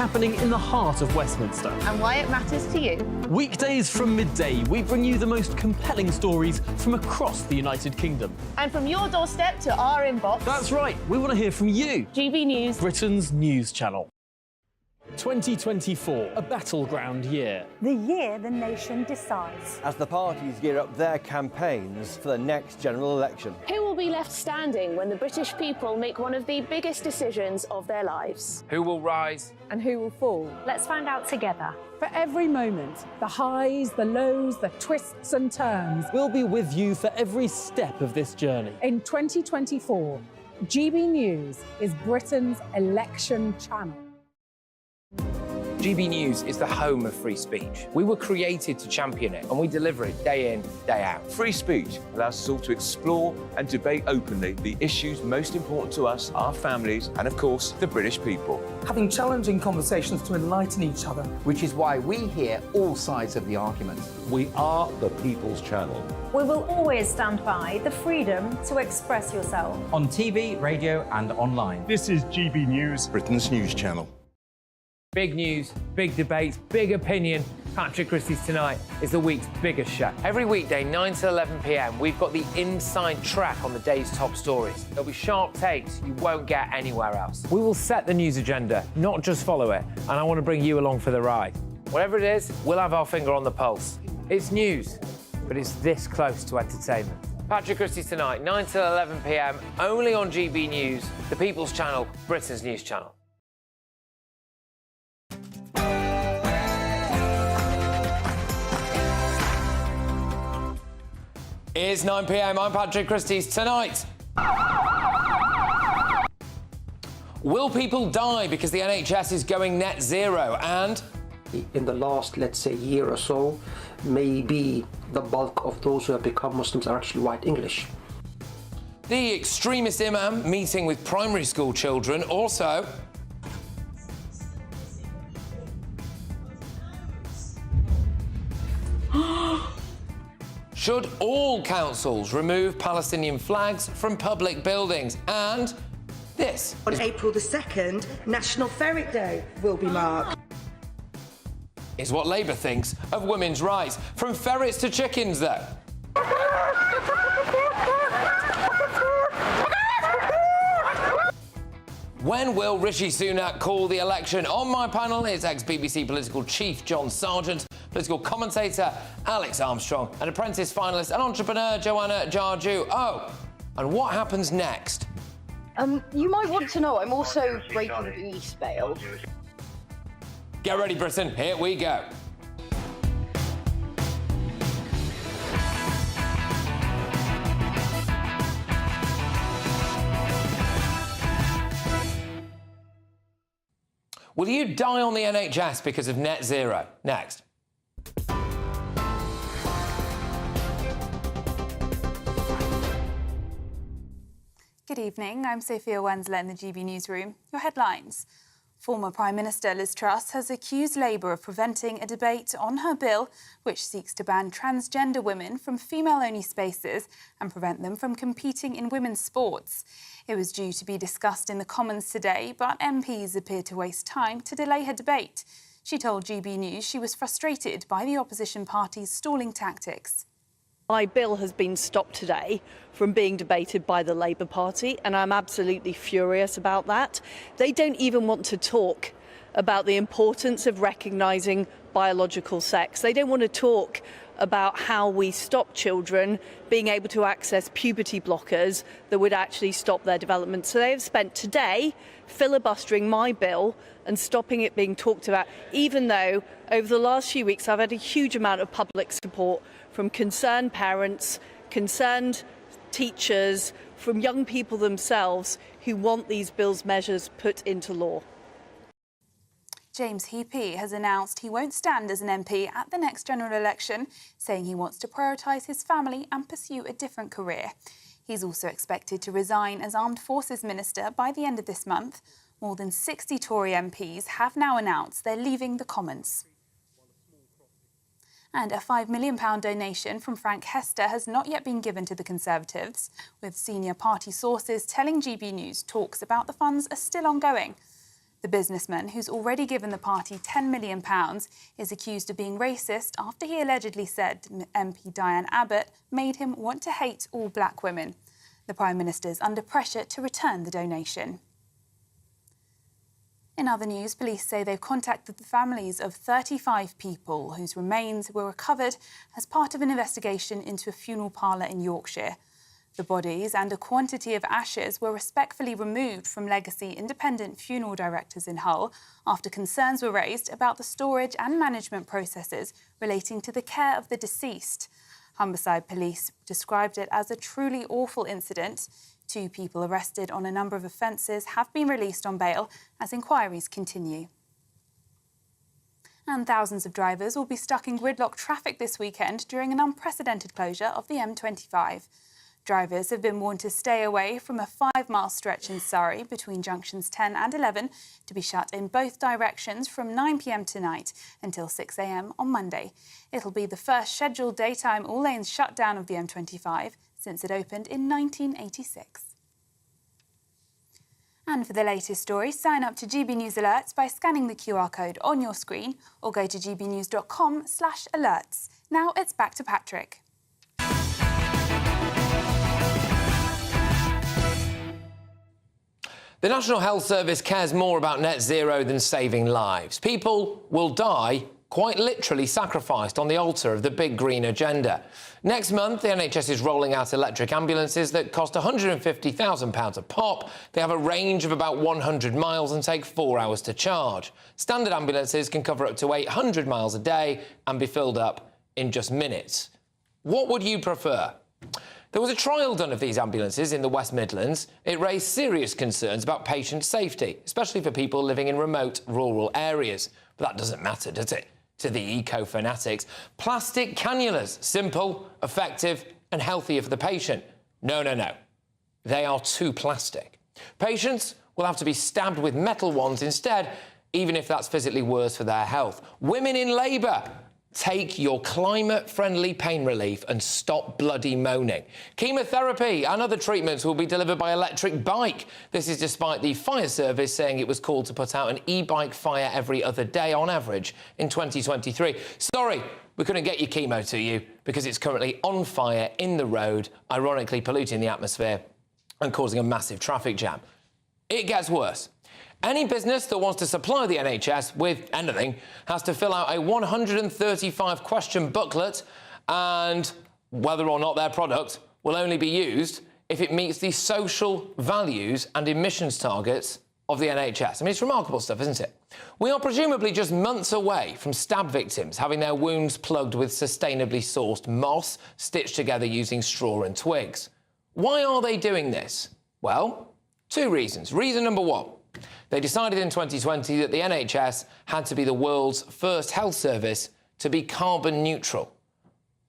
happening in the heart of Westminster. And why it matters to you. Weekdays from midday, we bring you the most compelling stories from across the United Kingdom. And from your doorstep to our inbox. That's right, we want to hear from you. GB News, Britain's news channel. 2024, a battleground year. The year the nation decides. As the parties gear up their campaigns for the next general election. who will be left standing when the British people make one of the biggest decisions of their lives? Who will rise? And who will fall? Let's find out together. For every moment, the highs, the lows, the twists and turns. We'll be with you for every step of this journey. In 2024, GB News is Britain's election channel. GB News is the home of free speech. We were created to champion it, and we deliver it day in, day out. Free speech allows us all to explore and debate openly the issues most important to us, our families, and of course, the British people. Having challenging conversations to enlighten each other. Which is why we hear all sides of the argument. We are the People's Channel. We will always stand by the freedom to express yourself. On TV, radio and online. This is GB News, Britain's news channel. Big news, big debates, big opinion. Patrick Christys Tonight is the week's biggest show. Every weekday, 9 to 11 p.m, we've got the inside track on the day's top stories. There'll be sharp takes you won't get anywhere else. We will set the news agenda, not just follow it, and I want to bring you along for the ride. Whatever it is, we'll have our finger on the pulse. It's news, but it's this close to entertainment. Patrick Christys Tonight, 9 to 11 p.m, only on GB News, the People's Channel, Britain's news channel. It's 9 p.m. I'm Patrick Christys. Tonight, will people die because the NHS is going net zero? And in the last, let's say, year or so, maybe the bulk of those who have become Muslims are actually white English. the extremist imam meeting with primary school children. Also, should all councils remove Palestinian flags from public buildings? And this. On April the 2nd, National Ferret Day will be marked. Is what Labour thinks of women's rights. From ferrets to chickens, though. When will Rishi Sunak call the election? On my panel is ex-BBC political chief John Sargent, political commentator Alex Armstrong, and apprentice finalist and entrepreneur Joanna Jarju. Oh, and what happens next? You might want to know I'm also breaking the East bail. Get ready, Britain. Here we go. Will you die on the NHS because of net zero? Next. Good evening, I'm Sophia Wensler in the GB newsroom. Your headlines. Former Prime Minister Liz Truss has accused Labour of preventing a debate on her bill, which seeks to ban transgender women from female-only spaces and prevent them from competing in women's sports. It was due to be discussed in the Commons today, but MPs appeared to waste time to delay her debate. She told GB News she was frustrated by the opposition party's stalling tactics. My bill has been stopped today from being debated by the Labour Party, and I'm absolutely furious about that. They don't even want to talk about the importance of recognising biological sex. They don't want to talk about how we stop children being able to access puberty blockers that would actually stop their development. So they have spent today filibustering my bill and stopping it being talked about, even though over the last few weeks I've had a huge amount of public support from concerned parents, concerned teachers, from young people themselves who want these bills measures put into law. James Heapy has announced he won't stand as an MP at the next general election, saying he wants to prioritise his family and pursue a different career. He's also expected to resign as Armed Forces Minister by the end of this month. More than 60 Tory MPs have now announced they're leaving the Commons. And a £5 million donation from Frank Hester has not yet been given to the Conservatives, with senior party sources telling GB News talks about the funds are still ongoing. The businessman, who's already given the party £10 million, is accused of being racist after he allegedly said MP Diane Abbott made him want to hate all black women. The Prime Minister is under pressure to return the donation. In other news, police say they've contacted the families of 35 people whose remains were recovered as part of an investigation into a funeral parlour in Yorkshire. The bodies and a quantity of ashes were respectfully removed from Legacy Independent Funeral Directors in Hull after concerns were raised about the storage and management processes relating to the care of the deceased. Humberside Police described it as a truly awful incident. 2 people arrested on a number of offences have been released on bail as inquiries continue. And thousands of drivers will be stuck in gridlock traffic this weekend during an unprecedented closure of the M25. Drivers have been warned to stay away from a 5-mile stretch in Surrey between junctions 10 and 11 to be shut in both directions from 9 p.m. tonight until 6 a.m. on Monday. It'll be the first scheduled daytime all-lanes shutdown of the M25 since it opened in 1986. And for the latest stories, sign up to GB News Alerts by scanning the QR code on your screen or go to gbnews.com/alerts. Now it's back to Patrick. The National Health Service cares more about net zero than saving lives. People will die, quite literally sacrificed on the altar of the big green agenda. Next month, the NHS is rolling out electric ambulances that cost £150,000 a pop. They have a range of about 100 miles and take 4 hours to charge. Standard ambulances can cover up to 800 miles a day and be filled up in just minutes. What would you prefer? There was a trial done of these ambulances in the West Midlands. It raised serious concerns about patient safety, especially for people living in remote rural areas. But that doesn't matter, does it, to the eco-fanatics? Plastic cannulas, simple, effective and healthier for the patient. No. They are too plastic. Patients will have to be stabbed with metal ones instead, even if that's physically worse for their health. Women in labour, take your climate-friendly pain relief and stop bloody moaning. Chemotherapy and other treatments will be delivered by electric bike. This is despite the fire service saying it was called to put out an e-bike fire every other day on average in 2023. Sorry, we couldn't get your chemo to you because it's currently on fire in the road, ironically polluting the atmosphere and causing a massive traffic jam. It gets worse. Any business that wants to supply the NHS with anything has to fill out a 135-question booklet, and whether or not their product will only be used if it meets the social values and emissions targets of the NHS. I mean, it's remarkable stuff, isn't it? We are presumably just months away from stab victims having their wounds plugged with sustainably sourced moss stitched together using straw and twigs. Why are they doing this? Well, 2 reasons. Reason number 1. They decided in 2020 that the NHS had to be the world's first health service to be carbon neutral.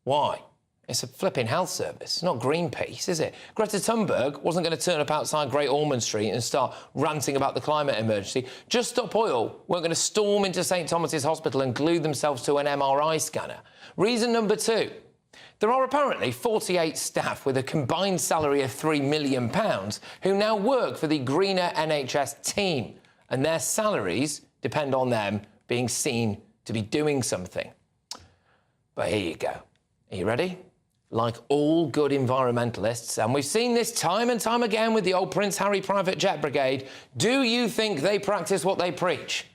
Why? It's a flipping health service, not Greenpeace, is it? Greta Thunberg wasn't going to turn up outside Great Ormond Street and start ranting about the climate emergency. Just Stop Oil weren't going to storm into St Thomas's Hospital and glue themselves to an MRI scanner. Reason number 2. There are apparently 48 staff with a combined salary of £3 million who now work for the greener NHS team, and their salaries depend on them being seen to be doing something. But here you go. Are you ready? Like all good environmentalists, and we've seen this time and time again with the old Prince Harry Private Jet Brigade, do you think they practice what they preach?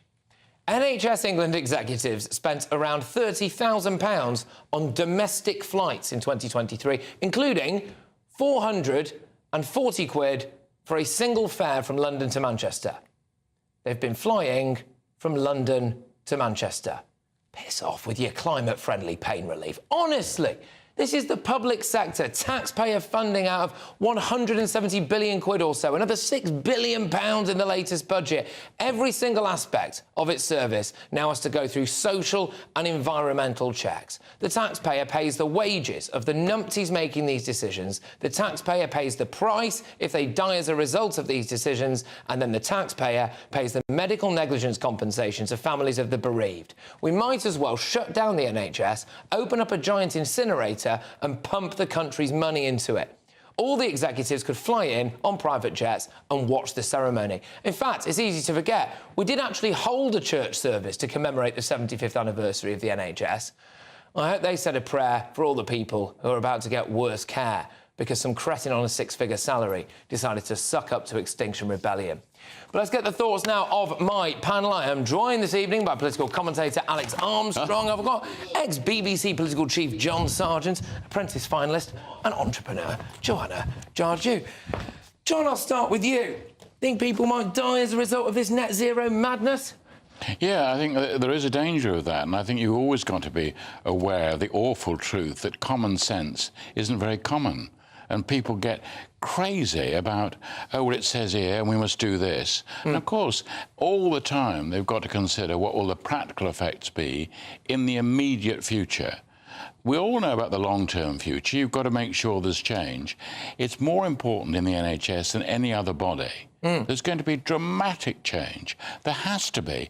NHS England executives spent around £30,000 on domestic flights in 2023, including £440 for a single fare from London to Manchester. They've been flying from London to Manchester. Piss off with your climate-friendly pain relief. Honestly, this is the public sector, taxpayer funding out of 170 billion quid or so, another £6 billion in the latest budget. Every single aspect of its service now has to go through social and environmental checks. The taxpayer pays the wages of the numpties making these decisions. The taxpayer pays the price if they die as a result of these decisions, and then the taxpayer pays the medical negligence compensation to families of the bereaved. We might as well shut down the NHS, open up a giant incinerator and pump the country's money into it. All the executives could fly in on private jets and watch the ceremony. In fact, it's easy to forget, we did actually hold a church service to commemorate the 75th anniversary of the NHS. I hope they said a prayer for all the people who are about to get worse care because some cretin on a six-figure salary decided to suck up to Extinction Rebellion. But let's get the thoughts now of my panel. I am joined this evening by political commentator Alex Armstrong. I've got ex-BBC political chief John Sargent, apprentice finalist and entrepreneur Joanna Jarju. John, I'll start with you. Think people might die as a result of this net zero madness? Yeah, I think there is a danger of that, and I think you've always got to be aware of the awful truth that common sense isn't very common. And people get crazy about, oh, well, it says here, and we must do this. And, of course, all the time they've got to consider what will the practical effects be in the immediate future. We all know about the long-term future. You've got to make sure there's change. It's more important in the NHS than any other body. There's going to be dramatic change. There has to be.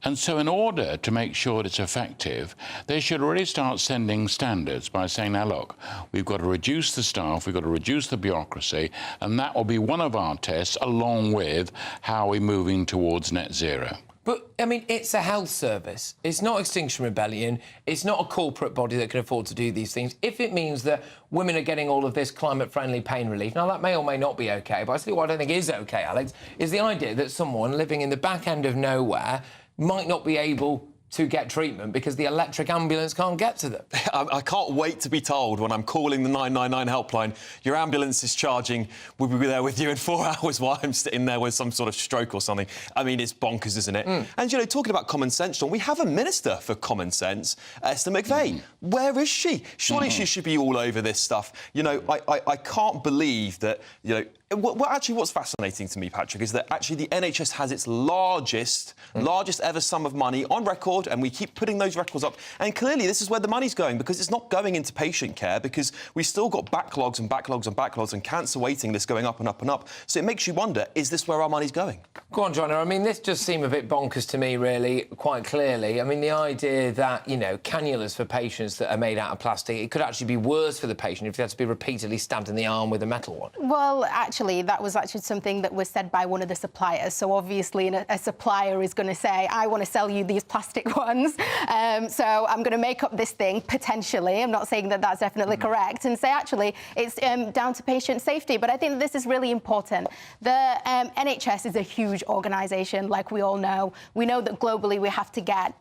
And so in order to make sure it's effective, they should really start sending standards by saying, now, look, we've got to reduce the staff, we've got to reduce the bureaucracy, and that will be one of our tests, along with how we're moving towards net zero. But, I mean, it's a health service. It's not Extinction Rebellion. It's not a corporate body that can afford to do these things. If it means that women are getting all of this climate-friendly pain relief, now, that may or may not be OK, but I tell you what I don't think is OK, Alex, is the idea that someone living in the back end of nowhere might not be able to get treatment because the electric ambulance can't get to them. I can't wait to be told when I'm calling the 999 helpline, your ambulance is charging, we'll be there with you in 4 hours while I'm sitting there with some sort of stroke or something. I mean, it's bonkers, isn't it? And, you know, talking about common sense, John, we have a minister for common sense, Esther McVeigh. Where is she? Surely she should be all over this stuff. You know, I can't believe that, you know, what's fascinating to me, Patrick, is that actually the NHS has its largest ever sum of money on record, and we keep putting those records up. And clearly this is where the money's going, because it's not going into patient care, because we've still got backlogs and backlogs and backlogs and cancer waiting lists going up and up and up. So it makes you wonder, is this where our money's going? Go on, John. I mean, this just seemed a bit bonkers to me, really, quite clearly. I mean, the idea that, you know, cannulas for patients that are made out of plastic, it could actually be worse for the patient if they had to be repeatedly stabbed in the arm with a metal one. Well, actually, that was actually something that was said by one of the suppliers. So obviously a supplier is going to say, I want to sell you these plastic ones, so I'm going to make up this thing, potentially. I'm not saying that that's definitely correct, and say, actually, it's down to patient safety. But I think this is really important. The NHS is a huge organisation, like we all know. We know that globally we have to get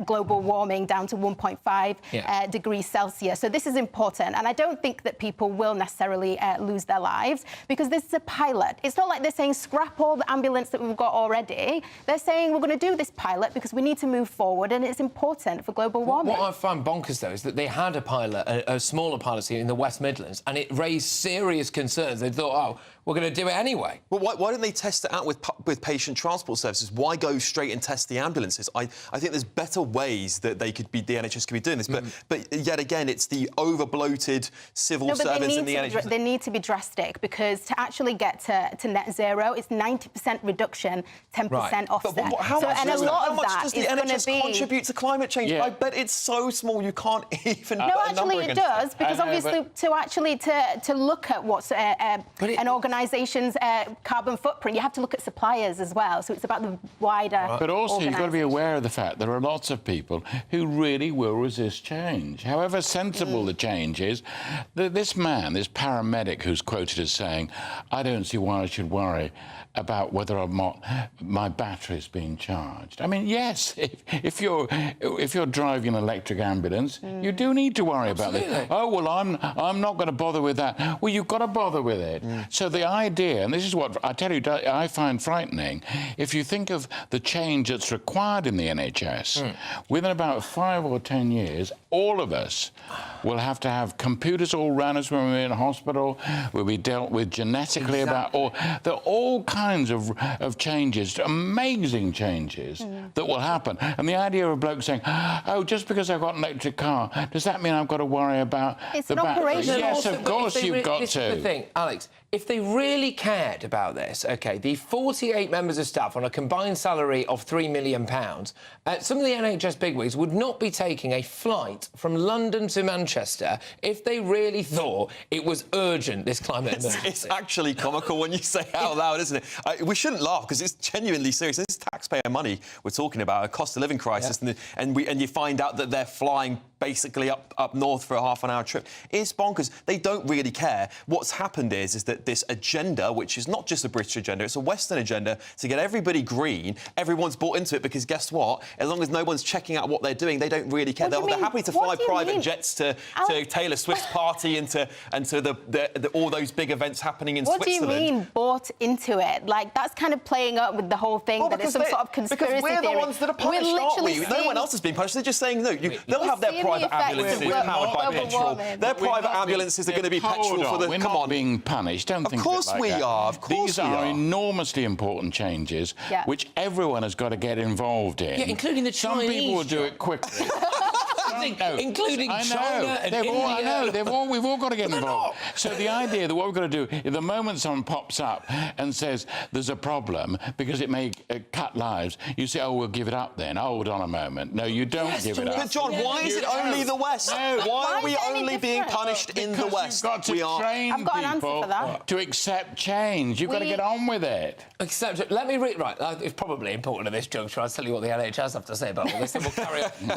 global warming down to 1.5 degrees Celsius. So this is important. And I don't think that people will necessarily lose their lives, because this is a pilot. It's not like they're saying scrap all the ambulance that we've got already. They're saying we're going to do this pilot because we need to move forward, and it's important for global warming. What I find bonkers, though, is that they had a pilot, a smaller pilot here in the West Midlands, and it raised serious concerns. They thought, oh, we're going to do it anyway. Well, why don't they test it out with patient transport services? Why go straight and test the ambulances? I think there's better ways that the NHS could be doing this. But yet again, it's the over-bloated civil servants in the NHS. They need to be drastic, because to actually get to net zero, it's 90% reduction, 10% offset. But how much does the NHS contribute to climate change? I bet it's so small you can't even. No, actually it does, because obviously to look at what's an organisation's carbon footprint, you have to look at suppliers as well. So it's about the wider. But also you've got to be aware of the fact there are lots of people who really will resist change, however sensible the change is. This man, this paramedic who's quoted as saying, I don't see why I should worry about whether or not my battery's being charged. I mean, yes, if you're driving an electric ambulance, you do need to worry about it. Oh, well, I'm not going to bother with that. Well, you've got to bother with it. So the idea, and this is what I tell you, I find frightening, if you think of the change that's required in the NHS, within about 5 or 10 years, all of us will have to have computers all around us when we're in hospital. We'll be dealt with genetically there are all kinds of changes, amazing changes that will happen. And the idea of a bloke saying, oh, just because I've got an electric car, does that mean I've got to worry about the battery? Yes, of course you've got to. This is the thing, Alex. If they really cared about this, OK, the 48 members of staff on a combined salary of £3 million, some of the NHS bigwigs would not be taking a flight from London to Manchester if they really thought it was urgent, this climate emergency. It's actually comical when you say it out loud, isn't it? We shouldn't laugh, because it's genuinely serious. This is taxpayer money we're talking about, a cost of living crisis, and you find out that they're flying basically up north for a half-an-hour trip. It's bonkers. They don't really care. What's happened is that this agenda, which is not just a British agenda, it's a Western agenda to get everybody green, everyone's bought into it, because guess what? As long as no one's checking out what they're doing, they don't really care. They're happy to fly private jets to Taylor Swift's party and to all those big events happening in Switzerland. What do you mean, bought into it? Like, that's kind of playing up with the whole thing, that it's some sort of conspiracy because we're theory. the ones that are punished, aren't we? No one else has been punished. They're just saying, no, they'll have their private ambulances powered by petrol. Their private ambulances are going to be petrol for the... We're not being punished. Don't think of course we are. Of course These are enormously important changes which everyone has got to get involved in. Yeah, including the Chinese. Some people will do it quickly. Including China and India. I know, we've all got to get involved. So the idea that what we've got to do, if the moment someone pops up and says there's a problem because it may cut lives, you say, oh, we'll give it up then. Hold on a moment. No, you don't give it up. But, John, why is it only the West? No. Why are we only being punished in the West? You've got to train people to accept change. You've got to get on with it. Accept it. Let me read... Right, it's probably important at this juncture. I'll tell you what the NHS have to say about all this, then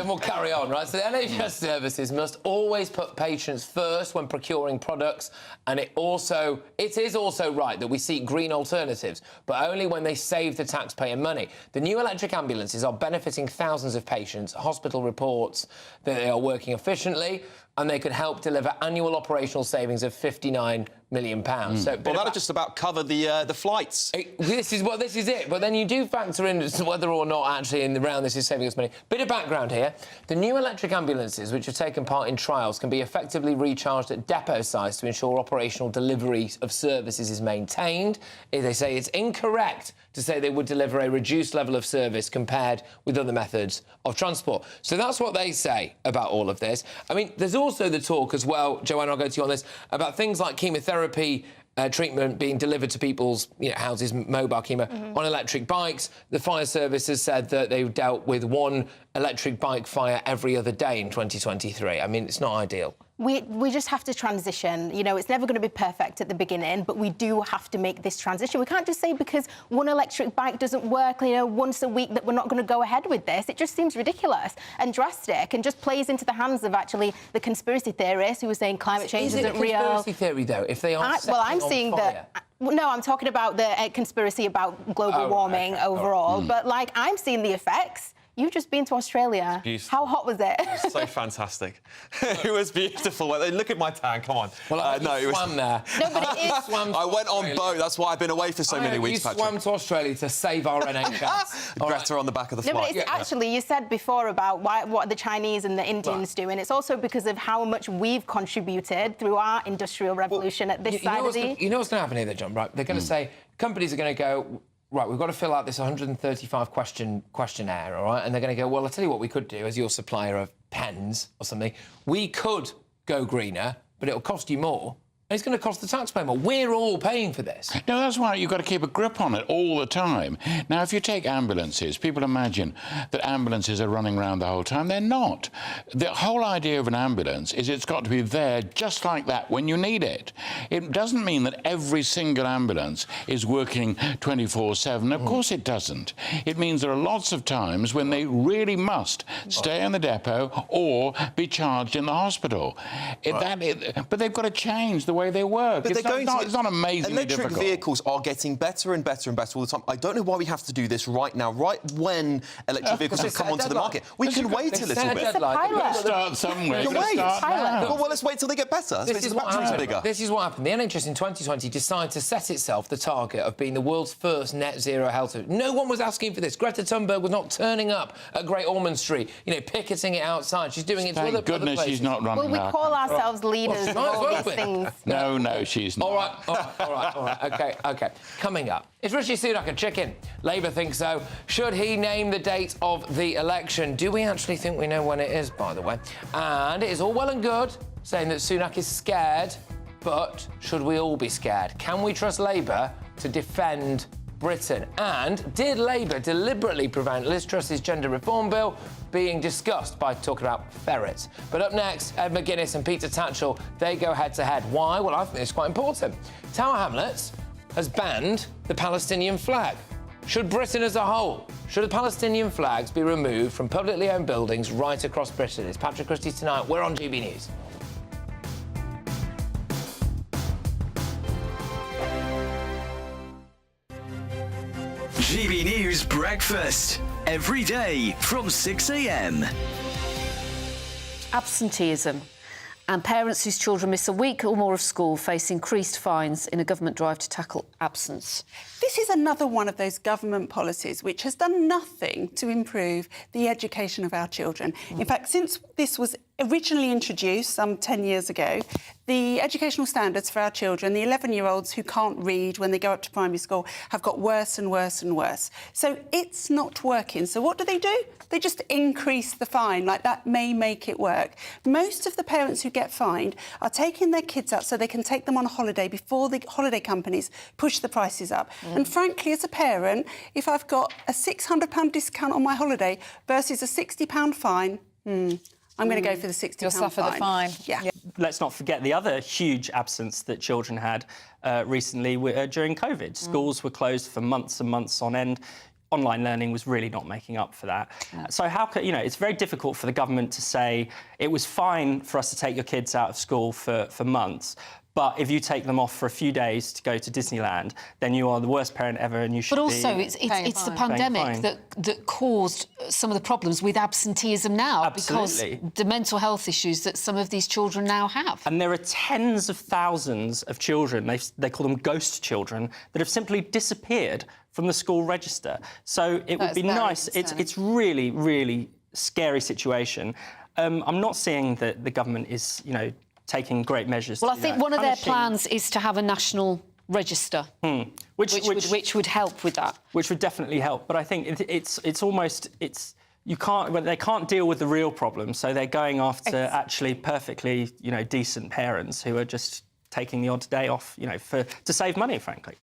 we'll carry on, right? So the NHS services must always put patients first when procuring products, and it is also right that we seek green alternatives, but only when they save the taxpayer money. The new electric ambulances are benefiting thousands of patients. Hospital reports that they are working efficiently, and they could help deliver annual operational savings of £59 million. So, well, that'll just about cover the flights. This is it. But then you do factor in whether or not actually in the round this is saving us money. Bit of background here. The new electric ambulances, which have taken part in trials, can be effectively recharged at depot sites to ensure operational delivery of services is maintained. They say it's incorrect to say they would deliver a reduced level of service compared with other methods of transport. So that's what they say about all of this. I mean, there's also the talk as well, Joanna, I'll go to you on this, about things like chemotherapy treatment being delivered to people's houses, mobile chemo, on electric bikes. The fire service has said that they've dealt with one electric bike fire every other day in 2023. I mean, it's not ideal. We just have to transition. You know, it's never going to be perfect at the beginning, but we do have to make this transition. We can't just say because one electric bike doesn't work, once a week that we're not going to go ahead with this. It just seems ridiculous and drastic and just plays into the hands of actually the conspiracy theorists who are saying climate change isn't real. Is it a conspiracy theory, though, if they are I'm seeing that... No, I'm talking about the conspiracy about global warming overall, but, I'm seeing the effects. You've just been to Australia. How hot was it? It was so fantastic. It was beautiful. Look at my tan, come on. Well, you swam there. No, but it is... I went on boat. That's why I've been away for so many weeks, Patrick. You swam to Australia to save our NHS. Greta on the back of the flight. No, but it's actually, you said before about what the Chinese and the Indians do, and it's also because of how much we've contributed through our industrial revolution at this side of the... You know what's going to happen here, though, John, right? They're going to say, companies are going to go... Right, we've got to fill out this 135 questionnaire, all right? And they're going to go, well, I'll tell you what we could do as your supplier of pens or something. We could go greener, but it'll cost you more. And it's going to cost the taxpayer more. We're all paying for this. No, that's why you've got to keep a grip on it all the time. Now, if you take ambulances, people imagine that ambulances are running around the whole time. They're not. The whole idea of an ambulance is it's got to be there just like that when you need it. It doesn't mean that every single ambulance is working 24/7. Of course it doesn't. It means there are lots of times when they really must stay in the depot or be charged in the hospital. But they've got to change the way they work. But it's not amazingly difficult. Electric vehicles are getting better and better and better all the time. I don't know why we have to do this right now, right when electric vehicles have come onto the market. We can wait a little bit. It's a pilot. Start somewhere. Well, let's wait till they get better. This is what happened. The NHS in 2020 decided to set itself the target of being the world's first net zero health. No one was asking for this. Greta Thunberg was not turning up at Great Ormond Street, picketing it outside. She's doing it to other places. Thank goodness she's not running. Well, we call ourselves leaders of all these things. No, she's not. All right. OK. Coming up, is Rishi Sunak a chicken? Labour thinks so. Should he name the date of the election? Do we actually think we know when it is, by the way? And it is all well and good saying that Sunak is scared But should we all be scared? Can we trust Labour to defend Britain? And did Labour deliberately prevent Liz Truss's gender reform bill being discussed by talking about ferrets? But up next, Ed McGuinness and Peter Tatchell, they go head-to-head. Why? Well, I think it's quite important. Tower Hamlets has banned the Palestinian flag. Should Britain as a whole, should the Palestinian flags be removed from publicly owned buildings right across Britain? It's Patrick Christys tonight. We're on GB News. GB News Breakfast, every day from 6 a.m. Absenteeism and parents whose children miss a week or more of school face increased fines in a government drive to tackle absence. This is another one of those government policies which has done nothing to improve the education of our children. In fact, since this was originally introduced some 10 years ago, the educational standards for our children, the 11-year-olds who can't read when they go up to primary school, have got worse and worse and worse. So it's not working. So what do? They just increase the fine, like that may make it work. Most of the parents who get fined are taking their kids out so they can take them on a holiday before the holiday companies push the prices up. And frankly, as a parent, if I've got a £600 discount on my holiday versus a £60 fine, I'm going to go for the £60 You'll suffer the fine. Yeah. Let's not forget the other huge absence that children had recently during COVID. Schools were closed for months and months on end. Online learning was really not making up for that. So how could, it's very difficult for the government to say it was fine for us to take your kids out of school for months, but if you take them off for a few days to go to Disneyland, then you are the worst parent ever and you should be... But also, it's the pandemic that caused some of the problems with absenteeism now. Absolutely. Because the mental health issues that some of these children now have. And there are tens of thousands of children, they call them ghost children, that have simply disappeared from the school register. So it would be nice. It's really, really scary situation. I'm not saying that the government is, taking great measures. Well, I think one of their plans is to have a national register, which would help with that. Which would definitely help. But I think they can't deal with the real problem, so they're going after actually perfectly, decent parents who are just taking the odd day off, to save money, frankly.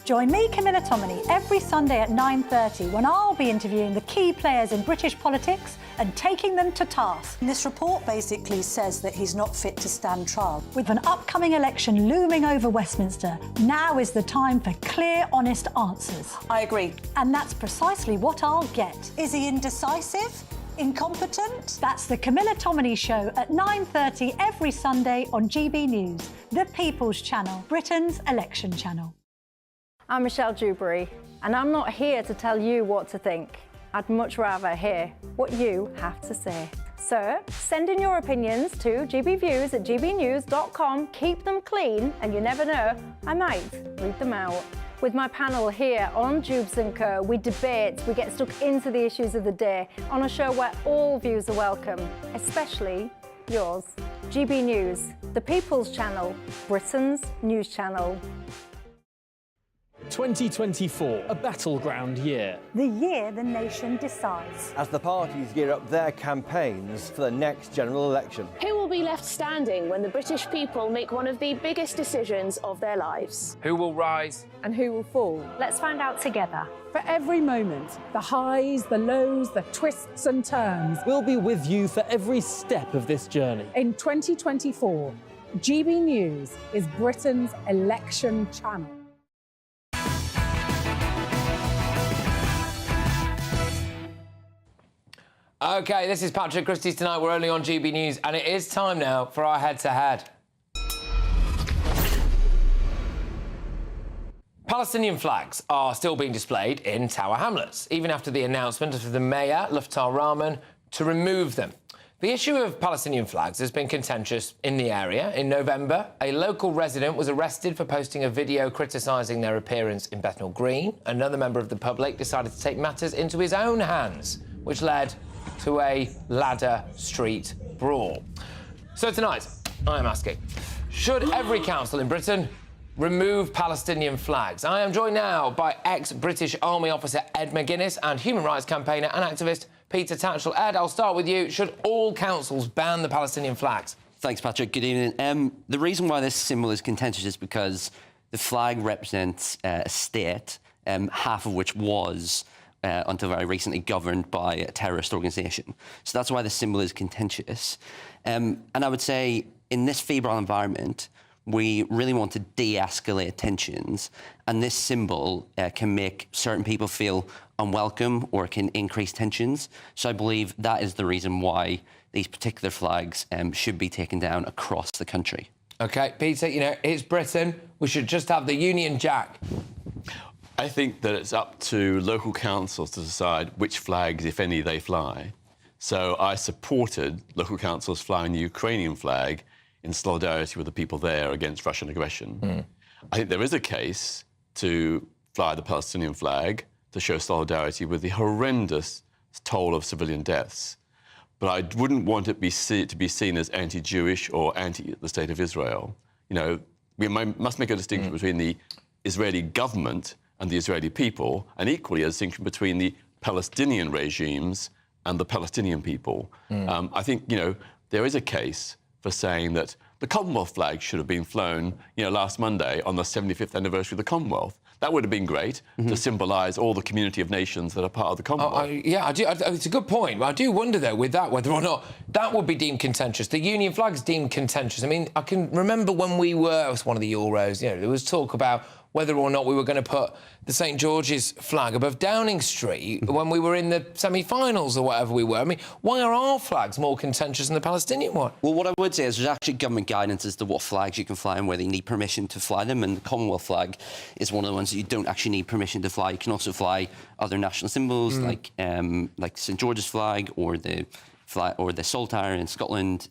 Join me, Camilla Tominey, every Sunday at 9:30 when I'll be interviewing the key players in British politics and taking them to task. This report basically says that he's not fit to stand trial. With an upcoming election looming over Westminster, now is the time for clear, honest answers. I agree. And that's precisely what I'll get. Is he indecisive? Incompetent? That's the Camilla Tominey Show at 9:30 every Sunday on GB News, the People's Channel, Britain's election channel. I'm Michelle Dewberry, and I'm not here to tell you what to think. I'd much rather hear what you have to say. So, send in your opinions to gbviews@gbnews.com. Keep them clean, and you never know, I might read them out. With my panel here on Jubes & Co, we debate, we get stuck into the issues of the day on a show where all views are welcome, especially yours. GB News, the People's Channel, Britain's news channel. 2024, a battleground year. The year the nation decides. As the parties gear up their campaigns for the next general election. Who will be left standing when the British people make one of the biggest decisions of their lives? Who will rise? And who will fall? Let's find out together. For every moment, the highs, the lows, the twists and turns. We'll be with you for every step of this journey. In 2024, GB News is Britain's election channel. OK, this is Patrick Christys tonight. We're only on GB News, and it is time now for our head-to-head. Palestinian flags are still being displayed in Tower Hamlets, even after the announcement of the mayor, Luftar Rahman, to remove them. The issue of Palestinian flags has been contentious in the area. In November, a local resident was arrested for posting a video criticising their appearance in Bethnal Green. Another member of the public decided to take matters into his own hands, which led to a Ladder Street brawl. So tonight, I am asking, should every council in Britain remove Palestinian flags? I am joined now by ex-British Army officer Ed McGuinness and human rights campaigner and activist Peter Tatchell. Ed, I'll start with you. Should all councils ban the Palestinian flags? Thanks, Patrick. Good evening. The reason why this symbol is contentious is because the flag represents a state, half of which was, until very recently, governed by a terrorist organisation. So that's why the symbol is contentious. And I would say, in this febrile environment, we really want to de-escalate tensions, and this symbol can make certain people feel unwelcome or can increase tensions. So I believe that is the reason why these particular flags should be taken down across the country. OK, Peter, you know, it's Britain. We should just have the Union Jack. I think that it's up to local councils to decide which flags, if any, they fly. So I supported local councils flying the Ukrainian flag in solidarity with the people there against Russian aggression. I think there is a case to fly the Palestinian flag to show solidarity with the horrendous toll of civilian deaths. But I wouldn't want it to be seen as anti-Jewish or anti the State of Israel. You know, we must make a distinction between the Israeli government and the Israeli people, and equally a distinction between the Palestinian regimes and the Palestinian people. I think, you know, there is a case for saying that the Commonwealth flag should have been flown, you know, last Monday on the 75th anniversary of the Commonwealth. That would have been great to symbolise all the community of nations that are part of the Commonwealth. Yeah, it's a good point. I do wonder, though, with that, whether or not that would be deemed contentious. The Union flag's deemed contentious. I mean, I can remember when it was one of the Euros, you know, there was talk about whether or not we were going to put the St George's flag above Downing Street when we were in the semi-finals or whatever we were. I mean, why are our flags more contentious than the Palestinian one? Well, what I would say is there's actually government guidance as to what flags you can fly and whether you need permission to fly them, and the Commonwealth flag is one of the ones that you don't actually need permission to fly. You can also fly other national symbols like St George's flag or the Saltire in Scotland,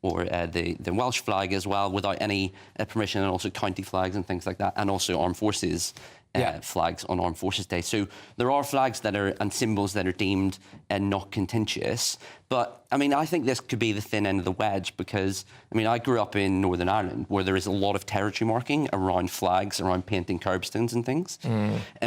or the Welsh flag as well, without any permission, and also county flags and things like that, and also armed forces flags on Armed Forces Day. So there are flags that are and symbols that are deemed not contentious. But I mean, I think this could be the thin end of the wedge, because I mean, I grew up in Northern Ireland where there is a lot of territory marking around flags, around painting curbstones and things.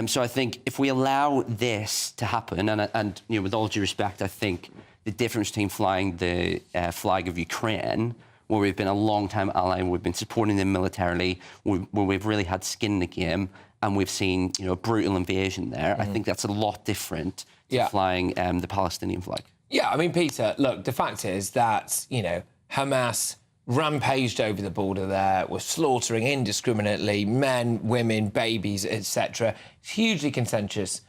So I think if we allow this to happen, and you know, with all due respect, I think the difference between flying the flag of Ukraine, where we've been a long-time ally, we've been supporting them militarily, where we've really had skin in the game, and we've seen, you know, a brutal invasion there. I think that's a lot different to flying the Palestinian flag. Yeah, I mean, Peter, look, the fact is that, you know, Hamas rampaged over the border there, were slaughtering indiscriminately men, women, babies, etc. It's hugely contentious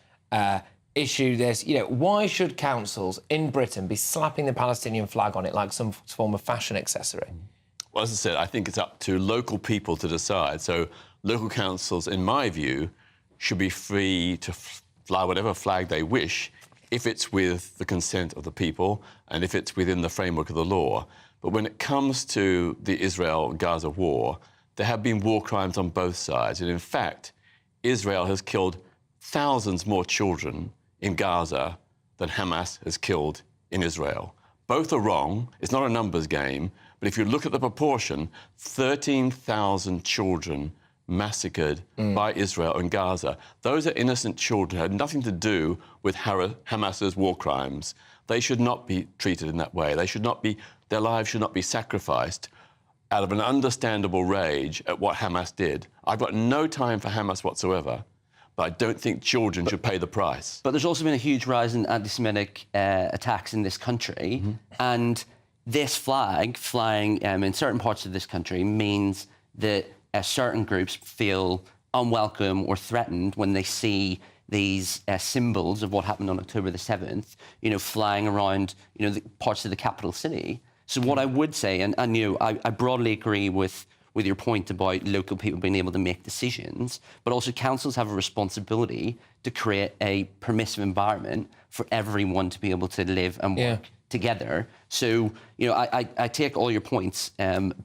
issue, this. You know, why should councils in Britain be slapping the Palestinian flag on it like some form of fashion accessory? Well, as I said, I think it's up to local people to decide. So local councils, in my view, should be free to fly whatever flag they wish if it's with the consent of the people and if it's within the framework of the law. But when it comes to the Israel-Gaza war, there have been war crimes on both sides. And in fact, Israel has killed thousands more children in Gaza than Hamas has killed in Israel. Both are wrong. It's not a numbers game. But if you look at the proportion, 13,000 children massacred by Israel in Gaza. Those are innocent children, had nothing to do with Hamas's war crimes. They should not be treated in that way. They should not be, their lives should not be sacrificed out of an understandable rage at what Hamas did. I've got no time for Hamas whatsoever, but I don't think children should pay the price. But there's also been a huge rise in anti-Semitic attacks in this country, and this flag flying in certain parts of this country means that certain groups feel unwelcome or threatened when they see these symbols of what happened on October the 7th, you know, flying around, you know, the parts of the capital city. So what I would say, and you know, I broadly agree with your point about local people being able to make decisions, but also councils have a responsibility to create a permissive environment for everyone to be able to live and work together. So, you know, I take all your points,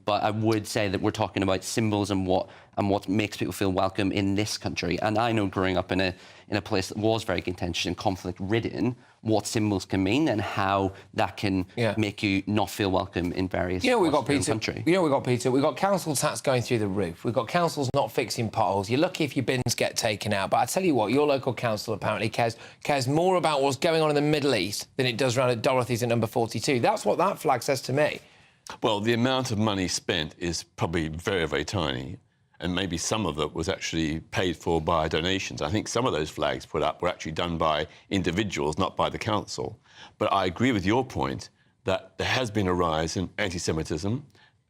but I would say that we're talking about symbols and what makes people feel welcome in this country. And I know, growing up in a place that was very contentious and conflict-ridden, what symbols can mean and how that can make you not feel welcome in various parts of the country. You know, we've got, Peter, we've got council tax going through the roof. We've got councils not fixing potholes. You're lucky if your bins get taken out. But I tell you what, your local council apparently cares more about what's going on in the Middle East than it does around at Dorothy's at number 42. That's what that flag says to me. Well, the amount of money spent is probably very, very tiny. And maybe some of it was actually paid for by donations. I think some of those flags put up were actually done by individuals, not by the council. But I agree with your point that there has been a rise in anti-Semitism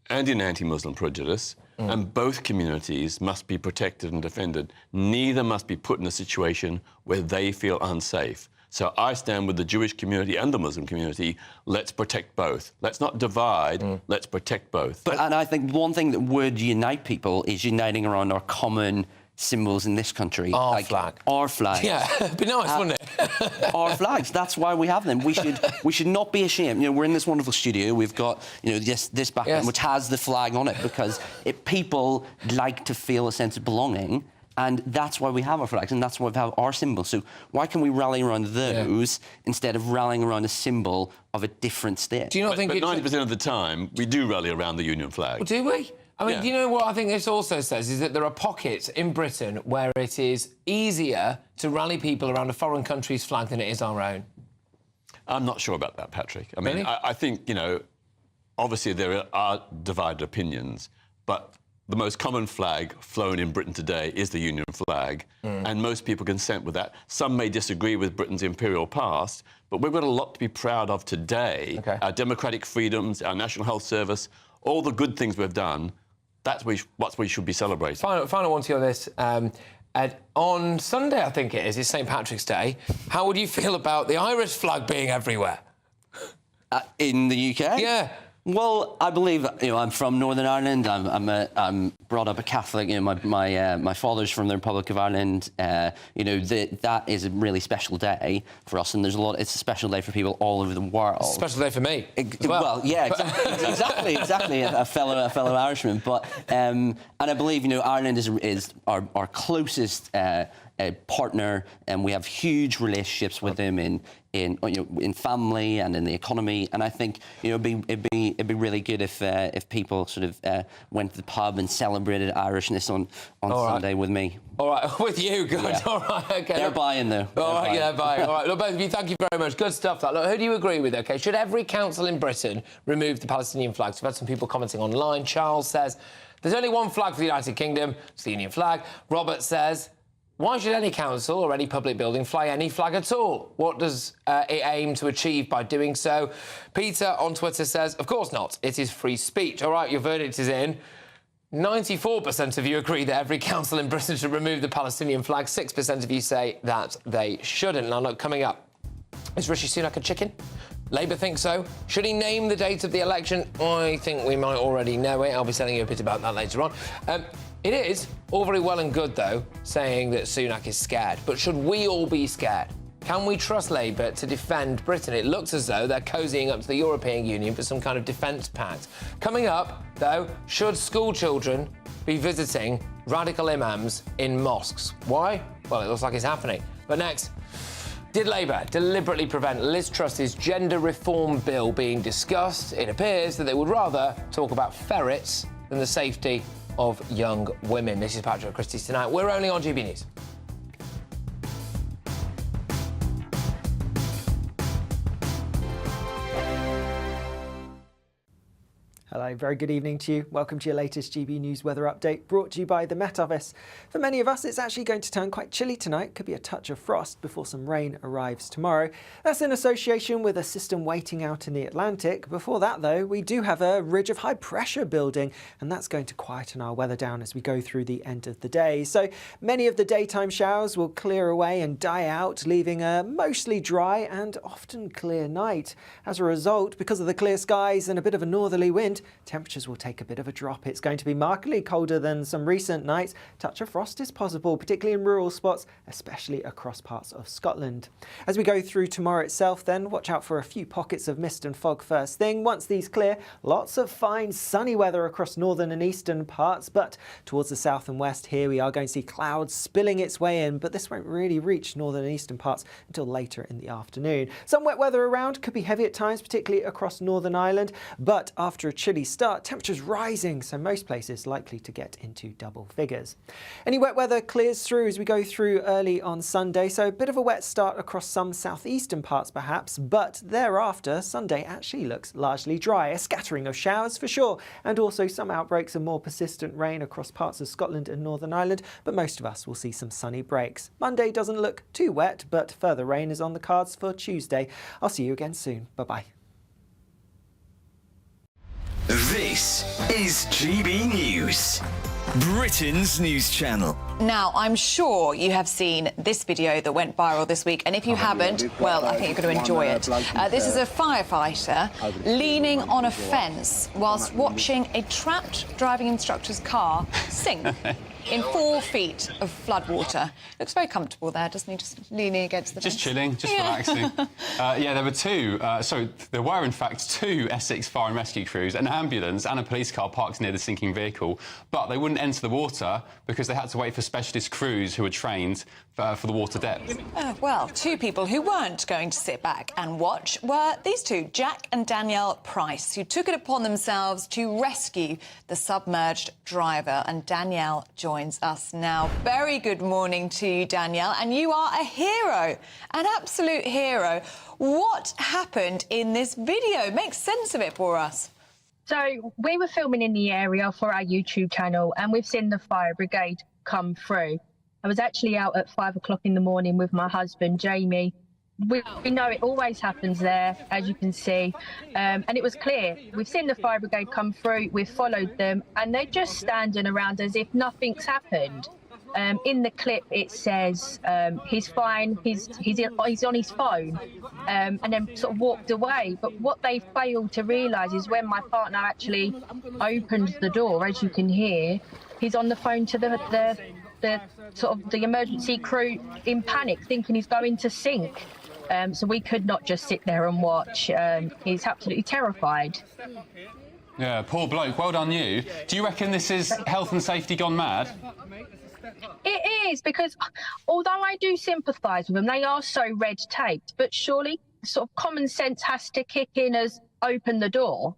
and in anti-Muslim prejudice, and both communities must be protected and defended. Neither must be put in a situation where they feel unsafe. So I stand with the Jewish community and the Muslim community. Let's protect both. Let's not divide. Let's protect both. And I think one thing that would unite people is uniting around our common symbols in this country. Our flag. Our flag. Yeah, it'd be nice, wouldn't it? Our flags. That's why we have them. We should not be ashamed. You know, we're in this wonderful studio. We've got, you know, this background which has the flag on it because people like to feel a sense of belonging. And that's why we have our flags, and that's why we have our symbols. So why can we rally around those instead of rallying around a symbol of a different state? Do you not think? But 90% of the time, we do rally around the Union flag. Well, do we? I mean, do you know what I think this also says is that there are pockets in Britain where it is easier to rally people around a foreign country's flag than it is our own. I'm not sure about that, Patrick. I mean, Really? I think, you know, obviously there are divided opinions, but the most common flag flown in Britain today is the Union flag, and most people consent with that. Some may disagree with Britain's imperial past, but we've got a lot to be proud of today. Our democratic freedoms, our National Health Service, all the good things we've done, that's what we should be celebrating. Final one to you on this. On Sunday, I think it is St Patrick's Day. How would you feel about the Irish flag being everywhere? In the UK? Yeah. Well, I believe, you know, I'm from Northern Ireland. I'm brought up a Catholic. You know, my father's from the Republic of Ireland. You know, that is a really special day for us, and it's a special day for people all over the world. It's a special day for me. Well, yeah, exactly. A fellow Irishman. But and I believe, you know, Ireland is our closest partner, and we have huge relationships with them in family and in the economy. And I think, you know, it'd be really good if people sort of went to the pub and celebrated Irishness on Sunday with me. All right, with you, good. Yeah. All right, OK. They're buying, though. All right, yeah, buying. All right, look, both of you, thank you very much. Good stuff, that. Look, who do you agree with, OK? Should every council in Britain remove the Palestinian flags? We've had some people commenting online. Charles says, there's only one flag for the United Kingdom. It's the Union flag. Robert says, why should any council or any public building fly any flag at all? What does it aim to achieve by doing so? Peter on Twitter says, of course not. It is free speech. All right, your verdict is in. 94% of you agree that every council in Britain should remove the Palestinian flag. 6% of you say that they shouldn't. Now, look, coming up, is Rishi Sunak a chicken? Labour thinks so. Should he name the date of the election? I think we might already know it. I'll be telling you a bit about that later on. It is all very well and good, though, saying that Sunak is scared. But should we all be scared? Can we trust Labour to defend Britain? It looks as though they're cozying up to the European Union for some kind of defence pact. Coming up, though, should school children be visiting radical imams in mosques? Why? Well, it looks like it's happening. But next, did Labour deliberately prevent Liz Truss's gender reform bill being discussed? It appears that they would rather talk about ferrets than the safety of young women. This is Patrick Christys tonight. We're only on GB News. Hello, very good evening to you. Welcome to your latest GB News weather update, brought to you by the Met Office. For many of us, it's actually going to turn quite chilly tonight. Could be a touch of frost before some rain arrives tomorrow. That's in association with a system waiting out in the Atlantic. Before that, though, we do have a ridge of high pressure building, and that's going to quieten our weather down as we go through the end of the day. So many of the daytime showers will clear away and die out, leaving a mostly dry and often clear night. As a result, because of the clear skies and a bit of a northerly wind, temperatures will take a bit of a drop. It's going to be markedly colder than some recent nights. Touch of frost is possible, particularly in rural spots, especially across parts of Scotland. As we go through tomorrow itself, then, watch out for a few pockets of mist and fog first thing. Once these clear, lots of fine sunny weather across northern and eastern parts, but towards the south and west here we are going to see clouds spilling its way in, but this won't really reach northern and eastern parts until later in the afternoon. Some wet weather around, could be heavy at times, particularly across Northern Ireland, but after a chill chilly start, temperatures rising, so most places likely to get into double figures. Any wet weather clears through as we go through early on Sunday, so a bit of a wet start across some southeastern parts perhaps, but thereafter Sunday actually looks largely dry. A scattering of showers for sure, and also some outbreaks of more persistent rain across parts of Scotland and Northern Ireland, but most of us will see some sunny breaks. Monday doesn't look too wet, but further rain is on the cards for Tuesday. I'll see you again soon. Bye-bye. This is GB News, Britain's news channel. Now, I'm sure you have seen this video that went viral this week, and if you haven't, well, I think you're going to enjoy it. This is a firefighter leaning on a fence whilst watching a trapped driving instructor's car sink in 4 feet of floodwater. Looks very comfortable there, doesn't he? Just leaning against the fence. Just chilling, just relaxing. Yeah, there were there were in fact 2 Essex fire and rescue crews, an ambulance and a police car parked near the sinking vehicle, but they wouldn't enter the water because they had to wait for specialist crews who were trained for the water depth. Well, 2 people who weren't going to sit back and watch were these 2, Jack and Danielle Price, who took it upon themselves to rescue the submerged driver. And Danielle joins us now. Very good morning to you, Danielle, and you are a hero, an absolute hero. What happened in this video? Make sense of it for us. So we were filming in the area for our YouTube channel, and we've seen the fire brigade come through. I was actually out at 5 o'clock in the morning with my husband, Jamie. We know it always happens there, as you can see, and it was clear. We've seen the fire brigade come through, we've followed them, and they're just standing around as if nothing's happened. In the clip, it says he's fine, he's on his phone, and then sort of walked away. But what they failed to realise is when my partner actually opened the door, as you can hear, he's on the phone to the emergency crew in panic, thinking he's going to sink. So we could not just sit there and watch. He's absolutely terrified. Yeah, poor bloke. Well done you. Do you reckon this is health and safety gone mad? It is, because although I do sympathise with them, they are so red-taped, but surely sort of common sense has to kick in as open the door.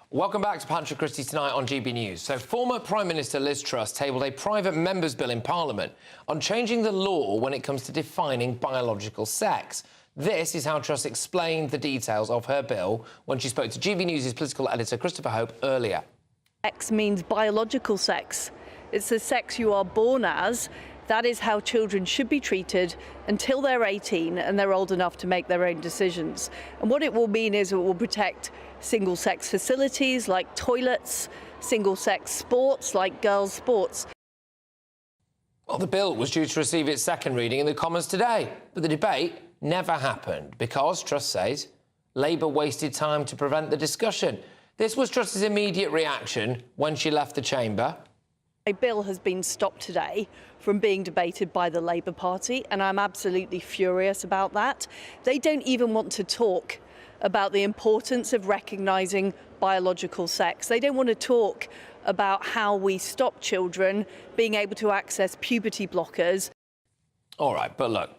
Welcome back to Patrick Christys tonight on GB News. So, former Prime Minister Liz Truss tabled a private member's bill in Parliament on changing the law when it comes to defining biological sex. This is how Truss explained the details of her bill when she spoke to GB News' political editor Christopher Hope earlier. Sex means biological sex. It's the sex you are born as. That is how children should be treated until they're 18 and they're old enough to make their own decisions. And what it will mean is it will protect single-sex facilities like toilets, single-sex sports like girls' sports. Well, the bill was due to receive its second reading in the Commons today, but the debate never happened because, Truss says, Labour wasted time to prevent the discussion. This was Truss's immediate reaction when she left the chamber. A bill has been stopped today from being debated by the Labour Party, and I'm absolutely furious about that. They don't even want to talk about the importance of recognising biological sex. They don't want to talk about how we stop children being able to access puberty blockers. All right, but look,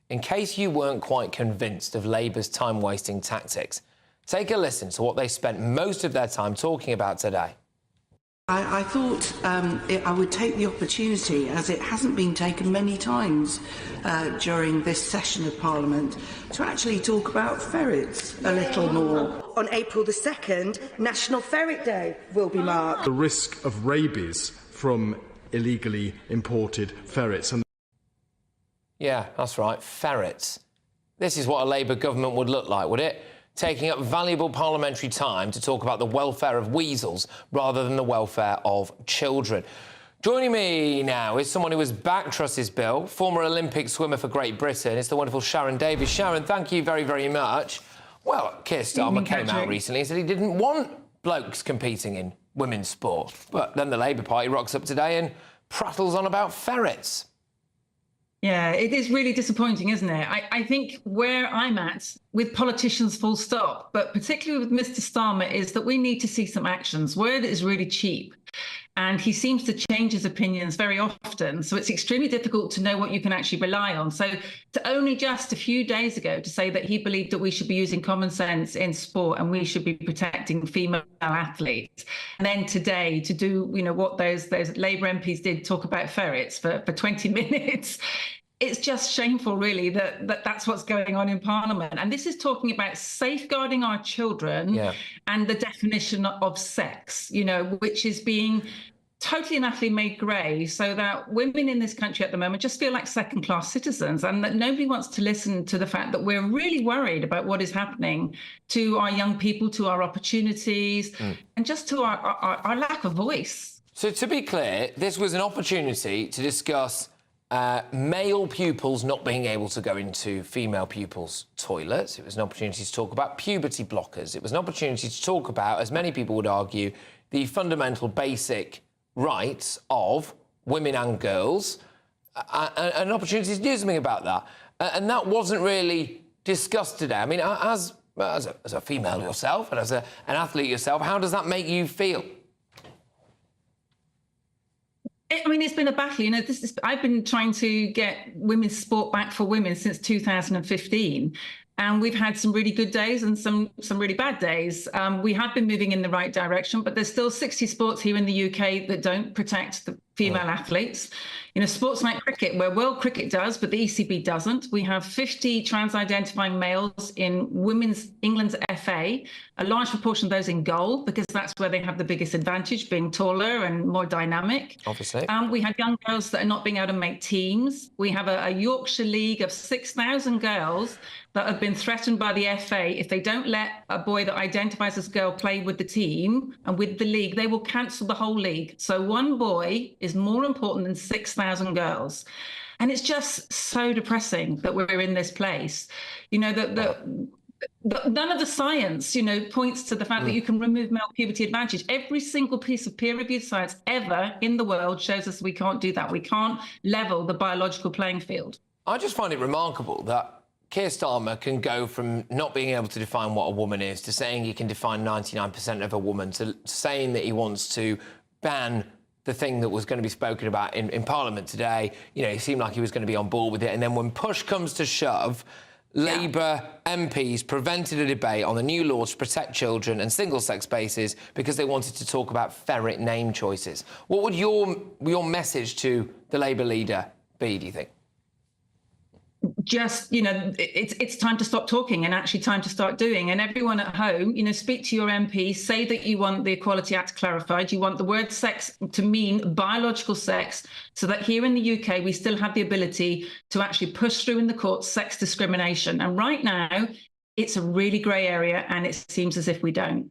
in case you weren't quite convinced of Labour's time-wasting tactics, take a listen to what they spent most of their time talking about today. I thought I would take the opportunity, as it hasn't been taken many times during this session of Parliament, to actually talk about ferrets a little more. On April the 2nd, National Ferret Day will be marked. The risk of rabies from illegally imported ferrets. Yeah, that's right, ferrets. This is what a Labour government would look like, would it? Taking up valuable parliamentary time to talk about the welfare of weasels rather than the welfare of children. Joining me now is someone who has backed Truss's bill, former Olympic swimmer for Great Britain. It's the wonderful Sharon Davies. Sharon, thank you very, very much. Well, Keir Starmer came out recently and said he didn't want blokes competing in women's sport. But then the Labour Party rocks up today and prattles on about ferrets. Yeah, it is really disappointing, isn't it? I think where I'm at with politicians full stop, but particularly with Mr. Starmer, is that we need to see some actions. Word is really cheap. And he seems to change his opinions very often. So it's extremely difficult to know what you can actually rely on. So to only just a few days ago to say that he believed that we should be using common sense in sport and we should be protecting female athletes. And then today to do, what those Labour MPs did, talk about ferrets for 20 minutes. It's just shameful, really, that's what's going on in Parliament. And this is talking about safeguarding our children and the definition of sex, which is being totally and utterly made grey so that women in this country at the moment just feel like second-class citizens, and that nobody wants to listen to the fact that we're really worried about what is happening to our young people, to our opportunities, and just to our lack of voice. So to be clear, this was an opportunity to discuss male pupils not being able to go into female pupils' toilets. It was an opportunity to talk about puberty blockers. It was an opportunity to talk about, as many people would argue, the fundamental basic rights of women and girls, an opportunity to do something about that. And that wasn't really discussed today. I mean, as a female yourself and as an athlete yourself, how does that make you feel? I mean, it's been a battle. I've been trying to get women's sport back for women since 2015. And we've had some really good days and some really bad days. We have been moving in the right direction, but there's still 60 sports here in the UK that don't protect the female athletes. Sports like cricket, where World Cricket does, but the ECB doesn't. We have 50 trans-identifying males in England's FA, a large proportion of those in goal, because that's where they have the biggest advantage, being taller and more dynamic. Obviously. We have young girls that are not being able to make teams. We have a Yorkshire League of 6,000 girls that have been threatened by the FA. If they don't let a boy that identifies as a girl play with the team and with the league, they will cancel the whole league. So one boy is more important than 6,000 girls. And it's just so depressing that we're in this place. None of the science, points to the fact that you can remove male puberty advantage. Every single piece of peer-reviewed science ever in the world shows us we can't do that. We can't level the biological playing field. I just find it remarkable that Keir Starmer can go from not being able to define what a woman is to saying he can define 99% of a woman to saying that he wants to ban the thing that was going to be spoken about in Parliament today. He seemed like he was going to be on board with it. And then when push comes to shove, Labour MPs prevented a debate on the new law to protect children and single-sex spaces because they wanted to talk about ferret name choices. What would your message to the Labour leader be, do you think? Just, it's time to stop talking and actually time to start doing. And everyone at home, speak to your MP, say that you want the Equality Act clarified. You want the word sex to mean biological sex, so that here in the UK, we still have the ability to actually push through in the courts sex discrimination. And right now, it's a really grey area, and it seems as if we don't.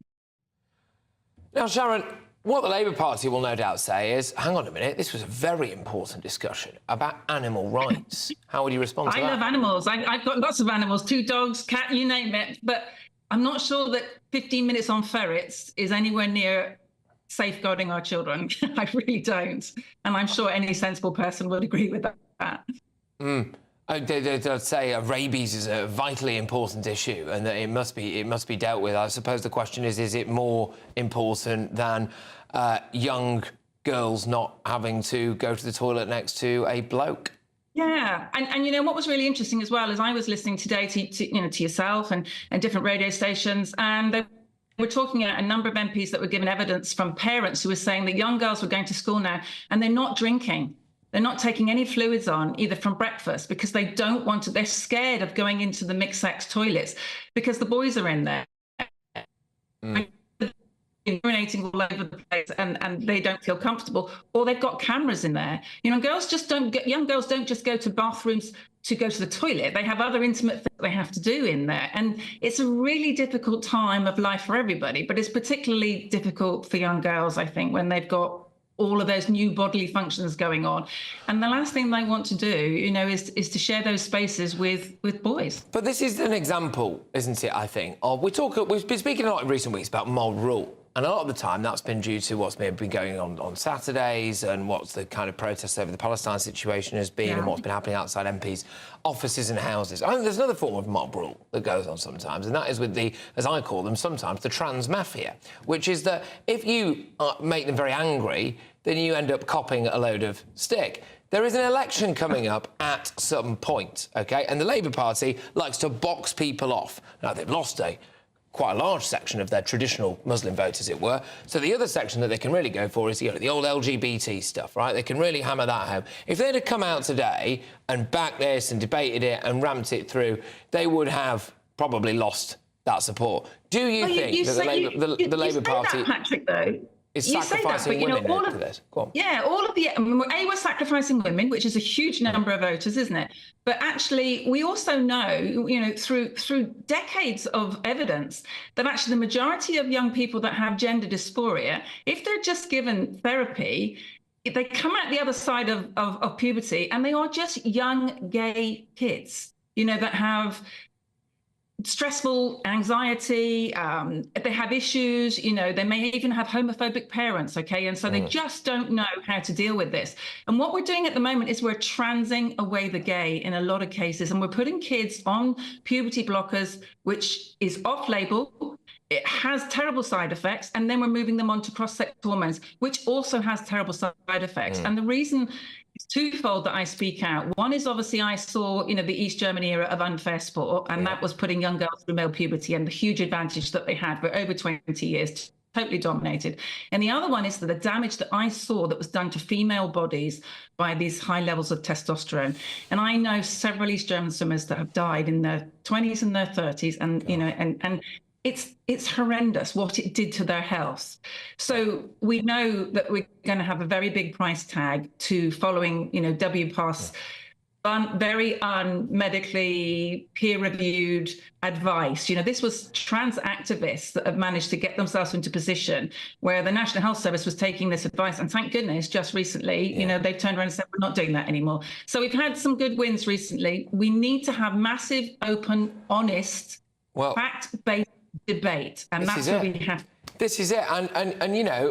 Now, Sharon, what the Labour Party will no doubt say is, hang on a minute, this was a very important discussion about animal rights. How would you respond to that? I love animals. I've got lots of animals, 2 dogs, cat, you name it. But I'm not sure that 15 minutes on ferrets is anywhere near safeguarding our children. I really don't. And I'm sure any sensible person would agree with that. I'd say rabies is a vitally important issue and that it must be dealt with. I suppose the question is it more important than young girls not having to go to the toilet next to a bloke? Yeah, and what was really interesting as well is I was listening today to yourself and different radio stations, and they were talking about a number of MPs that were given evidence from parents who were saying that young girls were going to school now and they're not drinking. They're not taking any fluids on, either from breakfast, because they don't want to. They're scared of going into the mixed-sex toilets because the boys are in there. Urinating all over the place and they don't feel comfortable, or they've got cameras in there. Young girls don't just go to bathrooms to go to the toilet. They have other intimate things they have to do in there. And it's a really difficult time of life for everybody, but it's particularly difficult for young girls, I think, when they've got all of those new bodily functions going on. And the last thing they want to do, is to share those spaces with boys. But this is an example, isn't it, I think, of... We've been speaking a lot in recent weeks about mob rule. And a lot of the time, that's been due to what's been going on Saturdays and what's the kind of protests over the Palestine situation has been and what's been happening outside MPs' offices and houses. I think there's another form of mob rule that goes on sometimes, and that is with the, as I call them sometimes, the trans mafia, which is that if you make them very angry, then you end up copping a load of stick. There is an election coming up at some point, OK? And the Labour Party likes to box people off. Now, they've lost quite a large section of their traditional Muslim vote, as it were. So the other section that they can really go for is the old LGBT stuff, right? They can really hammer that home. If they'd have come out today and backed this and debated it and ramped it through, they would have probably lost that support. Do you think that the Labour Party... That, Patrick, though. Is sacrificing women to this? Go on. Yeah, all of the... we're sacrificing women, which is a huge number of voters, isn't it? But actually, we also know, through decades of evidence, that actually the majority of young people that have gender dysphoria, if they're just given therapy, they come out the other side of puberty, and they are just young gay kids, that have stressful anxiety, they have issues, they may even have homophobic parents, okay? And so they just don't know how to deal with this. And what we're doing at the moment is we're transing away the gay in a lot of cases, and we're putting kids on puberty blockers, which is off-label. It has terrible side effects, and then we're moving them on to cross-sex hormones, which also has terrible side effects. And the reason it's twofold that I speak out. One is obviously I saw, the East German era of unfair sport, and that was putting young girls through male puberty and the huge advantage that they had for over 20 years, totally dominated. And the other one is the damage that I saw that was done to female bodies by these high levels of testosterone. And I know several East German swimmers that have died in their 20s and their 30s, and, and it's horrendous what it did to their health. So we know that we're going to have a very big price tag to following, WPAS, very unmedically peer-reviewed advice. This was trans activists that have managed to get themselves into position where the National Health Service was taking this advice. And thank goodness, just recently, they've turned around and said, we're not doing that anymore. So we've had some good wins recently. We need to have massive, open, honest, fact-based debate, and that's what we have. This is it, and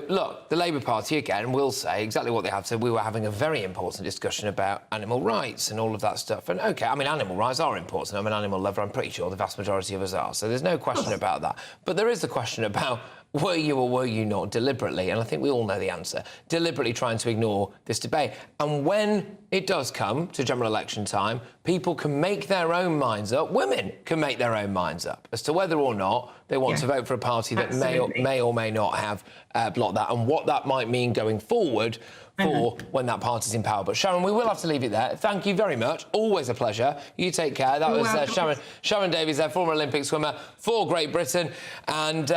look, the Labour Party again will say exactly what they have said. We were having a very important discussion about animal rights and all of that stuff, and OK, animal rights are important. I'm an animal lover. I'm pretty sure the vast majority of us are, so there's no question about that. But there is the question about were you or were you not deliberately, and I think we all know the answer, deliberately trying to ignore this debate. And when it does come to general election time, people can make their own minds up, women can make their own minds up as to whether or not they want to vote for a party that may or may not have blocked that, and what that might mean going forward for when that party's in power. But Sharon, we will have to leave it there. Thank you very much. Always a pleasure. You take care. That was Sharon Davies, former Olympic swimmer for Great Britain. And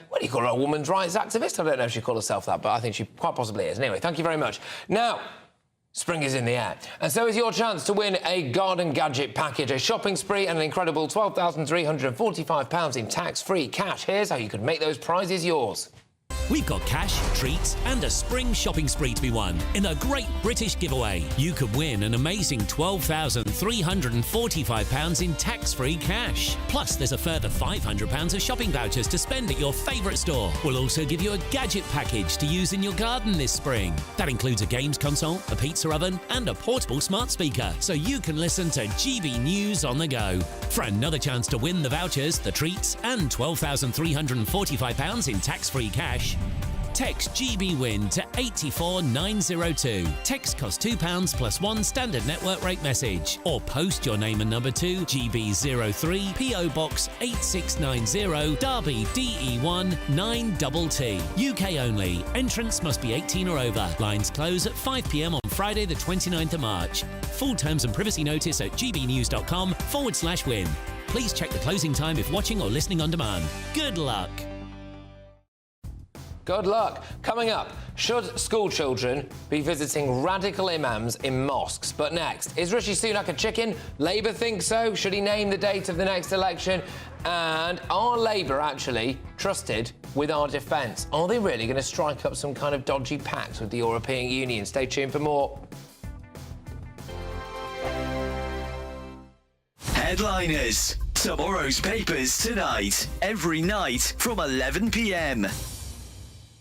what do you call her? A women's rights activist? I don't know if she called herself that, but I think she quite possibly is. Anyway, thank you very much. Now, spring is in the air, and so is your chance to win a garden gadget package, a shopping spree and an incredible £12,345 in tax-free cash. Here's how you could make those prizes yours. We've got cash, treats and a spring shopping spree to be won in a great British giveaway. You could win an amazing £12,345 in tax-free cash. Plus, there's a further £500 of shopping vouchers to spend at your favourite store. We'll also give you a gadget package to use in your garden this spring. That includes a games console, a pizza oven and a portable smart speaker, so you can listen to GB News on the go. For another chance to win the vouchers, the treats and £12,345 in tax-free cash, text GBWIN to 84902. Text costs £2 plus one standard network rate message. Or post your name and number to GB03 PO Box 8690 Derby DE1 9TT. UK only. Entrance must be 18 or over. Lines close at 5 p.m. on Friday the 29th of March. Full terms and privacy notice at gbnews.com/win. Please check the closing time if watching or listening on demand. Good luck. Good luck. Coming up, should school children be visiting radical imams in mosques? But next, is Rishi Sunak a chicken? Labour thinks so. Should he name the date of the next election? And are Labour actually trusted with our defence? Are they really going to strike up some kind of dodgy pact with the European Union? Stay tuned for more. Headliners. Tomorrow's papers tonight. Every night from 11 p.m.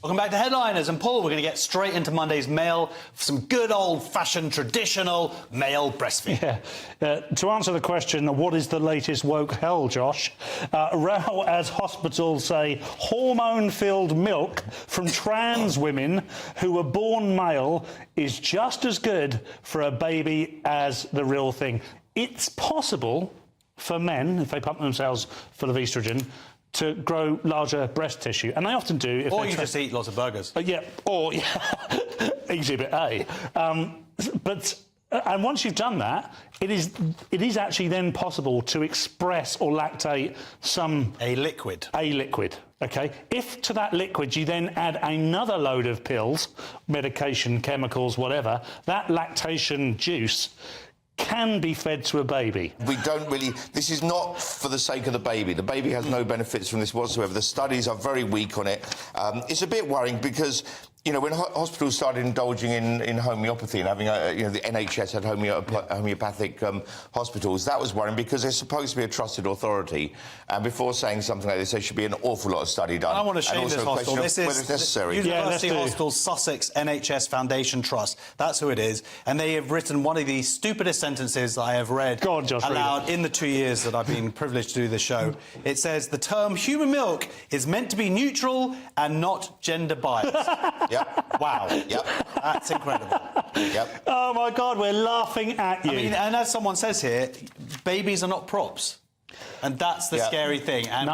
Welcome back to Headliners, and Paul, we're going to get straight into Monday's mail for some good old-fashioned traditional male breastfeeding. Yeah. To answer the question, what is the latest woke hell, Josh? Row as hospitals say hormone-filled milk from trans women who were born male is just as good for a baby as the real thing. It's possible for men, if they pump themselves full of estrogen, to grow larger breast tissue, and they often do. Or you just eat lots of burgers. Exhibit A. And once you've done that, it is actually then possible to express or lactate a liquid. Okay. If to that liquid you then add another load of pills, medication, chemicals, whatever, that lactation juice can be fed to a baby. We don't really... This is not for the sake of the baby. The baby has no benefits from this whatsoever. The studies are very weak on it. It's a bit worrying because, you know, when hospitals started indulging in homeopathy and having, the NHS had homeopathic hospitals, that was worrying because they're supposed to be a trusted authority. And before saying something like this, there should be an awful lot of study done. I want to shame this hospital. This is whether it's necessary. University Hospital Sussex NHS Foundation Trust. That's who it is. And they have written one of the stupidest sentences I have read aloud in the 2 years that I've been privileged to do this show. It says, the term human milk is meant to be neutral and not gender biased. Yep. Wow. Yep. That's incredible. Yep. Oh, my God, we're laughing at you. I mean, and as someone says here, babies are not props. And that's the scary thing. And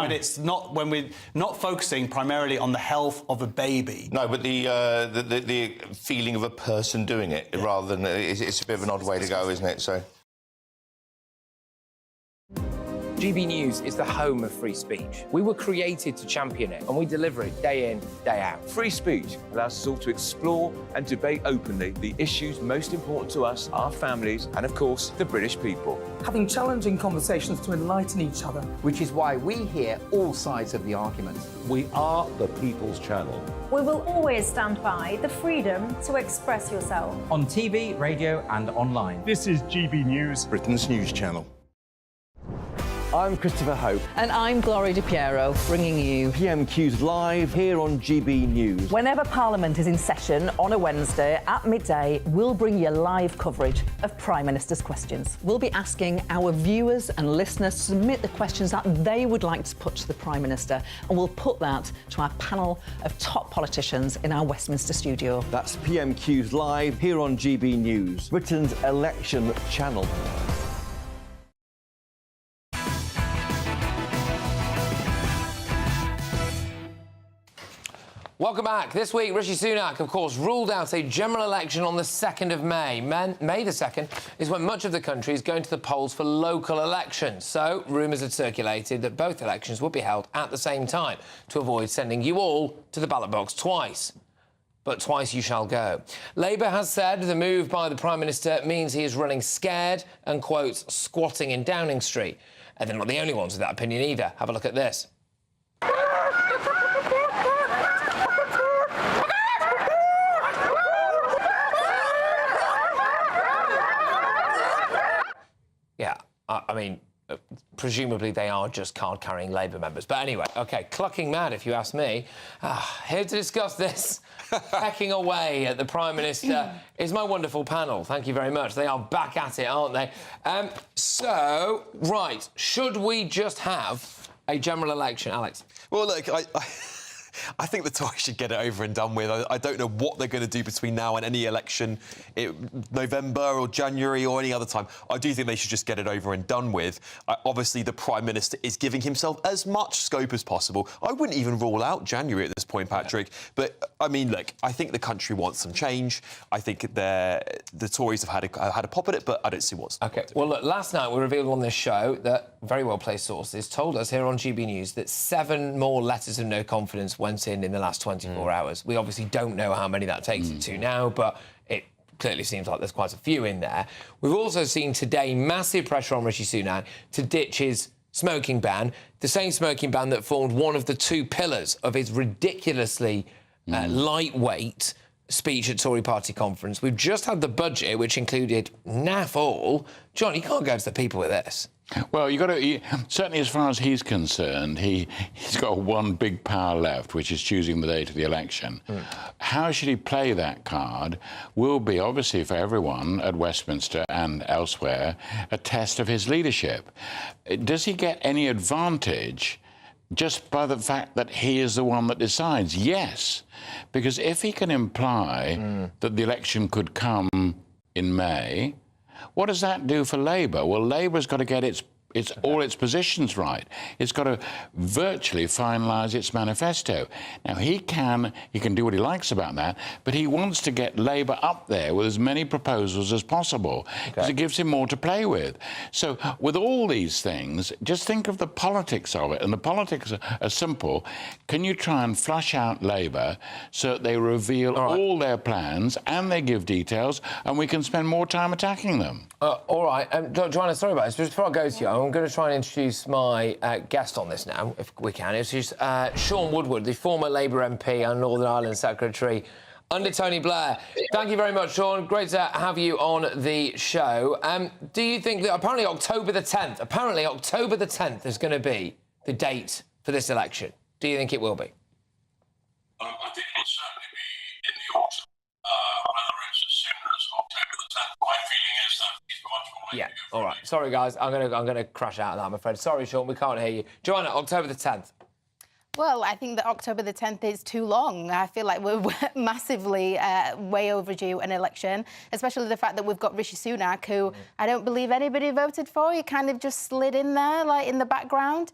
when we're not focusing primarily on the health of a baby. No, but the feeling of a person doing it rather than... It's a bit of an odd way to go, isn't it? So... GB News is the home of free speech. We were created to champion it, and we deliver it day in, day out. Free speech allows us all to explore and debate openly the issues most important to us, our families, and of course, the British people. Having challenging conversations to enlighten each other. Which is why we hear all sides of the argument. We are the People's Channel. We will always stand by the freedom to express yourself. On TV, radio and online. This is GB News, Britain's news channel. I'm Christopher Hope. And I'm Gloria Di Piero, bringing you PMQ's live here on GB News. Whenever Parliament is in session on a Wednesday at midday, we'll bring you live coverage of Prime Minister's questions. We'll be asking our viewers and listeners to submit the questions that they would like to put to the Prime Minister, and we'll put that to our panel of top politicians in our Westminster studio. That's PMQ's live here on GB News, Britain's election channel. Welcome back. This week, Rishi Sunak, of course, ruled out a general election on the 2nd of May. May the 2nd is when much of the country is going to the polls for local elections. So, rumours had circulated that both elections would be held at the same time to avoid sending you all to the ballot box twice. But twice you shall go. Labour has said the move by the Prime Minister means he is running scared and, quote, squatting in Downing Street. And they're not the only ones with that opinion either. Have a look at this. Yeah, I mean, presumably they are just card-carrying Labour members. But anyway, OK, clucking mad, if you ask me. Here to discuss this, pecking away at the Prime Minister, is my wonderful panel. Thank you very much. They are back at it, aren't they? Right, should we just have a general election, Alex? Well, look, I think the Tories should get it over and done with. I don't know what they're going to do between now and any election, November or January or any other time. I do think they should just get it over and done with. Obviously, the Prime Minister is giving himself as much scope as possible. I wouldn't even rule out January at this point, Patrick. Yeah. But, I mean, look, I think the country wants some change. I think the Tories have had a pop at it, but I don't see what's... OK, well, look, last night we revealed on this show that very well-placed sources told us here on GB News that 7 more letters of no confidence went in the last 24 hours. We obviously don't know how many that takes it to now, but it clearly seems like there's quite a few in there. We've also seen today massive pressure on Rishi Sunak to ditch his smoking ban, the same smoking ban that formed one of the 2 pillars of his ridiculously lightweight speech at Tory party conference. We've just had the budget, which included naff all. John, you can't go to the people with this. Well, certainly as far as he's concerned, he's got one big power left, which is choosing the date of the election. How should he play that card will be, obviously, for everyone at Westminster and elsewhere, a test of his leadership. Does he get any advantage just by the fact that he is the one that decides? Yes, because if he can imply that the election could come in May, what does that do for Labour? Well, Labour's got to get all its positions right. It's got to virtually finalise its manifesto. Now, he can do what he likes about that, but he wants to get Labour up there with as many proposals as possible, because it gives him more to play with. So, with all these things, just think of the politics of it, and the politics are simple. Can you try and flush out Labour so that they reveal all their plans and they give details, and we can spend more time attacking them? All right, Joanna, sorry about this, but before I go to you, I'm going to try and introduce my guest on this now, if we can. It's Sean Woodward, the former Labour MP and Northern Ireland Secretary under Tony Blair. Thank you very much, Sean. Great to have you on the show. Do you think that apparently October the 10th is going to be the date for this election? Do you think it will be? I think it will certainly be in the autumn. Whether it's as soon as October the 10th, my feeling is that he's much more likely to go. All right. Sorry, guys. I'm gonna crash out of that, I'm afraid. Sorry, Sean. We can't hear you. Joanna, October the 10th. Well, I think that October the 10th is too long. I feel like we're massively way overdue an election, especially the fact that we've got Rishi Sunak, who I don't believe anybody voted for. He kind of just slid in there, like, in the background.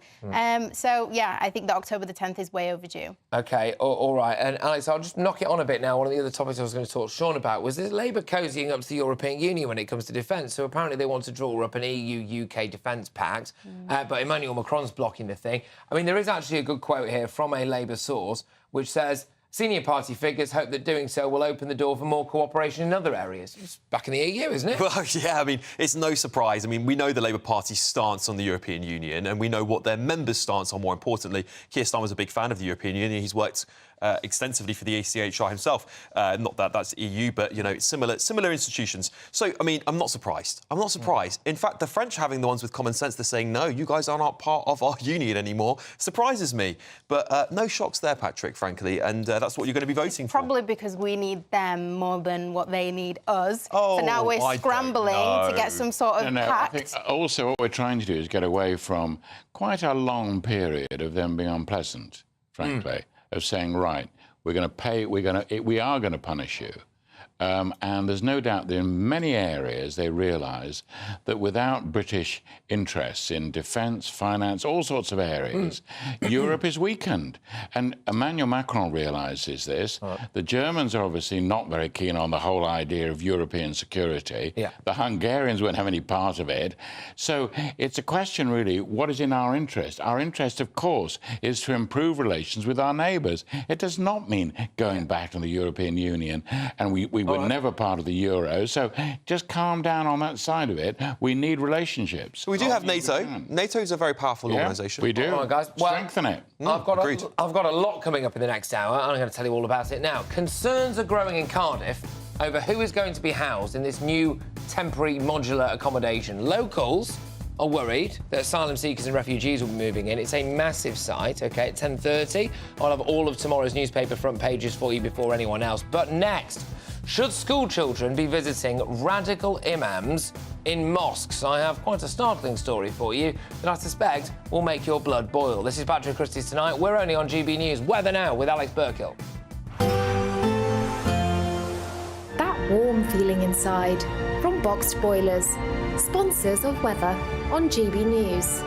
So, yeah, I think that October the 10th is way overdue. OK, all right. And, Alex, I'll just knock it on a bit now. One of the other topics I was going to talk to Sean about was this Labour cozying up to the European Union when it comes to defence. So apparently they want to draw up an EU-UK defence pact, but Emmanuel Macron's blocking the thing. I mean, there is actually a good quote here from a Labour source, which says, senior party figures hope that doing so will open the door for more cooperation in other areas. It's back in the EU, isn't it? Well, yeah, I mean, it's no surprise. I mean, we know the Labour Party's stance on the European Union, and we know what their members' stance on, more importantly. Keir Starmer's a big fan of the European Union. He's worked extensively for the ECHR himself. Not that that's EU, but, you know, similar institutions. So, I mean, I'm not surprised. I'm not surprised. In fact, the French having the ones with common sense, they're saying, no, you guys are not part of our union anymore, surprises me. But no shocks there, Patrick, frankly, and that's what you're going to be voting for. Probably because we need them more than what they need us. So now we're scrambling to get some sort of pact. I think also what we're trying to do is get away from quite a long period of them being unpleasant, frankly. Of saying, right, we are going to punish you. And there's no doubt that in many areas they realise that without British interests in defence, finance, all sorts of areas, Europe is weakened. And Emmanuel Macron realises this. The Germans are obviously not very keen on the whole idea of European security. The Hungarians won't have any part of it. So it's a question, really, what is in our interest? Our interest, of course, is to improve relations with our neighbours. It does not mean going back to the European Union, and we were never part of the Euro, so just calm down on that side of it. We need relationships. We do have NATO. NATO is a very powerful organisation. We do. All right, guys. Strengthen it. I've got a lot coming up in the next hour, and I'm going to tell you all about it now. Concerns are growing in Cardiff over who is going to be housed in this new temporary modular accommodation. Locals are worried that asylum seekers and refugees will be moving in. It's a massive site, OK, at 10:30. I'll have all of tomorrow's newspaper front pages for you before anyone else. But next, should school children be visiting radical imams in mosques? I have quite a startling story for you that I suspect will make your blood boil. This is Patrick Christys Tonight. We're only on GB News. Weather now with Alex Burkill. That warm feeling inside from Boxed Boilers, sponsors of weather on GB News.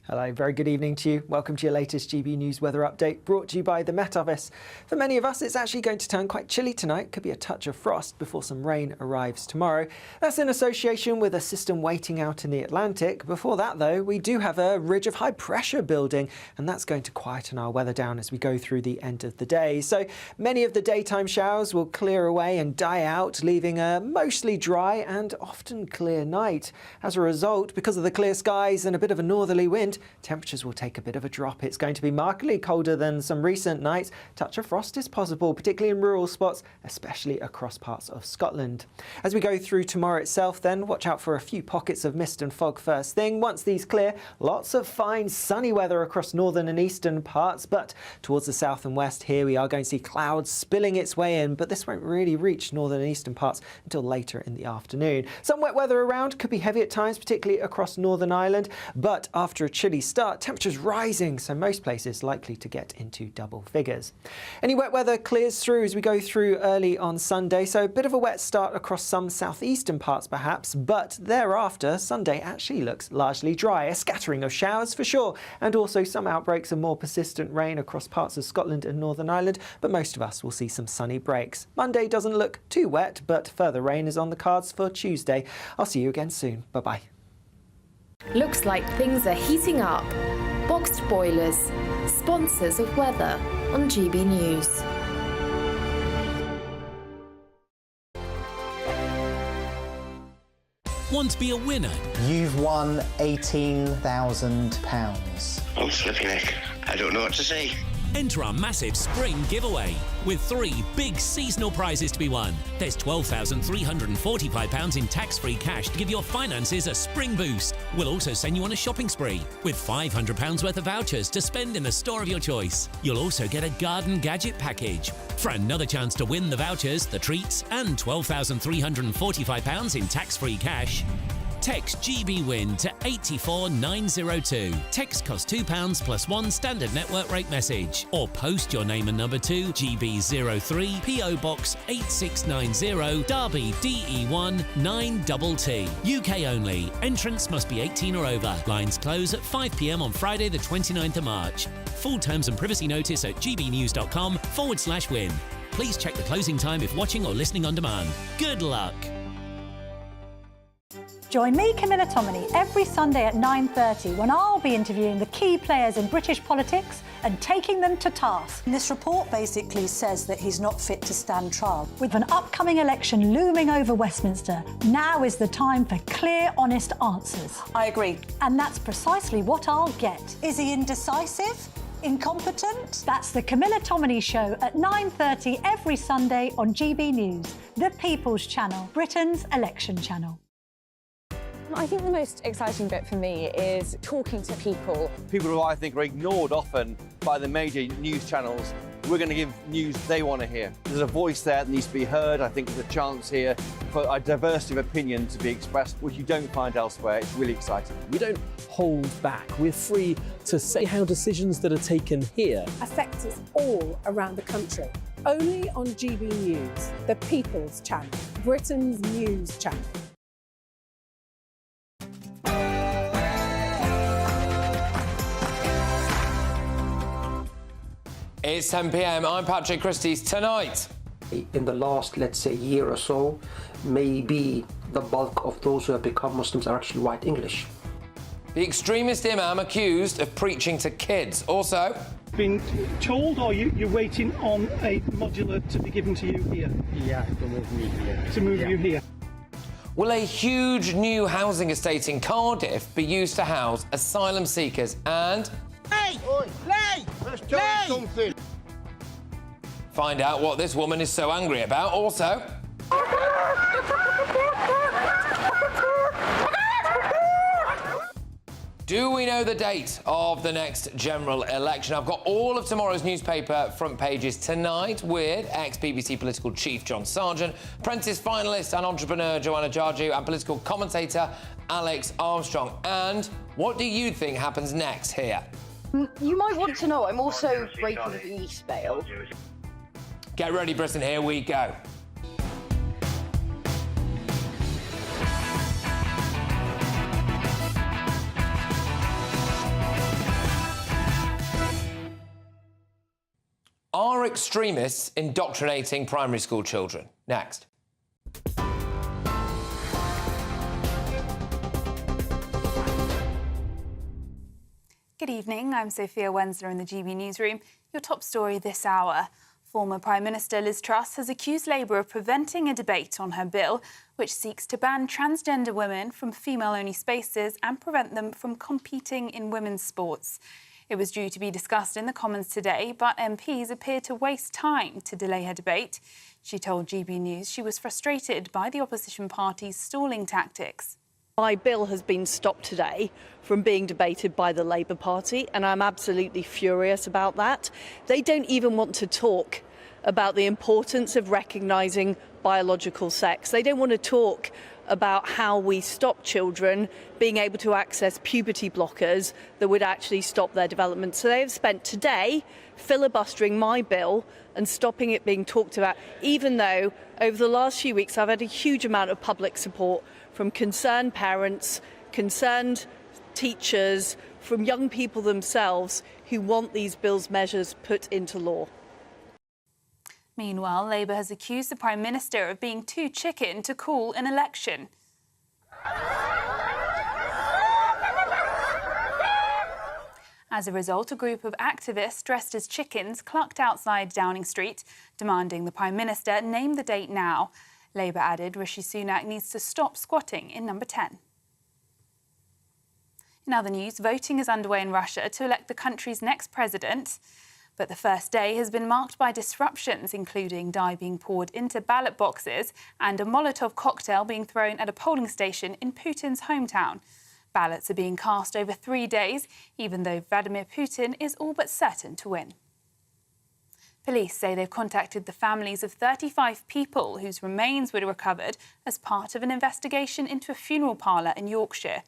Hello, very good evening to you. Welcome to your latest GB News weather update, brought to you by the Met Office. For many of us, it's actually going to turn quite chilly tonight. Could be a touch of frost before some rain arrives tomorrow. That's in association with a system waiting out in the Atlantic. Before that, though, we do have a ridge of high pressure building, and that's going to quieten our weather down as we go through the end of the day. So many of the daytime showers will clear away and die out, leaving a mostly dry and often clear night. As a result, because of the clear skies and a bit of a northerly wind, temperatures will take a bit of a drop. It's going to be markedly colder than some recent nights. Touch of frost is possible, particularly in rural spots, especially across parts of Scotland. As we go through tomorrow itself then, watch out for a few pockets of mist and fog first thing. Once these clear, lots of fine sunny weather across northern and eastern parts, but towards the south and west here we are going to see clouds spilling its way in, but this won't really reach northern and eastern parts until later in the afternoon. Some wet weather around, could be heavy at times, particularly across Northern Ireland, but after a chilly start, temperatures rising, so most places likely to get into double figures. Any wet weather clears through as we go through early on Sunday, so a bit of a wet start across some southeastern parts perhaps, but thereafter Sunday actually looks largely dry. A scattering of showers for sure, and also some outbreaks of more persistent rain across parts of Scotland and Northern Ireland, but most of us will see some sunny breaks. Monday doesn't look too wet, but further rain is on the cards for Tuesday. I'll see you again soon. Bye-bye. Looks like things are heating up. Boxed boilers, sponsors of weather on GB News. Want to be a winner? You've won £18,000. I'm flipping heck. I don't know what to say. Enter our massive spring giveaway with 3 big seasonal prizes to be won. There's £12,345 in tax-free cash to give your finances a spring boost. We'll also send you on a shopping spree with £500 worth of vouchers to spend in the store of your choice. You'll also get a garden gadget package. For another chance to win the vouchers, the treats and £12,345 in tax-free cash, text GBWIN to 84902. Text costs £2 plus 1 standard network rate message. Or post your name and number to GB03 PO Box 8690 Derby DE1 9TT. UK only. Entrance must be 18 or over. Lines close at 5 p.m. on Friday the 29th of March. Full terms and privacy notice at gbnews.com/win. Please check the closing time if watching or listening on demand. Good luck. Join me, Camilla Tominey, every Sunday at 9:30 when I'll be interviewing the key players in British politics and taking them to task. This report basically says that he's not fit to stand trial. With an upcoming election looming over Westminster, now is the time for clear, honest answers. I agree. And that's precisely what I'll get. Is he indecisive? Incompetent? That's the Camilla Tominey Show at 9:30 every Sunday on GB News, the People's Channel, Britain's election channel. I think the most exciting bit for me is talking to people. People who I think are ignored often by the major news channels. We're going to give news they want to hear. There's a voice there that needs to be heard. I think there's a chance here for a diversity of opinion to be expressed, which you don't find elsewhere. It's really exciting. We don't hold back. We're free to say how decisions that are taken here affect us all around the country. Only on GB News, the People's Channel, Britain's news channel. It's 10 p.m. I'm Patrick Christys. Tonight, in the last, let's say, year or so, maybe the bulk of those who have become Muslims are actually white English. the extremist imam accused of preaching to kids. Also, been told, or you're waiting on a modular to be given to you here? Yeah, to move me here. To move you here. will a huge new housing estate in Cardiff be used to house asylum seekers and... Hey! Play! Let's try something. Find out what this woman is so angry about. Also... do we know the date of the next general election? I've got all of tomorrow's newspaper front pages tonight with ex-BBC political chief John Sargent, Apprentice finalist and entrepreneur Joanna Jarju, and political commentator Alex Armstrong. And what do you think happens next here? You might want to know, I'm also breaking the East bail. Get ready, Britain, here we go. Are extremists indoctrinating primary school children? Next. Good evening, I'm Sophia Wensler in the GB Newsroom. Your top story this hour. Former Prime Minister Liz Truss has accused Labour of preventing a debate on her bill, which seeks to ban transgender women from female-only spaces and prevent them from competing in women's sports. It was due to be discussed in the Commons today, but MPs appeared to waste time to delay her debate. She told GB News she was frustrated by the opposition party's stalling tactics. My bill has been stopped today from being debated by the Labour Party, and I'm absolutely furious about that. They don't even want to talk about the importance of recognising biological sex. They don't want to talk about how we stop children being able to access puberty blockers that would actually stop their development. So they have spent today filibustering my bill and stopping it being talked about, even though over the last few weeks I've had a huge amount of public support from concerned parents, concerned teachers, from young people themselves who want these bills measures put into law. Meanwhile, Labour has accused the Prime Minister of being too chicken to call an election. As a result, a group of activists dressed as chickens clucked outside Downing Street, demanding the Prime Minister name the date now. Labour added Rishi Sunak needs to stop squatting in number 10. In other news, voting is underway in Russia to elect the country's next president. But the first day has been marked by disruptions, including dye being poured into ballot boxes and a Molotov cocktail being thrown at a polling station in Putin's hometown. Ballots are being cast over 3 days, even though Vladimir Putin is all but certain to win. Police say they've contacted the families of 35 people whose remains were recovered as part of an investigation into a funeral parlour in Yorkshire.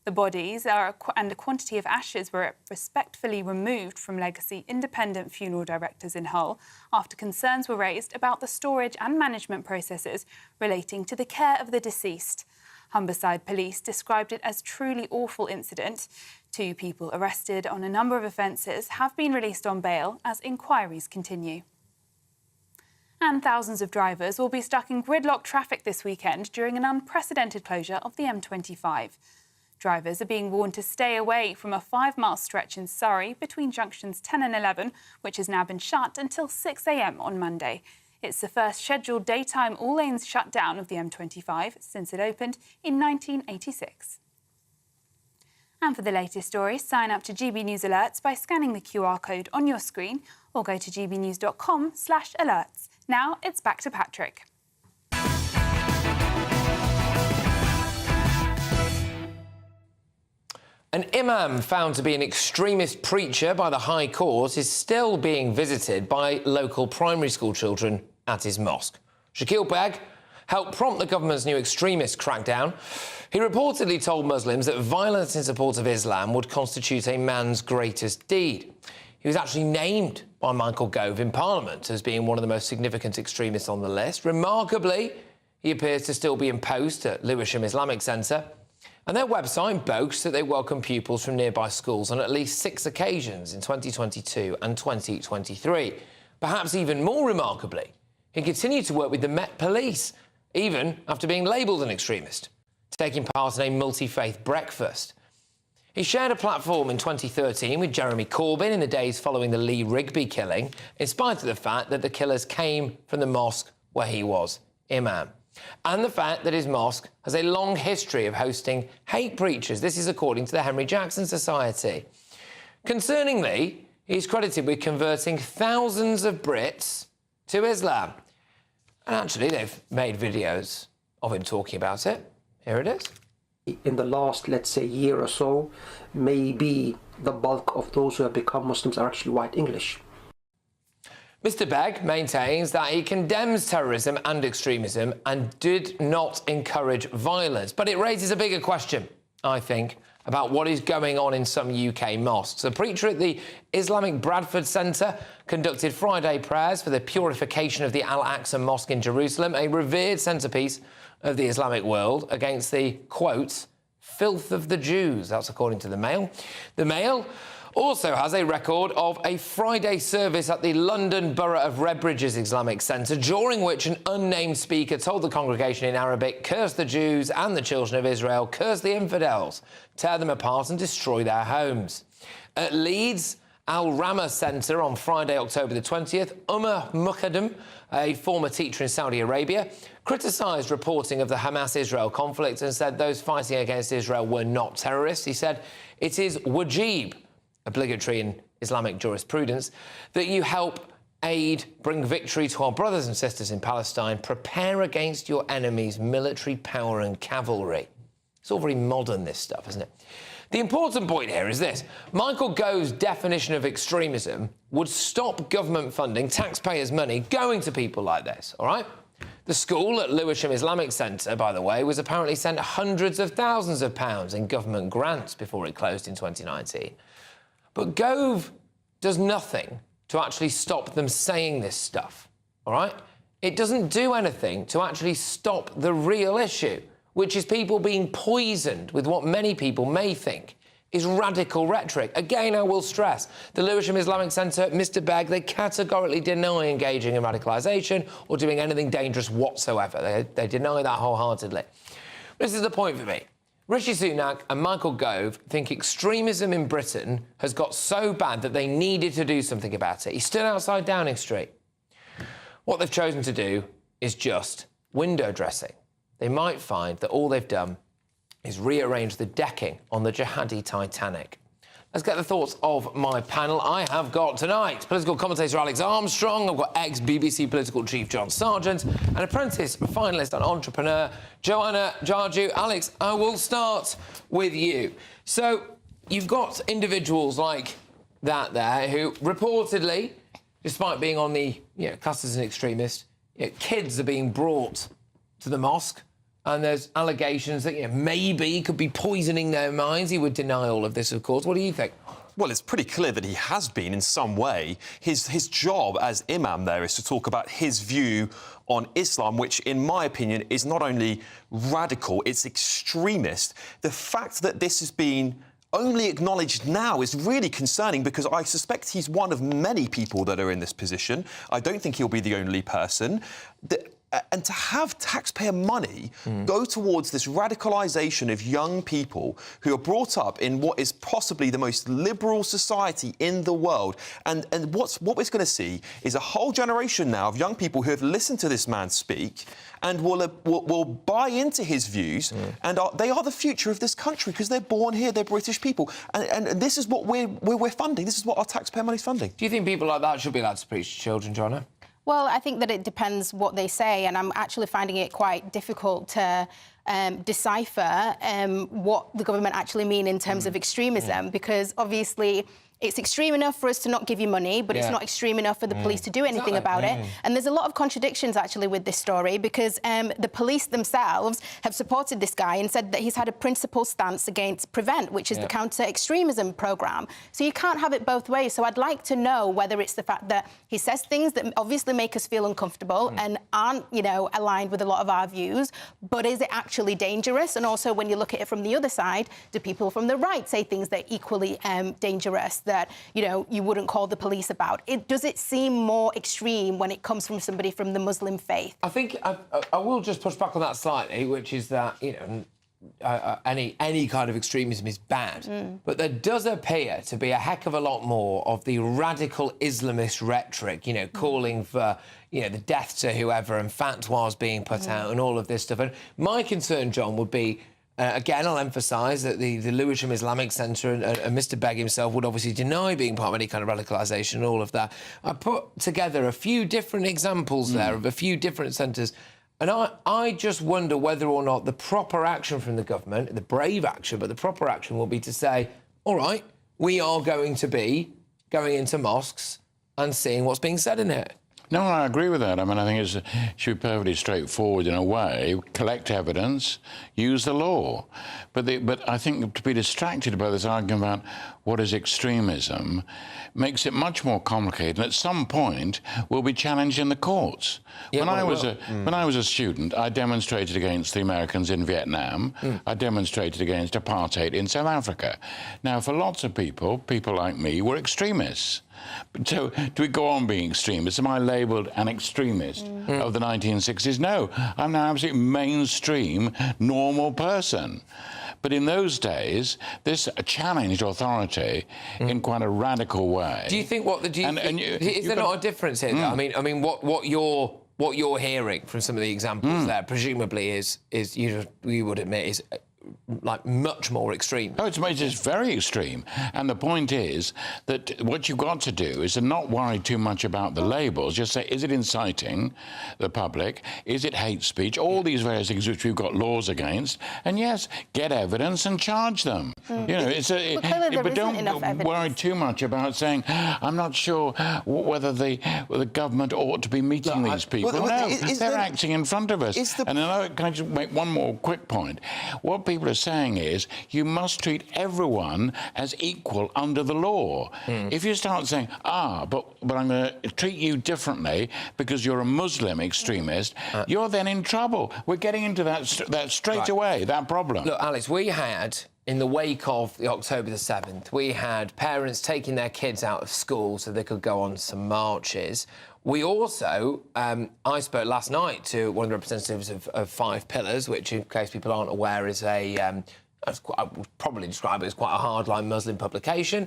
The bodies and a quantity of ashes were respectfully removed from legacy independent funeral directors in Hull after concerns were raised about the storage and management processes relating to the care of the deceased. Humberside Police described it as a truly awful incident. 2 people arrested on a number of offences have been released on bail as inquiries continue. And thousands of drivers will be stuck in gridlock traffic this weekend during an unprecedented closure of the M25. Drivers are being warned to stay away from a 5-mile stretch in Surrey between junctions 10 and 11, which has now been shut until 6 a.m. on Monday. It's the first scheduled daytime all-lanes shutdown of the M25 since it opened in 1986. And for the latest stories, sign up to GB News Alerts by scanning the QR code on your screen or go to gbnews.com/alerts. Now it's back to Patrick. An imam found to be an extremist preacher by the High Court is still being visited by local primary school children at his mosque. Shakil Beg helped prompt the government's new extremist crackdown. He reportedly told Muslims that violence in support of Islam would constitute a man's greatest deed. He was actually named by Michael Gove in Parliament as being one of the most significant extremists on the list. Remarkably, he appears to still be in post at Lewisham Islamic Centre. And their website boasts that they welcome pupils from nearby schools on at least 6 occasions in 2022 and 2023. Perhaps even more remarkably, he continued to work with the Met Police, even after being labelled an extremist, taking part in a multi-faith breakfast. He shared a platform in 2013 with Jeremy Corbyn in the days following the Lee Rigby killing, in spite of the fact that the killers came from the mosque where he was imam. And the fact that his mosque has a long history of hosting hate preachers. This is according to the Henry Jackson Society. Concerningly, he's credited with converting thousands of Brits to Islam. And actually, they've made videos of him talking about it. Here it is. In the last, let's say, year or so, maybe the bulk of those who have become Muslims are actually white English. Mr. Begg maintains that he condemns terrorism and extremism and did not encourage violence. But it raises a bigger question, I think, about what is going on in some UK mosques. A preacher at the Islamic Bradford Centre conducted Friday prayers for the purification of the Al-Aqsa Mosque in Jerusalem, a revered centrepiece of the Islamic world, against the, quote, filth of the Jews. That's according to the Mail. The Mail also has a record of a Friday service at the London Borough of Redbridge's Islamic Centre, during which an unnamed speaker told the congregation in Arabic, curse the Jews and the children of Israel, curse the infidels, tear them apart and destroy their homes. At Leeds, Al-Rama Centre on Friday, October the 20th. Umar Muqaddam, a former teacher in Saudi Arabia, criticised reporting of the Hamas-Israel conflict and said those fighting against Israel were not terrorists. He said it is wajib, obligatory in Islamic jurisprudence, that you help aid, bring victory to our brothers and sisters in Palestine, prepare against your enemies' military power and cavalry. It's all very modern, this stuff, isn't it? The important point here is this. Michael Gove's definition of extremism would stop government funding, taxpayers' money, going to people like this, all right? The school at Lewisham Islamic Centre, by the way, was apparently sent hundreds of thousands of pounds in government grants before it closed in 2019. But Gove does nothing to actually stop them saying this stuff, all right? It doesn't do anything to actually stop the real issue, which is people being poisoned with what many people may think is radical rhetoric. Again, I will stress, the Lewisham Islamic Centre, Mr Begg, they categorically deny engaging in radicalisation or doing anything dangerous whatsoever. They deny that wholeheartedly. This is the point for me. Rishi Sunak and Michael Gove think extremism in Britain has got so bad that they needed to do something about it. He stood outside Downing Street. What they've chosen to do is just window dressing. They might find that all they've done is rearrange the decking on the jihadi Titanic. Let's get the thoughts of my panel. I have got tonight political commentator Alex Armstrong, I've got ex-BBC political chief John Sargent, and apprentice finalist and entrepreneur Joanna Jarju. Alex, I will start with you. So you've got individuals like that there who reportedly, despite being on the classed as an extremist, kids are being brought to the mosque. And there's allegations that maybe he could be poisoning their minds. He would deny all of this, of course. What do you think? Well, it's pretty clear that he has been in some way. His job as imam there is to talk about his view on Islam, which, in my opinion, is not only radical, it's extremist. The fact that this has been only acknowledged now is really concerning because I suspect he's one of many people that are in this position. I don't think he'll be the only person. And to have taxpayer money go towards this radicalisation of young people who are brought up in what is possibly the most liberal society in the world. And what we're going to see is a whole generation now of young people who have listened to this man speak and will buy into his views, and they are the future of this country because they're born here, they're British people. And this is what we're funding. This is what our taxpayer money is funding. Do you think people like that should be allowed to preach to children, Joanna? Well, I think that it depends what they say, and I'm actually finding it quite difficult to decipher what the government actually mean in terms of extremism, because obviously it's extreme enough for us to not give you money, but it's not extreme enough for the police to do anything about it. And there's a lot of contradictions, actually, with this story, because the police themselves have supported this guy and said that he's had a principled stance against PREVENT, which is the counter-extremism programme. So you can't have it both ways. So I'd like to know whether it's the fact that he says things that obviously make us feel uncomfortable and aren't, aligned with a lot of our views, but is it actually dangerous? And also, when you look at it from the other side, do people from the right say things that are equally dangerous, that, you wouldn't call the police about? Does it seem more extreme when it comes from somebody from the Muslim faith? I think I will just push back on that slightly, which is that, any kind of extremism is bad. But there does appear to be a heck of a lot more of the radical Islamist rhetoric, calling for, the death to whoever and fatwas being put out and all of this stuff. And my concern, John, would be, again, I'll emphasise that the Lewisham Islamic Centre and Mr Begg himself would obviously deny being part of any kind of radicalisation and all of that. I put together a few different examples there of a few different centres, and I just wonder whether or not the proper action from the government, the brave action, but the proper action will be to say, all right, we are going to be going into mosques and seeing what's being said in here. No, I agree with that. I mean, I think it should be perfectly straightforward in a way. Collect evidence, use the law. But I think to be distracted by this argument about what is extremism makes it much more complicated. And at some point, we'll be challenged in the courts. Yeah, when I was a student, I demonstrated against the Americans in Vietnam. I demonstrated against apartheid in South Africa. Now, for lots of people like me, we're extremists. So do we go on being extremists? Am I labelled an extremist of the 1960s? No, I'm now an absolutely mainstream, normal person. But in those days, this challenged authority in quite a radical way. Do you think is there not a difference here? Though? I mean, what you're hearing from some of the examples there, presumably is you would admit is like much more extreme. Oh, it's very extreme. And the point is that what you've got to do is to not worry too much about the labels. Just say, is it inciting the public? Is it hate speech? All these various things which we've got laws against. And yes, get evidence and charge them. You know, but don't worry too much about saying, I'm not sure whether the government ought to be meeting these people. They're acting in front of us. And can I just make one more quick point? What people are saying is you must treat everyone as equal under the law. If you start saying, but I'm going to treat you differently because you're a Muslim extremist, you're then in trouble. We're getting into that straight away, that problem. Look, Alex, we had, in the wake of the October the 7th, we had parents taking their kids out of school so they could go on some marches. We also, I spoke last night to one of the representatives of Five Pillars, which, in case people aren't aware, is I would probably describe it as quite a hardline Muslim publication,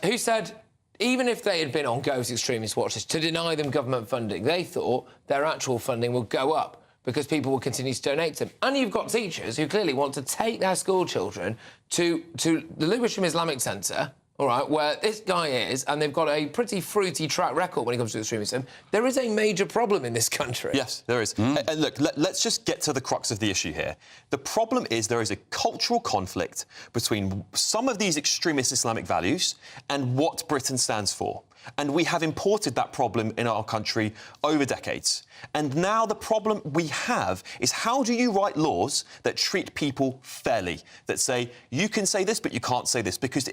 who said even if they had been on Go's extremist watch list to deny them government funding, they thought their actual funding would go up because people will continue to donate to them. And you've got teachers who clearly want to take their school children to the Lewisham Islamic Centre, all right, where this guy is, and they've got a pretty fruity track record when it comes to extremism. There is a major problem in this country. Yes, there is. And look, let's just get to the crux of the issue here. The problem is there is a cultural conflict between some of these extremist Islamic values and what Britain stands for. And we have imported that problem in our country over decades. And now the problem we have is how do you write laws that treat people fairly, that say you can say this but you can't say this, because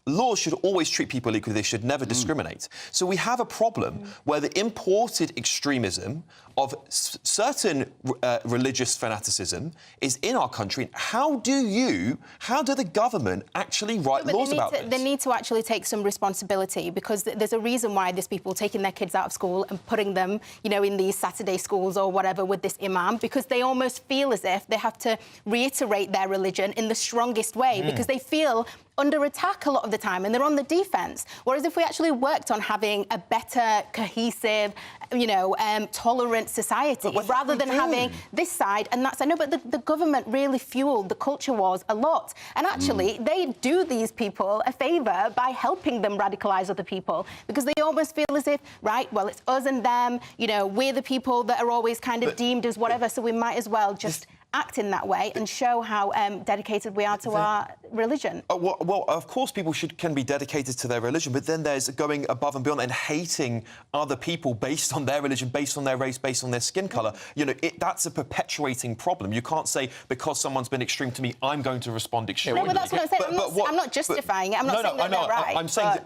laws should always treat people equally, they should never discriminate. So we have a problem where the imported extremism of certain religious fanaticism is in our country. How do the government actually write laws about this? They need to actually take some responsibility, because there's a reason why there's people taking their kids out of school and putting them, you know, in these Saturday schools or whatever with this imam, because they almost feel as if they have to reiterate their religion in the strongest way, because they feel under attack a lot of the time and they're on the defence. Whereas if we actually worked on having a better, cohesive, you know, tolerant society, rather than having this side and that side. No, but the government really fueled the culture wars a lot. And actually, they do these people a favour by helping them radicalise other people, because they almost feel as if, right, well, it's us and them, you know, we're the people that are always kind of deemed as whatever, so we might as well just act in that way and show how dedicated we are to our religion. Well, of course people can be dedicated to their religion, but then there's going above and beyond and hating other people based on their religion, based on their race, based on their skin colour. You know, that's a perpetuating problem. You can't say, because someone's been extreme to me, I'm going to respond extremely. No, but that's what I'm saying. I'm not justifying it. I'm not saying that they're right. I'm saying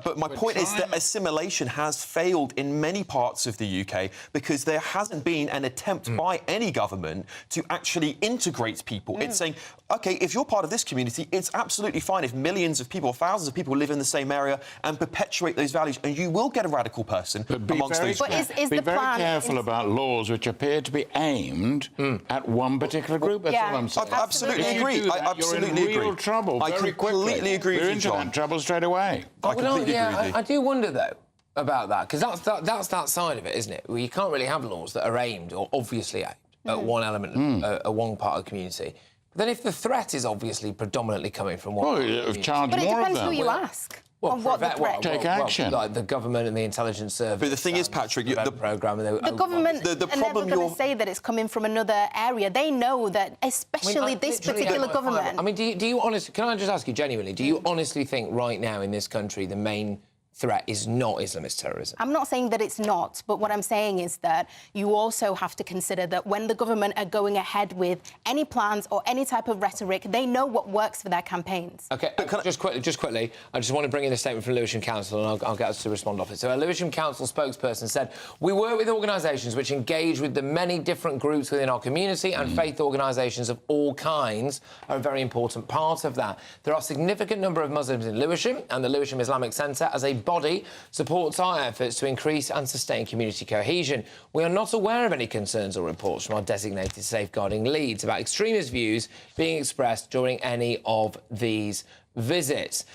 but my point is that assimilation has failed in many parts of the UK because there hasn't been an attempt by any government to actually integrate people. It's saying, OK, if you're part of this community, it's absolutely fine if millions of people, thousands of people live in the same area and perpetuate those values, and you will get a radical person amongst those. But be very careful about laws which appear to be aimed at one particular group. That's all I'm saying. I absolutely agree. I absolutely agree. You're in real trouble very quickly. I completely agree with you, John. We're into that trouble straight away. I completely agree with you. I do wonder, though, about that, because that's that side of it, isn't it? Well, you can't really have laws that are aimed or obviously aimed at one element, at one part of the community. But then if the threat is obviously predominantly coming from one part of the community... But it depends who you ask. On what the threat. Take action. Like the government and the intelligence service. But the thing is, Patrick, the programme... The government are never going to say that it's coming from another area. They know that, especially this particular government... I mean, do you honestly... Can I just ask you genuinely, do you honestly think right now in this country the main threat is not Islamist terrorism? I'm not saying that it's not, but what I'm saying is that you also have to consider that when the government are going ahead with any plans or any type of rhetoric, they know what works for their campaigns. OK, just quickly, I just want to bring in a statement from Lewisham Council, and I'll get us to respond off it. So a Lewisham Council spokesperson said, "We work with organisations which engage with the many different groups within our community, and faith organisations of all kinds are a very important part of that. There are a significant number of Muslims in Lewisham, and the Lewisham Islamic Centre, as a body supports our efforts to increase and sustain community cohesion. We are not aware of any concerns or reports from our designated safeguarding leads about extremist views being expressed during any of these visits.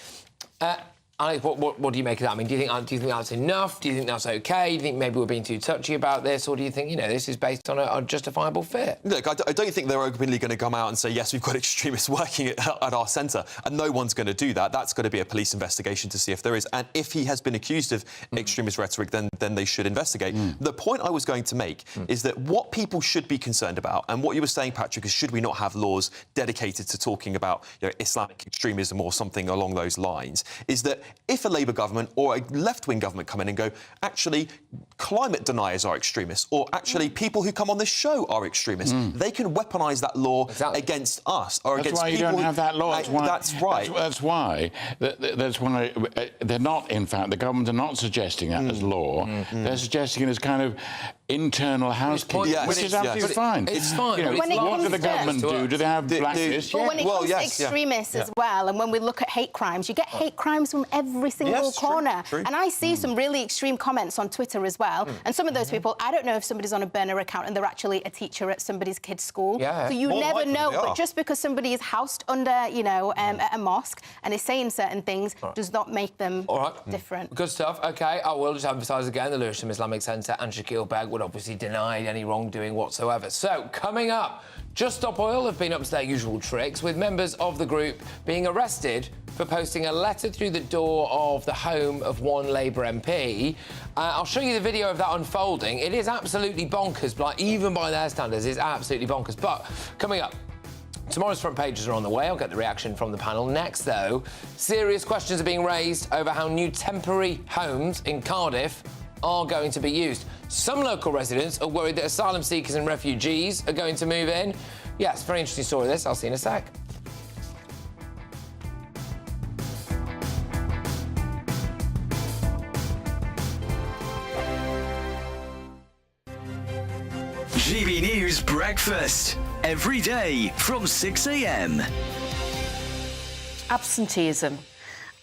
Alex, what do you make of that? I mean, do you think that's enough? Do you think that's OK? Do you think maybe we're being too touchy about this? Or do you think, you know, this is based on a justifiable fear? Look, I don't think they're openly going to come out and say, yes, we've got extremists working at our centre, and no one's going to do that. That's got to be a police investigation to see if there is. And if he has been accused of extremist rhetoric, then they should investigate. The point I was going to make is that what people should be concerned about, and what you were saying, Patrick, is should we not have laws dedicated to talking about, you know, Islamic extremism or something along those lines, is that if a Labour government or a left-wing government come in and go, actually, climate deniers are extremists, or actually people who come on this show are extremists, they can weaponise that law against us or that's against why people. You don't have that law. That's right. That's why they're not. In fact, the government are not suggesting that as law. They're suggesting it as kind of internal housekeeping, which is absolutely fine. It's fine. You know, what do the government do? Do they have blacklists? Well, when it comes to extremists as well, and when we look at hate crimes, you get hate crimes from every single corner. True. And I see some really extreme comments on Twitter as well. And some of those people, I don't know if somebody's on a burner account and they're actually a teacher at somebody's kid's school. So you never know. But just because somebody is housed under, you know, a mosque and is saying certain things does not make them different. Good stuff. OK, I will just emphasise again, the Lewisham Islamic Centre and Shaquille Beg would obviously deny any wrongdoing whatsoever. So, coming up, Just Stop Oil have been up to their usual tricks, with members of the group being arrested for posting a letter through the door of the home of one Labour MP. I'll show you the video of that unfolding. It is absolutely bonkers, like, even by their standards, it's absolutely bonkers. But coming up, tomorrow's front pages are on the way. I'll get the reaction from the panel. Next, though, serious questions are being raised over how new temporary homes in Cardiff are going to be used. Some local residents are worried that asylum seekers and refugees are going to move in. Yes, very interesting story, this. I'll see you in a sec. GB News Breakfast. Every day from 6 a.m. Absenteeism.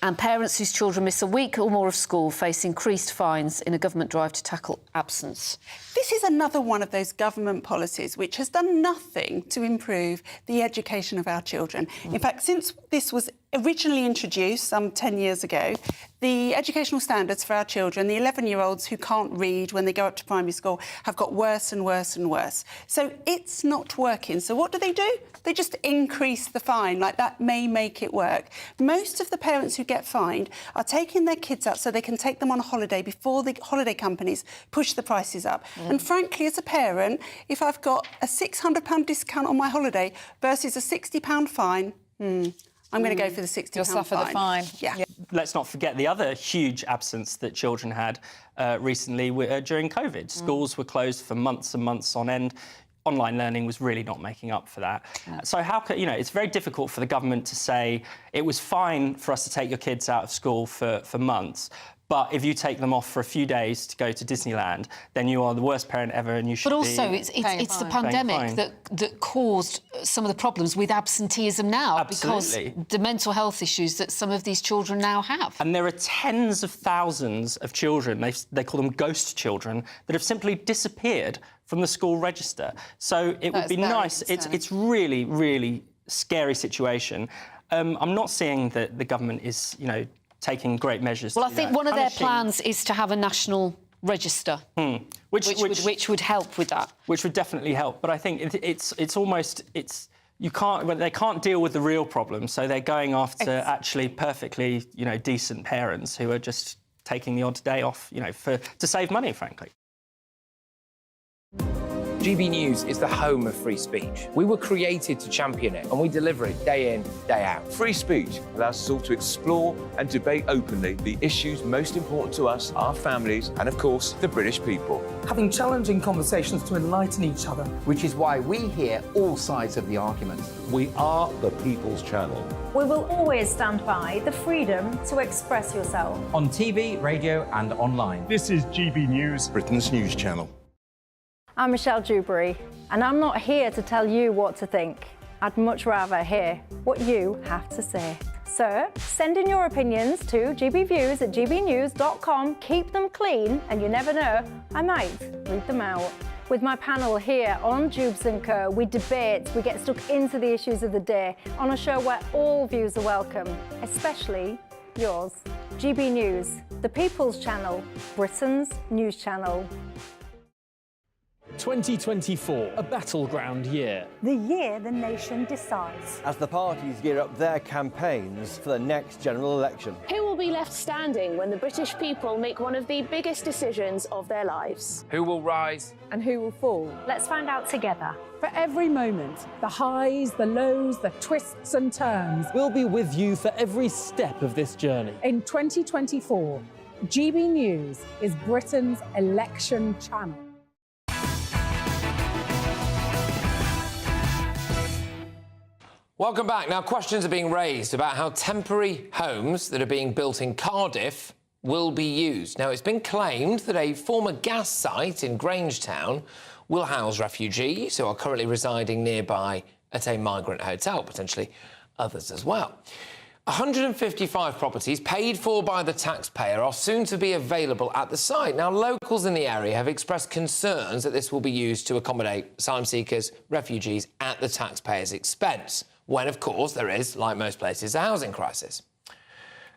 And parents whose children miss a week or more of school face increased fines in a government drive to tackle absence. This is another one of those government policies which has done nothing to improve the education of our children. In fact, since this was originally introduced some 10 years ago, the educational standards for our children, the 11-year-olds who can't read when they go up to primary school, have got worse and worse and worse. So it's not working. So what do? They just increase the fine. Like, that may make it work. Most of the parents who get fined are taking their kids out so they can take them on a holiday before the holiday companies push the prices up. And frankly, as a parent, if I've got a £600 discount on my holiday versus a £60 fine, I'm going to go for the £60 You'll suffer the fine. Yeah. Let's not forget the other huge absence that children had recently during COVID. Schools were closed for months and months on end. Online learning was really not making up for that. So how could, it's very difficult for the government to say it was fine for us to take your kids out of school for months, but if you take them off for a few days to go to Disneyland, then you are the worst parent ever and you should But also, it's the pandemic that caused some of the problems with absenteeism now. Absolutely. Because the mental health issues that some of these children now have. And there are tens of thousands of children, they call them ghost children, that have simply disappeared from the school register. So it would be nice. It's really, really scary situation. I'm not saying that the government is, taking great measures. Well, I think one of their plans is to have a national register, which would help with that. Which would definitely help. But I think they can't deal with the real problem, so they're going after actually perfectly, decent parents who are just taking the odd day off, to save money, frankly. GB News is the home of free speech. We were created to champion it, and we deliver it day in, day out. Free speech allows us all to explore and debate openly the issues most important to us, our families, and of course, the British people. Having challenging conversations to enlighten each other. Which is why we hear all sides of the argument. We are the People's Channel. We will always stand by the freedom to express yourself. On TV, radio and online. This is GB News, Britain's news channel. I'm Michelle Dewberry, and I'm not here to tell you what to think. I'd much rather hear what you have to say. So send in your opinions to gbviews@gbnews.com. Keep them clean, and you never know, I might read them out. With my panel here on Jubes & Co, we debate, we get stuck into the issues of the day on a show where all views are welcome, especially yours. GB News, the People's Channel, Britain's news channel. 2024, a battleground year. The year the nation decides. As the parties gear up their campaigns for the next general election. Who will be left standing when the British people make one of the biggest decisions of their lives? Who will rise? And who will fall? Let's find out together. For every moment, the highs, the lows, the twists and turns. We'll be with you for every step of this journey. In 2024, GB News is Britain's election channel. Welcome back. Now, questions are being raised about how temporary homes that are being built in Cardiff will be used. Now, it's been claimed that a former gas site in Grangetown will house refugees who are currently residing nearby at a migrant hotel, potentially others as well. 155 properties paid for by the taxpayer are soon to be available at the site. Now, locals in the area have expressed concerns that this will be used to accommodate asylum seekers, refugees at the taxpayer's expense, when, of course, there is, like most places, a housing crisis.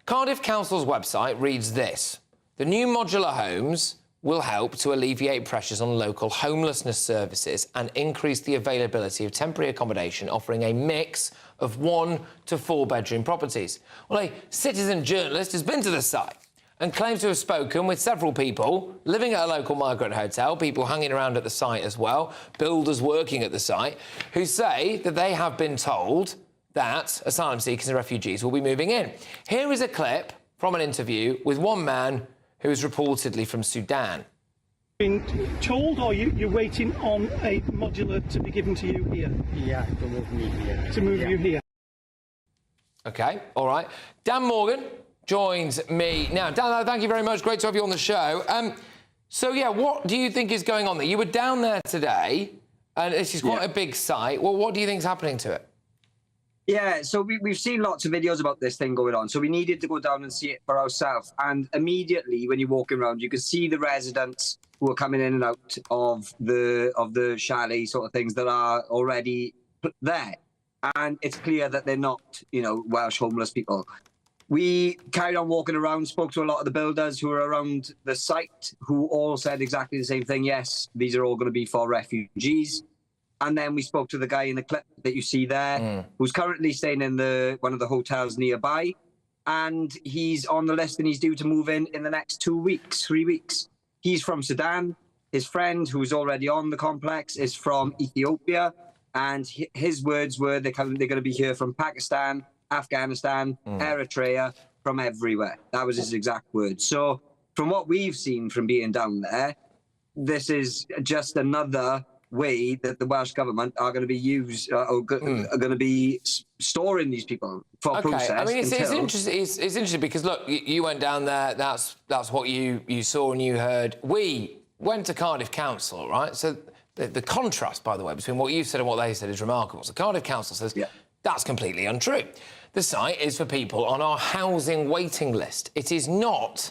Cardiff Council's website reads this: the new modular homes will help to alleviate pressures on local homelessness services and increase the availability of temporary accommodation, offering a mix of 1 to 4 bedroom properties. Well, a citizen journalist has been to the site and claims to have spoken with several people living at a local migrant hotel, people hanging around at the site as well, builders working at the site, who say that they have been told that asylum seekers and refugees will be moving in. Here is a clip from an interview with one man who is reportedly from Sudan. Been told, or you're waiting on a modular to be given to you here? Yeah, to move me here. To move you here. OK, all right. Dan Morgan joins me now. Dan, thank you very much. Great to have you on the show. So, yeah, what do you think is going on there? You were down there today, and this is quite a big site. Well, what do you think is happening to it? Yeah, so we've seen lots of videos about this thing going on, so we needed to go down and see it for ourselves. And immediately, when you're walking around, you can see the residents who are coming in and out of the chalet sort of things that are already there. And it's clear that they're not, Welsh homeless people. We carried on walking around, spoke to a lot of the builders who were around the site, who all said exactly the same thing. Yes, these are all going to be for refugees. And then we spoke to the guy in the clip that you see there, who's currently staying in one of the hotels nearby. And he's on the list and he's due to move in the next 2 weeks, 3 weeks. He's from Sudan. His friend, who's already on the complex, is from Ethiopia. And his words were they're going to be here from Pakistan, Afghanistan, Eritrea, from everywhere. That was his exact words. So from what we've seen from being down there, this is just another way that the Welsh government are going to be are going to be storing these people for process. I mean, it's interesting. It's interesting because look, you went down there. That's what you saw and you heard. We went to Cardiff Council, right? So the contrast, by the way, between what you said and what they said is remarkable. So Cardiff Council says that's completely untrue. The site is for people on our housing waiting list. It is not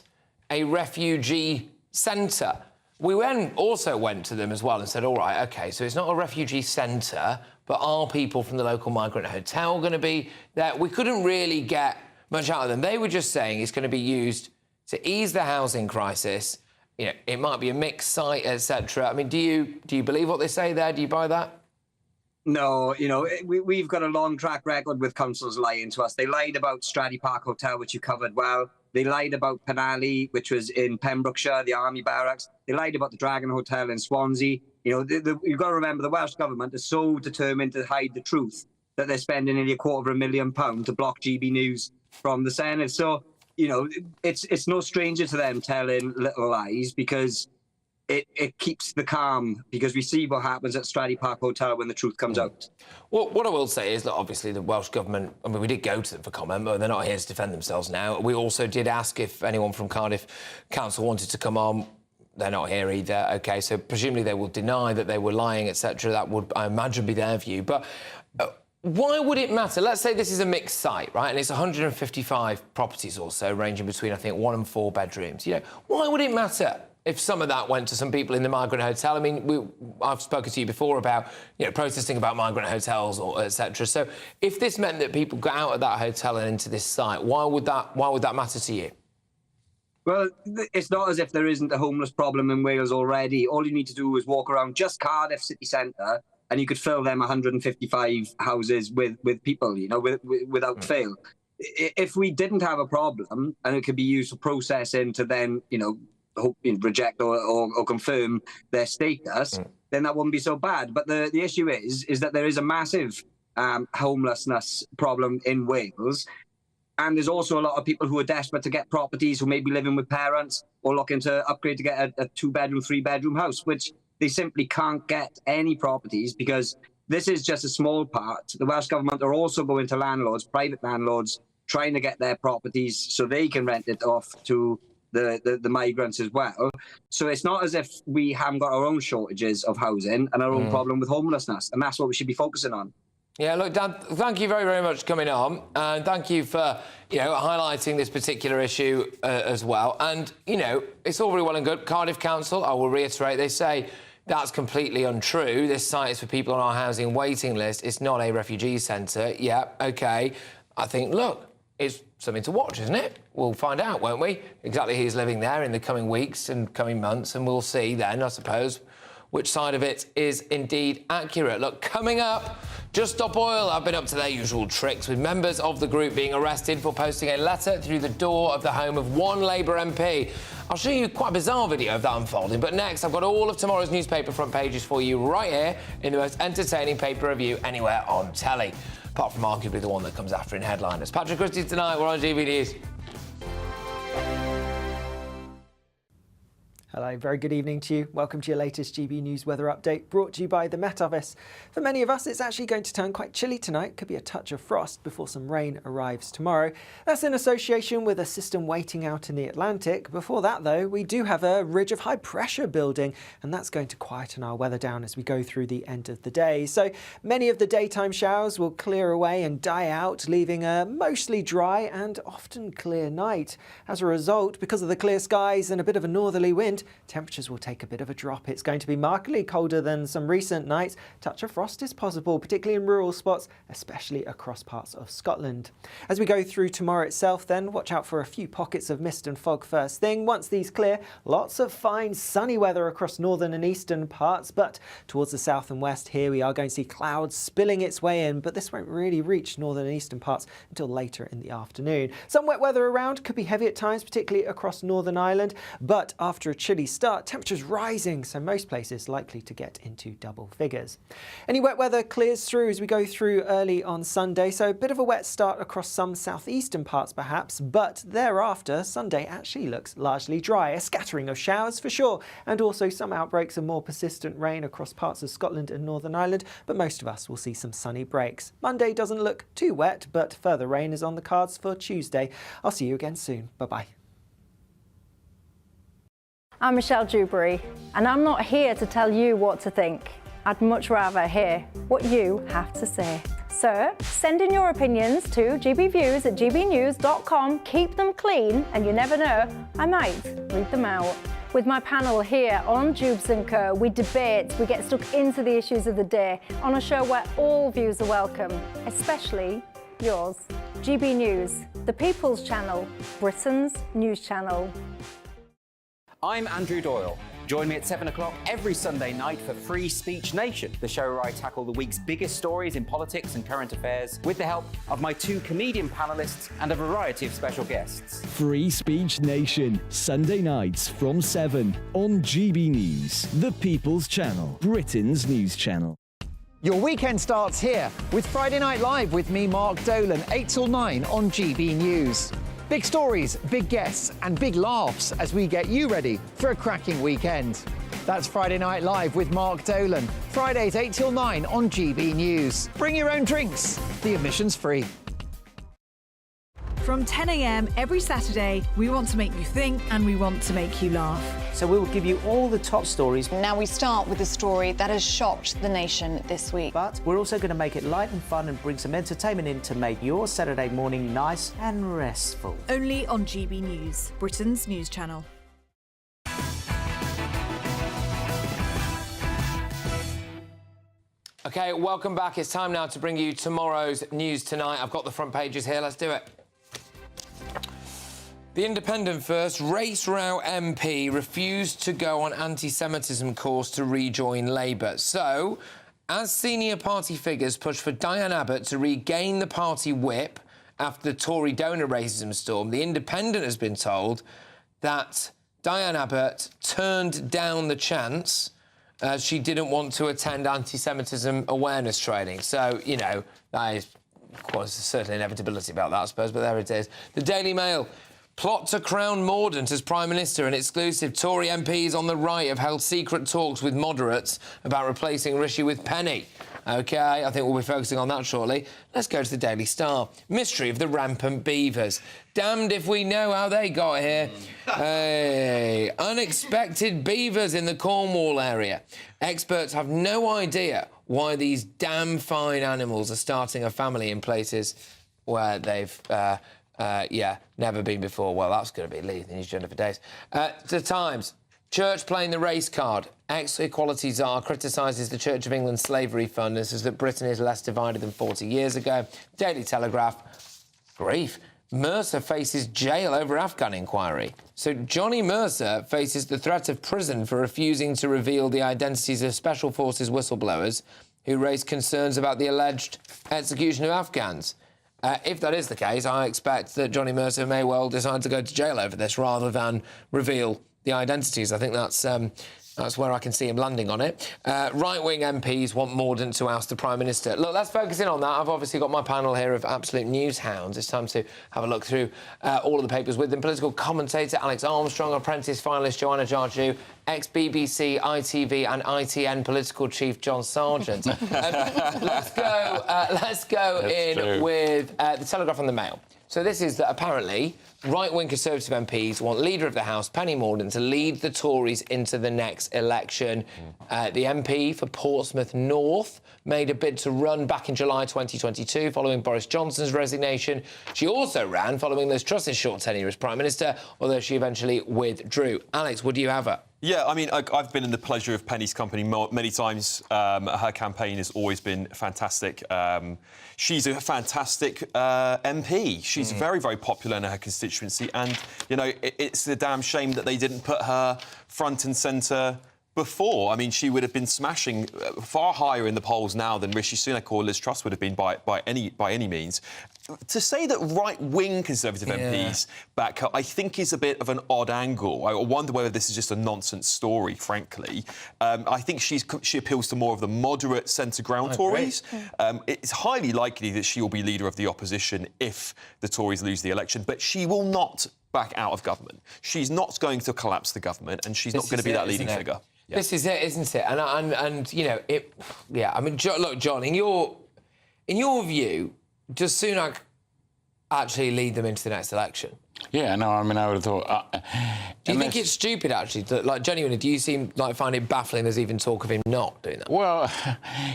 a refugee centre. We also went to them as well and said, all right, OK, so it's not a refugee centre, but are people from the local migrant hotel going to be there? We couldn't really get much out of them. They were just saying it's going to be used to ease the housing crisis. It might be a mixed site, etc. I mean, do you believe what they say there? Do you buy that? No, we've got a long track record with councils lying to us. They lied about Stradey Park Hotel, which you covered well. They lied about Penally, which was in Pembrokeshire, the army barracks. They lied about the Dragon Hotel in Swansea. You've got to remember the Welsh government is so determined to hide the truth that they're spending nearly £250,000 to block GB News from the Senate. So, it's no stranger to them telling little lies because it keeps the calm, because we see what happens at Stradey Park Hotel when the truth comes out. Well, what I will say is that obviously the Welsh government, I mean, we did go to them for comment, but they're not here to defend themselves now. We also did ask if anyone from Cardiff Council wanted to come on. They're not here either. OK, so presumably they will deny that they were lying, etc. That would, I imagine, be their view. But Why would it matter? Let's say this is a mixed site, right? And it's 155 properties or so, ranging between, I think, 1 and 4 bedrooms. You know, why would it matter if some of that went to some people in the migrant hotel? I mean, I've spoken to you before about, you know, protesting about migrant hotels or etc. So if this meant that people got out of that hotel and into this site, why would that matter to you? Well, it's not as if there isn't a homeless problem in Wales already. All you need to do is walk around just Cardiff city centre and you could fill them 155 houses with people, you know, without fail. If we didn't have a problem and it could be used for processing to then, you know, reject or confirm their status, then that wouldn't be so bad. But the issue is that there is a massive homelessness problem in Wales. And there's also a lot of people who are desperate to get properties, who may be living with parents or looking to upgrade to get a 2-bedroom, 3-bedroom house, which they simply can't get any properties because this is just a small part. The Welsh Government are also going to landlords, private landlords, trying to get their properties so they can rent it off to the migrants as well. So it's not as if we haven't got our own shortages of housing and our own problem with homelessness, and that's what we should be focusing on. Yeah, look, Dan, thank you very, very much for coming on, and thank you for, you know, highlighting this particular issue as well. And, you know, it's all very well and good. Cardiff Council, I will reiterate, they say that's completely untrue. This site is for people on our housing waiting list. It's not a refugee centre. Yeah, OK. I think, look, it's something to watch, isn't it? We'll find out, won't we, exactly who's living there in the coming weeks and coming months, and we'll see then, I suppose, which side of it is indeed accurate. Look, coming up, Just Stop Oil have been up to their usual tricks, with members of the group being arrested for posting a letter through the door of the home of one Labour MP. I'll show you quite a bizarre video of that unfolding, but next I've got all of tomorrow's newspaper front pages for you right here in the most entertaining paper review anywhere on telly, apart from arguably the one that comes after in headliners. Patrick Christys tonight, we're on GB News. Hello, very good evening to you. Welcome to your latest GB News weather update, brought to you by the Met Office. For many of us, it's actually going to turn quite chilly tonight. Could be a touch of frost before some rain arrives tomorrow. That's in association with a system waiting out in the Atlantic. Before that, though, we do have a ridge of high pressure building, and that's going to quieten our weather down as we go through the end of the day. So many of the daytime showers will clear away and die out, leaving a mostly dry and often clear night. As a result, because of the clear skies and a bit of a northerly wind, temperatures will take a bit of a drop. It's going to be markedly colder than some recent nights. Touch of frost is possible, particularly in rural spots, especially across parts of Scotland. As we go through tomorrow itself then, watch out for a few pockets of mist and fog first thing. Once these clear, lots of fine sunny weather across northern and eastern parts, but towards the south and west here we are going to see clouds spilling its way in, but this won't really reach northern and eastern parts until later in the afternoon. Some wet weather around, could be heavy at times, particularly across Northern Ireland, but after a chilly start, temperatures rising, so most places likely to get into double figures. Any wet weather clears through as we go through early on Sunday, so a bit of a wet start across some southeastern parts perhaps, but thereafter Sunday actually looks largely dry. A scattering of showers for sure, and also some outbreaks of more persistent rain across parts of Scotland and Northern Ireland, but most of us will see some sunny breaks. Monday doesn't look too wet, but further rain is on the cards for Tuesday. I'll see you again soon. Bye-bye. I'm Michelle Dewberry, and I'm not here to tell you what to think. I'd much rather hear what you have to say. So, send in your opinions to gbviews@gbnews.com. Keep them clean, and you never know, I might read them out. With my panel here on Jubes & Co, we debate, we get stuck into the issues of the day on a show where all views are welcome, especially yours. GB News, the People's Channel, Britain's news channel. I'm Andrew Doyle. Join me at 7 o'clock every Sunday night for Free Speech Nation, the show where I tackle the week's biggest stories in politics and current affairs with the help of my 2 comedian panellists and a variety of special guests. Free Speech Nation, Sunday nights from 7 on GB News, the People's Channel, Britain's news channel. Your weekend starts here with Friday Night Live with me, Mark Dolan, 8 till 9 on GB News. Big stories, big guests and big laughs as we get you ready for a cracking weekend. That's Friday Night Live with Mark Dolan. Fridays 8 till 9 on GB News. Bring your own drinks. The admission's free. From 10 a.m. every Saturday, we want to make you think and we want to make you laugh. So we will give you all the top stories. Now we start with a story that has shocked the nation this week. But we're also going to make it light and fun and bring some entertainment in to make your Saturday morning nice and restful. Only on GB News, Britain's news channel. OK, welcome back. It's time now to bring you tomorrow's News Tonight. I've got the front pages here. Let's do it. The Independent first. Race Row MP refused to go on anti-Semitism course to rejoin Labour. So, as senior party figures push for Diane Abbott to regain the party whip after the Tory donor racism storm, the Independent has been told that Diane Abbott turned down the chance as she didn't want to attend anti-Semitism awareness training. So, you know, that is, of course, a certain inevitability about that, I suppose, but there it is. The Daily Mail. Plot to crown Mordaunt as Prime Minister. An exclusive. Tory MPs on the right have held secret talks with moderates about replacing Rishi with Penny. OK, I think we'll be focusing on that shortly. Let's go to the Daily Star. Mystery of the rampant beavers. Damned if we know how they got here. Hey, unexpected beavers in the Cornwall area. Experts have no idea why these damn fine animals are starting a family in places where they've... never been before. Well, that's going to be leading the news agenda for days. The Times. Church playing the race card. Ex-Equality Czar criticises the Church of England slavery fund and says that Britain is less divided than 40 years ago. Daily Telegraph. Grief. Mercer faces jail over Afghan inquiry. So Johnny Mercer faces the threat of prison for refusing to reveal the identities of Special Forces whistleblowers who raised concerns about the alleged execution of Afghans. If that is the case, I expect that Johnny Mercer may well decide to go to jail over this rather than reveal the identities. I think that's where I can see him landing on it. Right-wing MPs want Mordaunt to oust the Prime Minister. Look, let's focus in on that. I've obviously got my panel here of absolute news hounds. It's time to have a look through all of the papers with them. Political commentator Alex Armstrong, Apprentice finalist Joanna Jarju, ex-BBC, ITV and ITN political chief John Sargent. Let's go in with the Telegraph and the Mail. So this is that apparently right-wing Conservative MPs want Leader of the House, Penny Mordaunt, to lead the Tories into the next election. The MP for Portsmouth North made a bid to run back in July 2022 following Boris Johnson's resignation. She also ran following Liz Truss's short tenure as Prime Minister, although she eventually withdrew. Alex, would you have her? Yeah, I mean, I've been in the pleasure of Penny's company many times. Her campaign has always been fantastic. She's a fantastic MP. She's very, very popular in her constituency. And, you know, it's a damn shame that they didn't put her front and centre before. I mean, she would have been smashing far higher in the polls now than Rishi Sunak or Liz Truss would have been by any means. To say that right-wing Conservative MPs back her, I think is a bit of an odd angle. I wonder whether this is just a nonsense story, frankly. I think she appeals to more of the moderate centre-ground Tories. It's highly likely that she will be leader of the opposition if the Tories lose the election, but she will not back out of government. She's not going to collapse the government, and she's not going to be that leading figure. Yeah. This is it, isn't it? And you know, it. Yeah, I mean, look, John, in your view, does Sunak actually lead them into the next election? Yeah, no, I mean, I would have thought... do you think it's stupid, actually? Like, genuinely, do you find it baffling there's even talk of him not doing that? Well,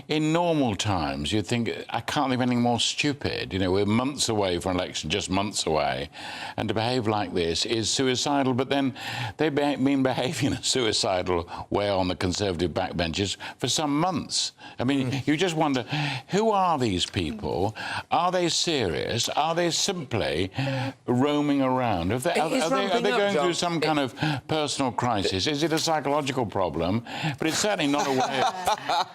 in normal times, you'd think, I can't think of anything more stupid. You know, we're months away from election, just months away, and to behave like this is suicidal, but then they've been behaving in a suicidal way on the Conservative backbenches for some months. I mean, you just wonder, who are these people? Are they serious? Are they simply roaming around? Are they going through some kind of personal crisis? Is it a psychological problem? But it's certainly not a way of...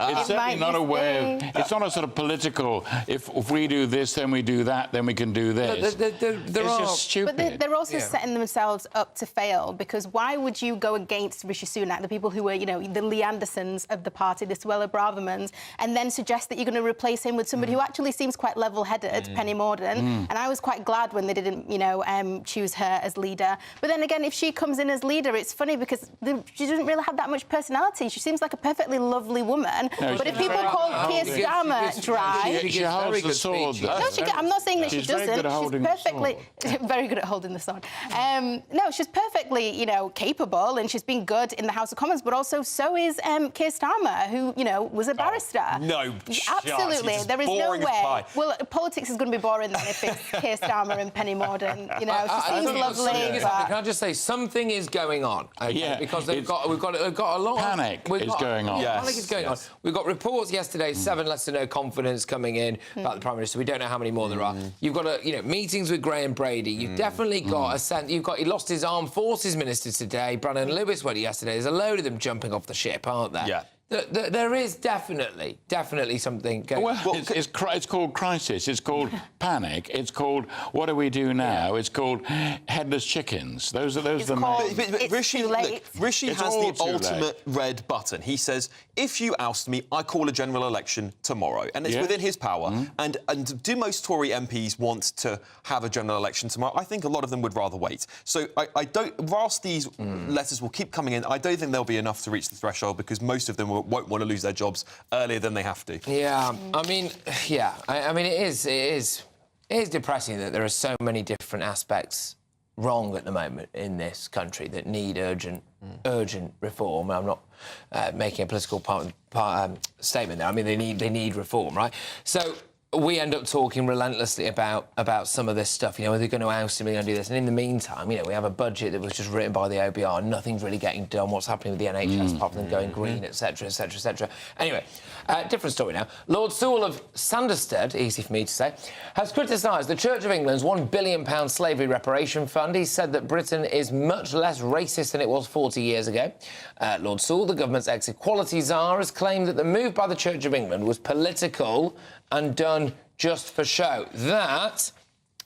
It's certainly not a way of... It's not a sort of political, if we do this, then we do that, then we can do this. It's just stupid. But they're also setting themselves up to fail, because why would you go against Rishi Sunak, the people who were, you know, the Lee Andersons of the party, the Suella Bravermans, and then suggest that you're going to replace him with somebody who actually seems quite level-headed, Penny Mordaunt. And I was quite glad when they didn't, you know, choose her as leader. But then again, if she comes in as leader, it's funny because she doesn't really have that much personality. She seems like a perfectly lovely woman. No, but if people call Keir Starmer dry... She holds the sword, though. No, I'm not saying that she doesn't. Very good at holding she's perfectly... very good at holding the sword. No, she's perfectly, capable, and she's been good in the House of Commons, but also so is Keir Starmer, who, was a barrister. No, absolutely. There is no boring as way. pie. Well, politics is going to be boring then if it's Keir Starmer and Penny Mordaunt. She seems lovely. Can I just say something is going on? Okay? Because we've got a lot. Panic is going on. Panic is going on. We've got reports yesterday, 7 less than no confidence coming in about the Prime Minister. We don't know how many more there are. You've got meetings with Graham Brady. You've definitely got a sense. He lost his Armed Forces Minister today. Brandon Lewis went yesterday. There's a load of them jumping off the ship, aren't there? Yeah. There is definitely something going on. Well, it's called crisis. It's called panic. It's called what do we do now? It's called headless chickens. Those are the main... But Rishi has the ultimate red button. He says, if you oust me, I call a general election tomorrow. And it's within his power. And do most Tory MPs want to have a general election tomorrow? I think a lot of them would rather wait. So I don't... Whilst these letters will keep coming in, I don't think there'll be enough to reach the threshold because most of them won't want to lose their jobs earlier than they have to. Yeah, I mean, it is depressing that there are so many different aspects wrong at the moment in this country that need urgent reform. I'm not making a political statement there. I mean, they need reform, right? So we end up talking relentlessly about some of this stuff. Are they going to oust him? Are they going to do this? And in the meantime, we have a budget that was just written by the OBR. Nothing's really getting done. What's happening with the NHS, apart from them going green, etc., etc., etc. Anyway, different story now. Lord Sewell of Sanderstead, easy for me to say, has criticised the Church of England's £1 billion slavery reparation fund. He said that Britain is much less racist than it was 40 years ago. Lord Sewell, the government's ex-equality czar, has claimed that the move by the Church of England was political and done just for show. That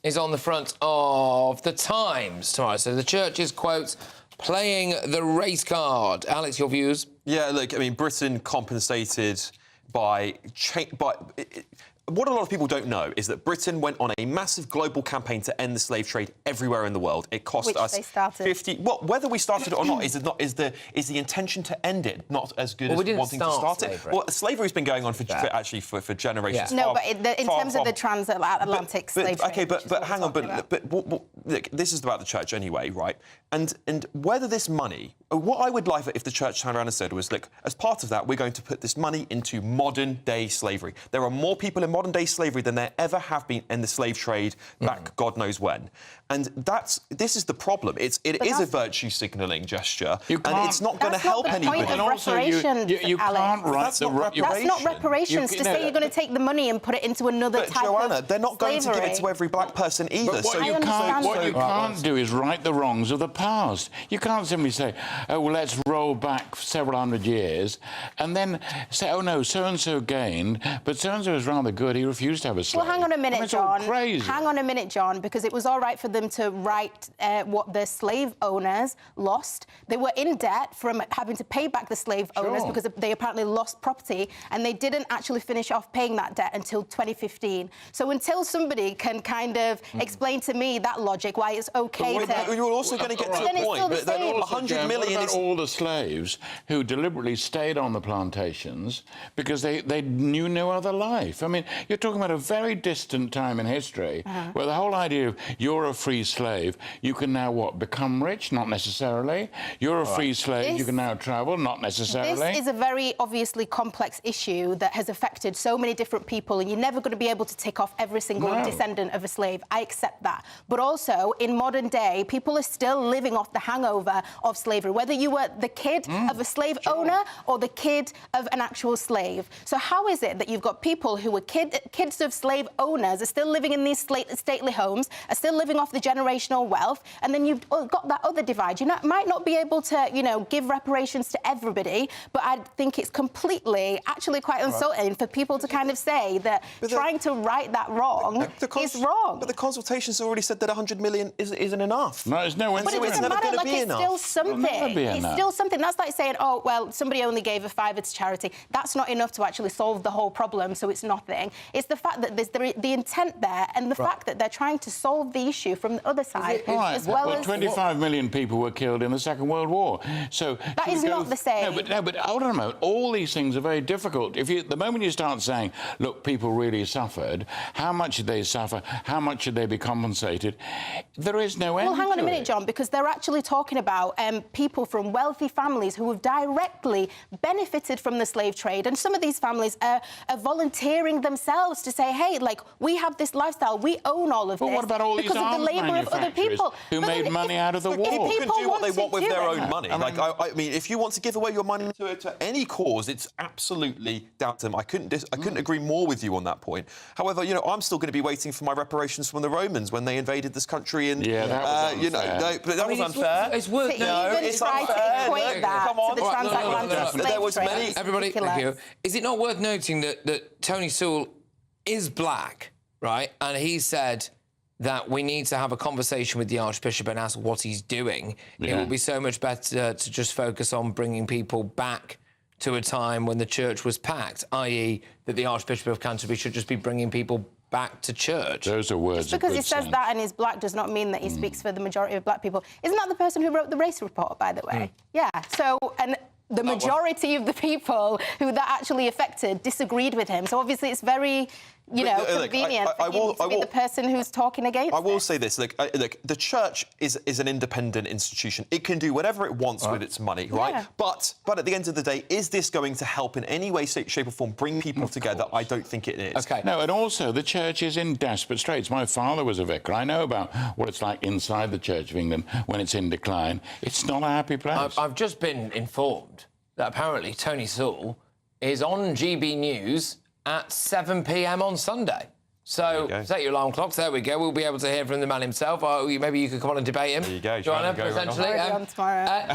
is on the front of The Times tomorrow. So the church is, quote, playing the race card. Alex, your views? Yeah, look, I mean, Britain compensated by... What a lot of people don't know is that Britain went on a massive global campaign to end the slave trade everywhere in the world. It cost us 50. Well, whether we started it or not is the intention to end it not as good as wanting to start it. Well, slavery's been going on for generations. Yeah. No, but in terms of the transatlantic slave trade. Okay, but hang on, but look, this is about the church anyway, right? And whether this money, what I would like if the church turned around and said was, look, as part of that, we're going to put this money into modern-day slavery. There are more people in modern-day slavery than there ever have been in the slave trade back God knows when. And this is the problem. It is a virtue signalling gesture, and it's not going to help anybody. And also, you can't write the reparations. That's not reparations to say you're going to take the money and put it into another type Joanna, of they're not going to give it to every black person either. But what you can't do is right the wrongs of the past. You can't simply say, oh, well, let's roll back several hundred years and then say, oh, no, so-and-so gained, but so-and-so is rather good. He refused to have a slave. Well, hang on a minute, John. Crazy. Hang on a minute, John, because it was all right for them to write what the slave owners lost. They were in debt from having to pay back the slave owners because they apparently lost property, and they didn't actually finish off paying that debt until 2015. So until somebody can kind of explain to me that logic, why it's OK to... You're also going to get to the point that 100 million is... all the slaves who deliberately stayed on the plantations because they knew no other life. I mean, you're talking about a very distant time in history where the whole idea of you're a free slave, you can now, become rich? Not necessarily. You're a free slave, you can now travel? Not necessarily. This is a very obviously complex issue that has affected so many different people, and you're never going to be able to tick off every single descendant of a slave. I accept that. But also, in modern day, people are still living off the hangover of slavery, whether you were the kid of a slave owner or the kid of an actual slave. So how is it that you've got people who were kids of slave owners are still living in these stately homes, are still living off the generational wealth, and then you've got that other divide? You might not be able to, give reparations to everybody, but I think it's actually quite insulting for people to kind of say that trying to right that wrong is wrong. But the consultations already said that 100 million isn't enough. No, it's no. But it doesn't matter. Like, it's still something. It's still something. That's like saying, oh, well, somebody only gave a £5 to charity. That's not enough to actually solve the whole problem, so it's nothing. It's the fact that there's the intent there and the fact that they're trying to solve the issue from the other side, as well as... 25 million people were killed in the Second World War. So that is not the same. No, but hold on a moment. All these things are very difficult. The moment you start saying, look, people really suffered, how much did they suffer? How much should they be compensated? There is no end. Well, hang on a minute, it. John, because they're actually talking about people from wealthy families who have directly benefited from the slave trade, and some of these families are volunteering themselves to say, hey, like, we have this lifestyle, we own all of this. But what about all these because of the labour of other people who made money out of the war? People can do what they want with their own money. I mean, if you want to give away your money to any cause, it's absolutely down to them. I couldn't agree more with you on that point. However, you know, I'm still going to be waiting for my reparations from the Romans when they invaded this country. And yeah, that was unfair. You know, no, but that was unfair. It's worth it's unfair. Come on. There was many. Everybody, thank you. Is it not worth noting that Tony Sewell is black, right? And he said that we need to have a conversation with the Archbishop and ask what he's doing. It would be so much better to just focus on bringing people back to a time when the church was packed, i.e. that the Archbishop of Canterbury should just be bringing people back to church. Those are words. Just because he says that and he's black does not mean that he speaks for the majority of black people. Isn't that the person who wrote the race report, by the way? Yeah, so... and the majority of the people who that actually affected disagreed with him. So obviously it's very, you know, convenient for him to be the person who's talking against I will say this, look, the church is an independent institution. It can do whatever it wants with its money, right? Yeah. But at the end of the day, is this going to help in any way, shape or form bring people together? I don't think it is. Okay. No, and also the church is in desperate straits. My father was a vicar. I know about what it's like inside the Church of England when it's in decline. It's not a happy place. I've just been informed that apparently Tony Sewell is on GB News at 7 p.m. on Sunday. So set your alarm clocks. There we go. We'll be able to hear from the man himself. Or maybe you could come on and debate him. There you go. Joanna, potentially. On tomorrow.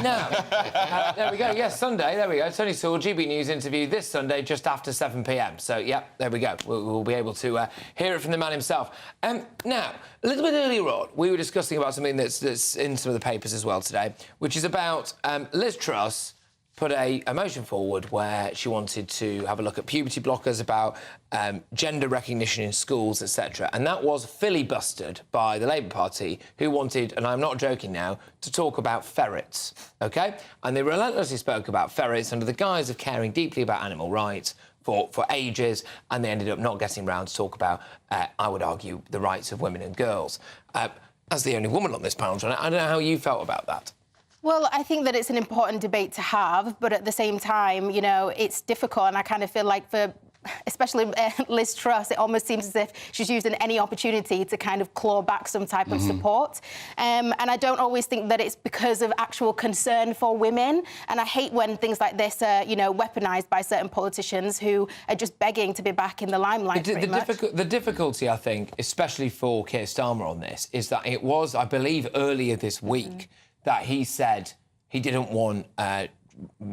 There we go. Yes, Sunday. There we go. Tony Sewell, GB News interview this Sunday just after 7 p.m. So, there we go. We'll be able to hear it from the man himself. Now, a little bit earlier on, we were discussing about something that's in some of the papers as well today, which is about Liz Truss put a motion forward where she wanted to have a look at puberty blockers, about gender recognition in schools, etc. And that was filibustered by the Labour Party, who wanted, and I'm not joking now, to talk about ferrets, OK? And they relentlessly spoke about ferrets under the guise of caring deeply about animal rights for ages, and they ended up not getting round to talk about, I would argue, the rights of women and girls. As the only woman on this panel, John, I don't know how you felt about that. Well, I think that it's an important debate to have, but at the same time, you know, it's difficult, and I kind of feel like for especially Liz Truss, it almost seems as if she's using any opportunity to kind of claw back some type of support. And I don't always think that it's because of actual concern for women. And I hate when things like this are, you know, weaponised by certain politicians who are just begging to be back in the limelight. The difficulty, I think, especially for Keir Starmer on this, is that it was, I believe, earlier this week that he said he didn't want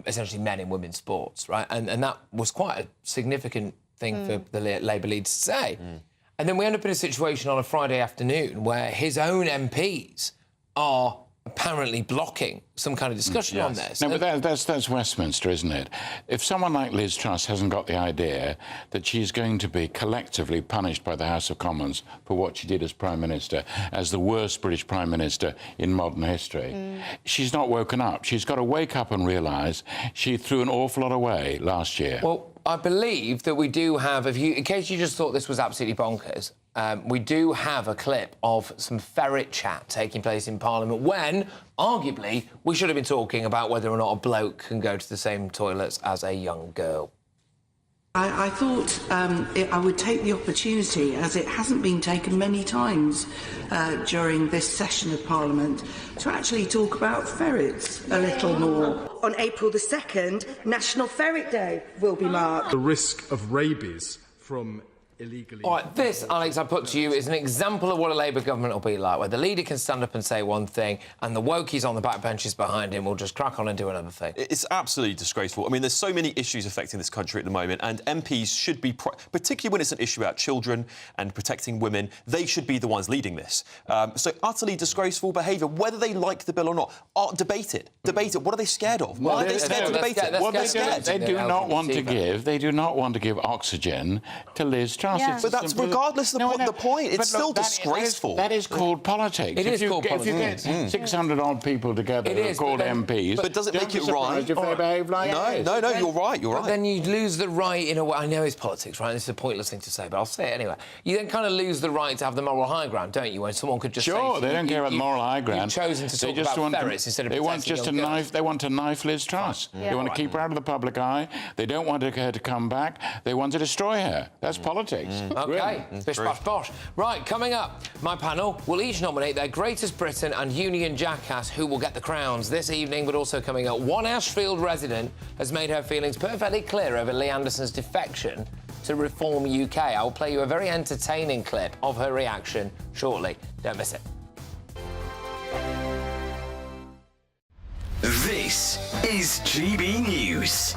essentially men in women's sports, right? And that was quite a significant thing for the Labour leaders to say. And then we end up in a situation on a Friday afternoon where his own MPs are apparently blocking some kind of discussion on this. No, but that's Westminster, isn't it? If someone like Liz Truss hasn't got the idea that she's going to be collectively punished by the House of Commons for what she did as Prime Minister, as the worst British Prime Minister in modern history, she's not woken up. She's got to wake up and realise she threw an awful lot away last year. Well, I believe that we do have, in case you just thought this was absolutely bonkers, we do have a clip of some ferret chat taking place in Parliament when, arguably, we should have been talking about whether or not a bloke can go to the same toilets as a young girl. I thought I would take the opportunity, as it hasn't been taken many times during this session of Parliament, to actually talk about ferrets a little more. On April the 2nd, National Ferret Day will be marked. The risk of rabies from illegally. All right, this, Alex, I put to you, is an example of what a Labour government will be like, where the leader can stand up and say one thing, and the wokies on the back benches behind him will just crack on and do another thing. It's absolutely disgraceful. I mean, there's so many issues affecting this country at the moment, and MPs should be, particularly when it's an issue about children and protecting women, they should be the ones leading this. So utterly disgraceful behaviour, whether they like the bill or not. Debate it. Debate it. What are they scared of? Why are they scared to debate it? Well, they do not want to give. They do not want to give oxygen to Liz Truss. Yeah. But that's regardless of the point. It's still disgraceful. That is called politics. It is called If politics. you get 600 odd people together who are called MPs, but does it make it right? If they behave like this. No, you're right. You're right. But then you lose the right in a way. I know it's politics, right? This is a pointless thing to say, but I'll say it anyway. You then kind of lose the right to have the moral high ground, don't you? When someone could just sure, say, they don't care about the moral high ground. You've chosen to talk about ferrets instead of they want just a knife. They want to knife Liz Truss. Yeah. They want to keep her out of the public eye. They don't want her to come back. They want to destroy her. That's politics. OK, bish, bash, bosh. Right, coming up, my panel will each nominate their Greatest Britain and Union Jackass who will get the crowns this evening, but also coming up, one Ashfield resident has made her feelings perfectly clear over Lee Anderson's defection to Reform UK. I will play you a very entertaining clip of her reaction shortly. Don't miss it. This is GB News,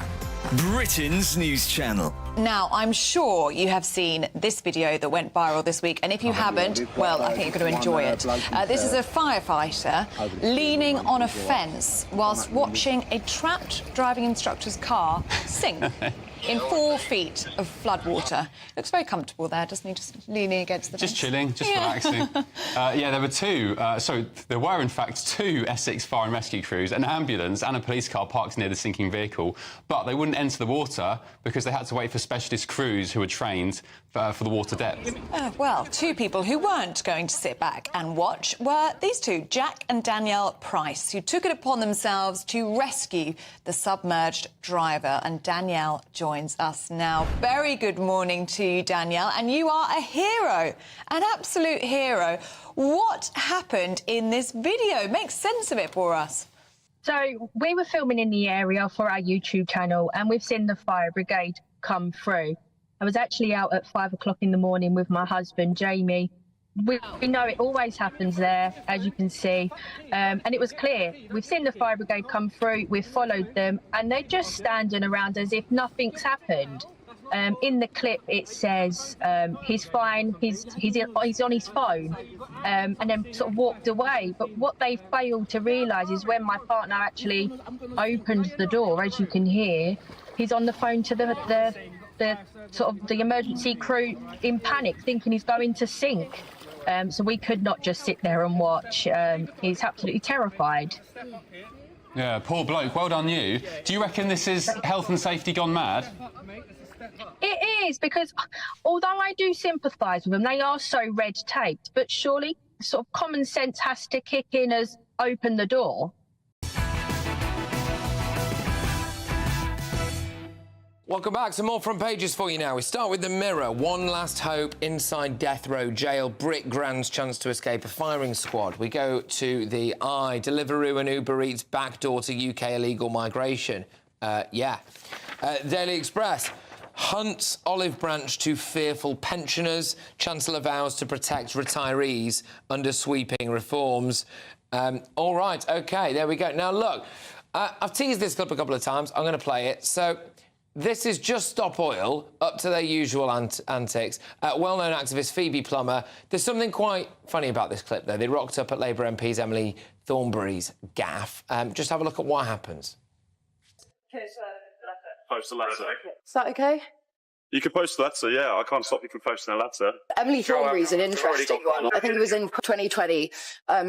Britain's news channel. Now, I'm sure you have seen this video that went viral this week, and if you haven't, well, I think you're going to enjoy it. This is a firefighter leaning on a fence whilst watching a trapped driving instructor's car sink in 4 feet of floodwater. Looks very comfortable there, doesn't he? Just leaning against the fence. Just chilling, just relaxing. Yeah, there were two. There were, in fact, 2 Essex fire and rescue crews, an ambulance and a police car parked near the sinking vehicle, but they wouldn't enter the water because they had to wait for specialist crews who were trained for the water depth. Well, 2 people who weren't going to sit back and watch were these 2, Jack and Danielle Price, who took it upon themselves to rescue the submerged driver. And Danielle joins us now. Very good morning to you, Danielle, and you are a hero, an absolute hero. What happened in this video? Make sense of it for us. So we were filming in the area for our YouTube channel, and we've seen the fire brigade come through. I was actually out at 5 o'clock in the morning with my husband, Jamie. We know it always happens there, as you can see, and it was clear. We've seen the fire brigade come through, we've followed them, and they're just standing around as if nothing's happened. In the clip, it says he's fine, he's on his phone, and then sort of walked away. But what they failed to realise is when my partner actually opened the door, as you can hear, he's on the phone to the emergency crew in panic, thinking he's going to sink. So we could not just sit there and watch. He's absolutely terrified. Yeah, poor bloke. Well done, you. Do you reckon this is health and safety gone mad? It is, because although I do sympathise with them, they are so red-taped, but surely sort of common sense has to kick in as open the door. Welcome back. Some more front pages for you now. We start with the Mirror. One last hope inside death row jail. Brit Grand's chance to escape a firing squad. We go to the Eye. Deliveroo and Uber Eats backdoor to UK illegal migration. Daily Express. Hunts olive branch to fearful pensioners. Chancellor vows to protect retirees under sweeping reforms. All right, OK, there we go. Now, look, I've teased this clip a couple of times. I'm going to play it. So this is Just Stop Oil, up to their usual antics. Well-known activist Phoebe Plummer. There's something quite funny about this clip, though. They rocked up at Labour MP's Emily Thornberry's gaffe. Just have a look at what happens. Post a letter. Is that okay? You could post a letter, yeah. I can't stop you from posting a letter. Emily Thornberry's an interesting one. I think it was in 2020.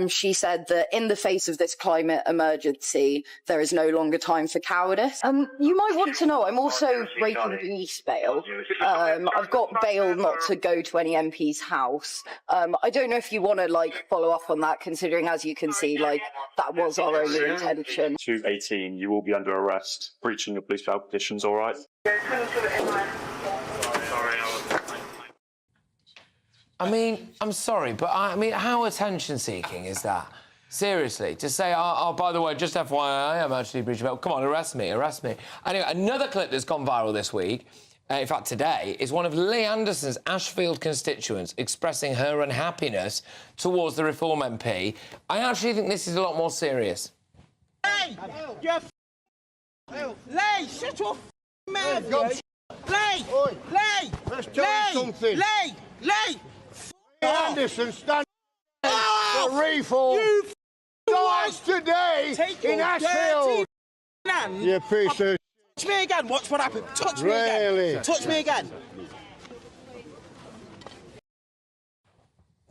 She said that in the face of this climate emergency, there is no longer time for cowardice. You might want to know, I'm also breaking police bail. I've got bail not to go to any MP's house. I don't know if you want to, follow up on that, considering, as you can see, that was our only intention. 218, you will be under arrest. Breaching your police bail conditions, all right? I mean, I'm sorry, but how attention-seeking is that? Seriously, to say, oh, by the way, just FYI, I'm actually breaching bail. Come on, arrest me. Anyway, another clip that's gone viral this week. in fact today, is one of Lee Anderson's Ashfield constituents expressing her unhappiness towards the Reform MP. I actually think this is a lot more serious. Lee, you're Lee, shut your mouth, Lee, Let's tell you something. Lee, Anderson, stand for reform. You starts today in Ashfield. You piece of... Touch me again, watch what happens. Touch me Really? again. Touch me again.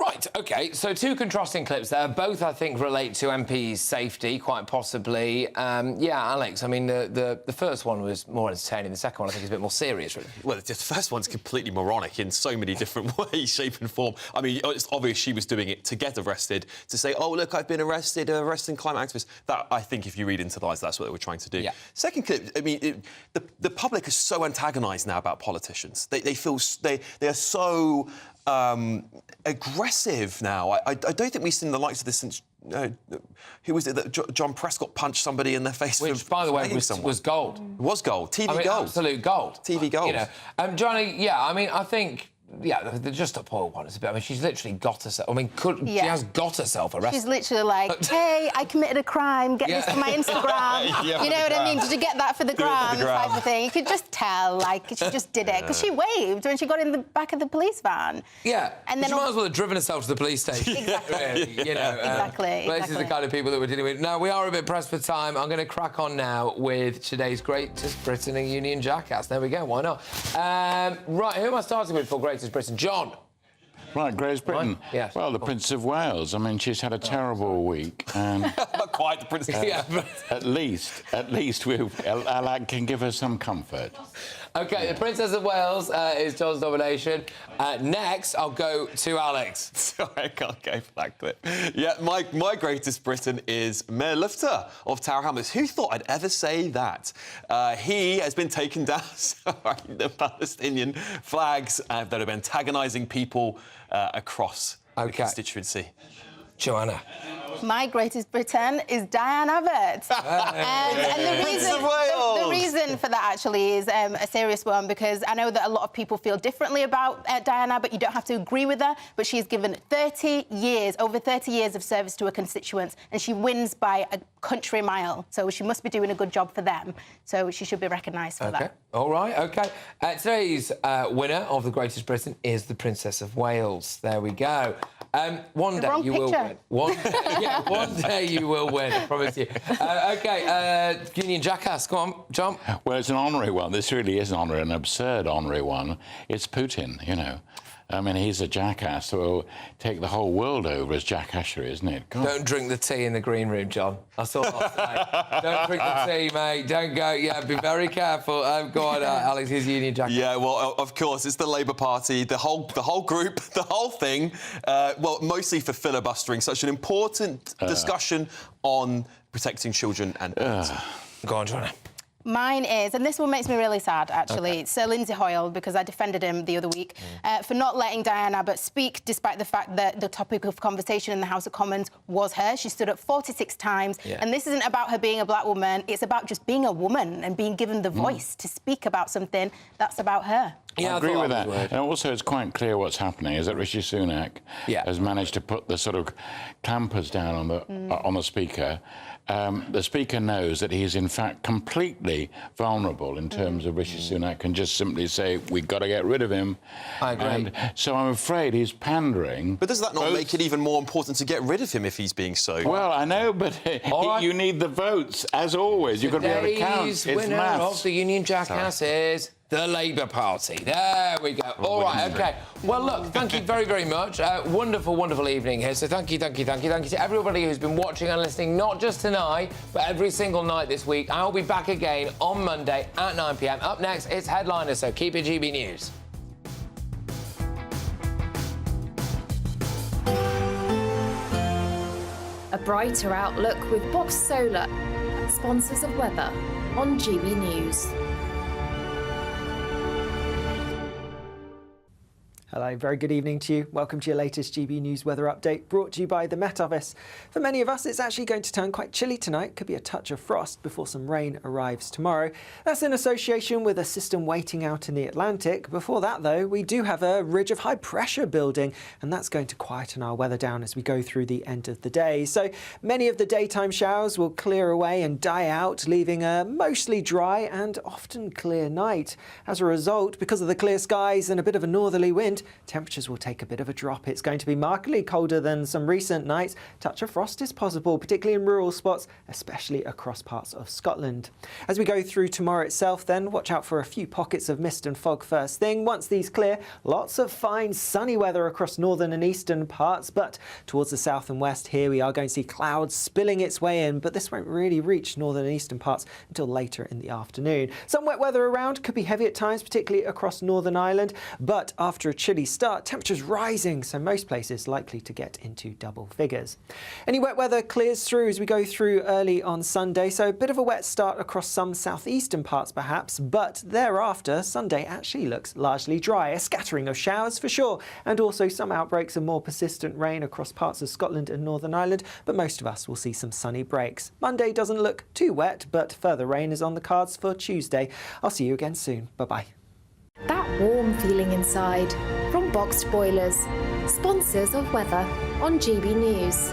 Right, OK, so two contrasting clips there. Both, I think, relate to MPs' safety, quite possibly. Yeah, Alex, I mean, the first one was more entertaining. The second one, I think, is a bit more serious, really. Well, the first one's completely moronic in so many different ways, shape and form. I mean, it's obvious she was doing it to get arrested, to say, oh, look, I've been arrested, arresting climate activists. That, I think, if you read into the lies, that's what they were trying to do. Yeah. Second clip, I mean, the public is so antagonised now about politicians. They feel... They are so... aggressive now. I don't think we've seen the likes of this since... who was it that John Prescott punched somebody in the face? Which, by the way, was gold. It was gold. TV gold. Absolute gold. TV gold. You know, Johnny, yeah, I mean, I think... Yeah, the just a poor one is a bit... I mean, she's literally got herself... I mean, she has got herself arrested. She's literally like, hey, I committed a crime, get this for my Instagram. Yeah, you know what I mean? Did you get that for the gram type of thing? You could just tell, like, she just did it. Because she waved when she got in the back of the police van. Yeah, and then she might as well have driven herself to the police station. Exactly. Really, you know, Exactly. This is the kind of people that we're dealing with. Now, we are a bit pressed for time. I'm going to crack on now with today's Greatest Britain and Union Jackass. There we go, why not? Right, who am I starting with for Greatest Britain? John. Right, Greatest Britain. Right. Yes. Well, the Princess of Wales. I mean, she's had a terrible week, and not quite the Princess. At least, I can give her some comfort. OK, the Princess of Wales is John's nomination. Next, I'll go to Alex. Sorry, I can't go for that clip. Yeah, my Greatest Britain is Mayor Lufter of Tower Hamlets. Who thought I'd ever say that? He has been taken down, the Palestinian flags that have been antagonising people across the constituency. Joanna. My Greatest Britain is Diane Abbott. And the reason for that, actually, is a serious one, because I know that a lot of people feel differently about Diane Abbott. You don't have to agree with her, but she's given 30 years, over 30 years of service to her constituents, and she wins by a country mile. So she must be doing a good job for them. So she should be recognised for that. All right, OK. Today's winner of the Greatest Britain is the Princess of Wales. There we go. One day you will win. One day you will win, I promise you. OK, Union Jackass, go on, John. Well, it's an honorary one. This really is an honorary, an absurd honorary one. It's Putin, you know. I mean, he's a jackass, so he'll take the whole world over as jackassery, isn't it? God. Don't drink the tea in the green room, John. I saw last night. Don't drink the tea, mate. Don't go. Yeah, be very careful. Go on, Alex, here's Union Jackass. Yeah, well, of course, it's the Labour Party, the whole group, the whole thing. Well, mostly for filibustering such an important discussion on protecting children and parents. Go on, Joanna. Mine is, and this one makes me really sad, actually, Sir Lindsay Hoyle, because I defended him the other week, for not letting Diane Abbott speak, despite the fact that the topic of conversation in the House of Commons was her. She stood up 46 times, and this isn't about her being a black woman, it's about just being a woman and being given the voice to speak about something that's about her. Yeah, I agree with that. And also, it's quite clear what's happening is that Rishi Sunak has managed to put the sort of clampers down on the Speaker. The Speaker knows that he is, in fact, completely vulnerable in terms of Rishi Sunak and just simply say, we've got to get rid of him. I agree. And so I'm afraid he's pandering. But does that not make it even more important to get rid of him if he's being so... Well, I know, but you need the votes, as always. You've got to be able to count. It's winner maths. of the Union Jackass is the Labour Party. There we go. All right, OK. Well, look, thank you very, very much. Wonderful, wonderful evening here. So thank you to everybody who's been watching and listening, not just tonight, but every single night this week. I'll be back again on Monday at 9 p.m. Up next, it's Headliners, so keep it GB News. A brighter outlook with Box Solar, sponsors of weather on GB News. Hello, very good evening to you. Welcome to your latest GB News weather update, brought to you by the Met Office. For many of us, it's actually going to turn quite chilly tonight. Could be a touch of frost before some rain arrives tomorrow. That's in association with a system waiting out in the Atlantic. Before that, though, we do have a ridge of high pressure building, and that's going to quieten our weather down as we go through the end of the day. So many of the daytime showers will clear away and die out, leaving a mostly dry and often clear night. As a result, because of the clear skies and a bit of a northerly wind, temperatures will take a bit of a drop. It's going to be markedly colder than some recent nights. Touch of frost is possible, particularly in rural spots, especially across parts of Scotland. As we go through tomorrow itself then, watch out for a few pockets of mist and fog first thing. Once these clear, lots of fine sunny weather across northern and eastern parts, but towards the south and west here we are going to see clouds spilling its way in, but this won't really reach northern and eastern parts until later in the afternoon. Some wet weather around, could be heavy at times, particularly across Northern Ireland, but after a chilly start, temperatures rising, so most places likely to get into double figures. Any wet weather clears through as we go through early on Sunday, so a bit of a wet start across some southeastern parts perhaps, but thereafter Sunday actually looks largely dry. A scattering of showers for sure, and also some outbreaks of more persistent rain across parts of Scotland and Northern Ireland, but most of us will see some sunny breaks. Monday doesn't look too wet, but further rain is on the cards for Tuesday. I'll see you again soon. Bye-bye. That warm feeling inside from Boxed Boilers, sponsors of weather on GB News.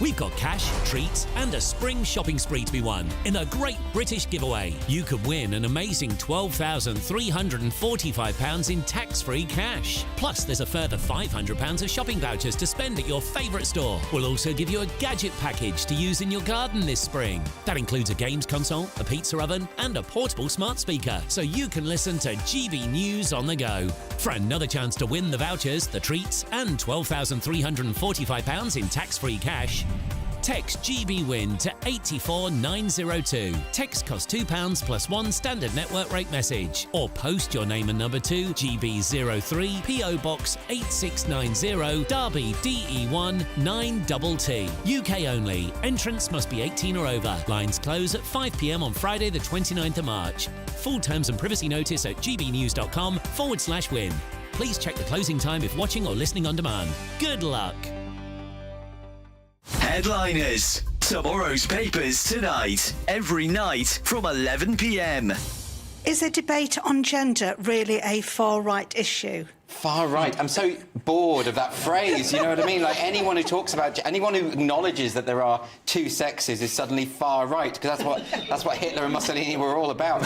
We've got cash, treats and a spring shopping spree to be won in a great British giveaway. You could win an amazing £12,345 in tax-free cash. Plus there's a further £500 of shopping vouchers to spend at your favourite store. We'll also give you a gadget package to use in your garden this spring. That includes a games console, a pizza oven and a portable smart speaker, so you can listen to GB News on the go. For another chance to win the vouchers, the treats and £12,345 in tax-free cash, text GBWIN to 84902. Text costs £2 plus one standard network rate message. Or post your name and number to GB03 PO Box 8690 Derby DE1 9TT. UK only. Entrance must be 18 or over. Lines close at 5 p.m. on Friday the 29th of March. Full terms and privacy notice at gbnews.com/win. Please check the closing time if watching or listening on demand. Good luck. Headliners. Tomorrow's papers tonight. Every night from 11 p.m. Is a debate on gender really a far-right issue? Far right. I'm so bored of that phrase, you know what I mean? Like anyone who talks about, anyone who acknowledges that there are two sexes is suddenly far right, because that's what Hitler and Mussolini were all about.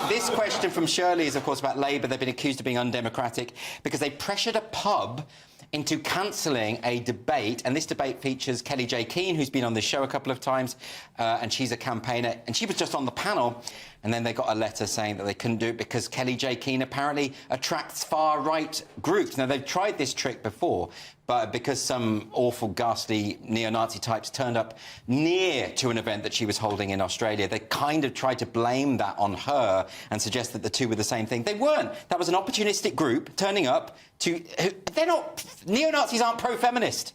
This question from Shirley is, of course, about Labour. They've been accused of being undemocratic because they pressured a pub into cancelling a debate, and this debate features Kelly J. Keane, who's been on this show a couple of times, and she's a campaigner, and she was just on the panel, and then they got a letter saying that they couldn't do it because Kelly J. Keane apparently attracts far-right groups. Now, they've tried this trick before, but because some awful, ghastly neo-Nazi types turned up near to an event that she was holding in Australia, they kind of tried to blame that on her and suggest that the two were the same thing. They weren't. That was an opportunistic group turning up to... They're not... Neo-Nazis aren't pro-feminist.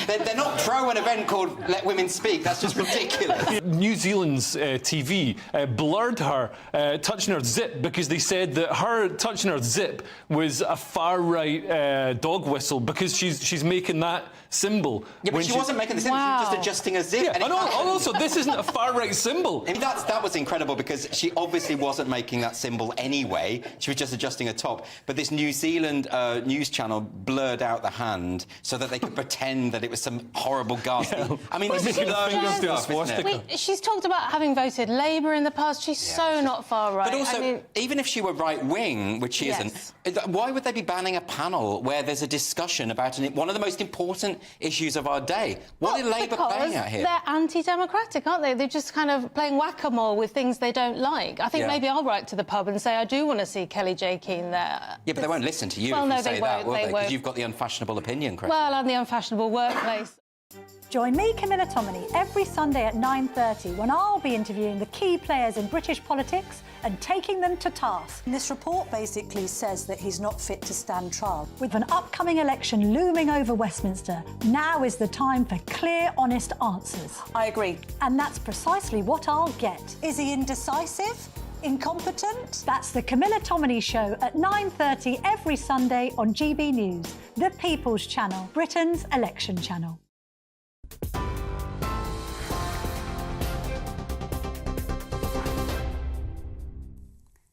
They're not pro an event called Let Women Speak. That's just ridiculous. New Zealand's TV blurred her touching her zip because they said that her touching her zip was a far-right dog whistle because she's making that symbol. Yeah, but she wasn't making the symbol, she was just adjusting a zip. Yeah, and also, this isn't a far-right symbol. I mean, that was incredible because she obviously wasn't making that symbol anyway. She was just adjusting a top. But this New Zealand news channel blurred out the hand so that they could pretend that it was some horrible ghastly... Yeah. I mean, this is stuff, isn't it? She's talked about having voted Labour in the past. She's so not far-right. But also, even if she were right-wing, which she isn't, why would they be banning a panel where there's a discussion about one of the most important issues of our day? What are Labour playing at here? They're anti-democratic, aren't they? They're just kind of playing whack-a-mole with things they don't like. I think maybe I'll write to the pub and say I do want to see Kelly J. Keane there. Yeah, but they won't listen to you well, if you no, say that, will they? Because won't. you've got the unfashionable opinion, Chris. Well, I'm the unfashionable workplace. Join me, Camilla Tominey, every Sunday at 9:30 when I'll be interviewing the key players in British politics and taking them to task. This report basically says that he's not fit to stand trial. With an upcoming election looming over Westminster, now is the time for clear, honest answers. I agree. And that's precisely what I'll get. Is he indecisive? Incompetent? That's the Camilla Tominey Show at 9:30 every Sunday on GB News, the People's Channel, Britain's election channel.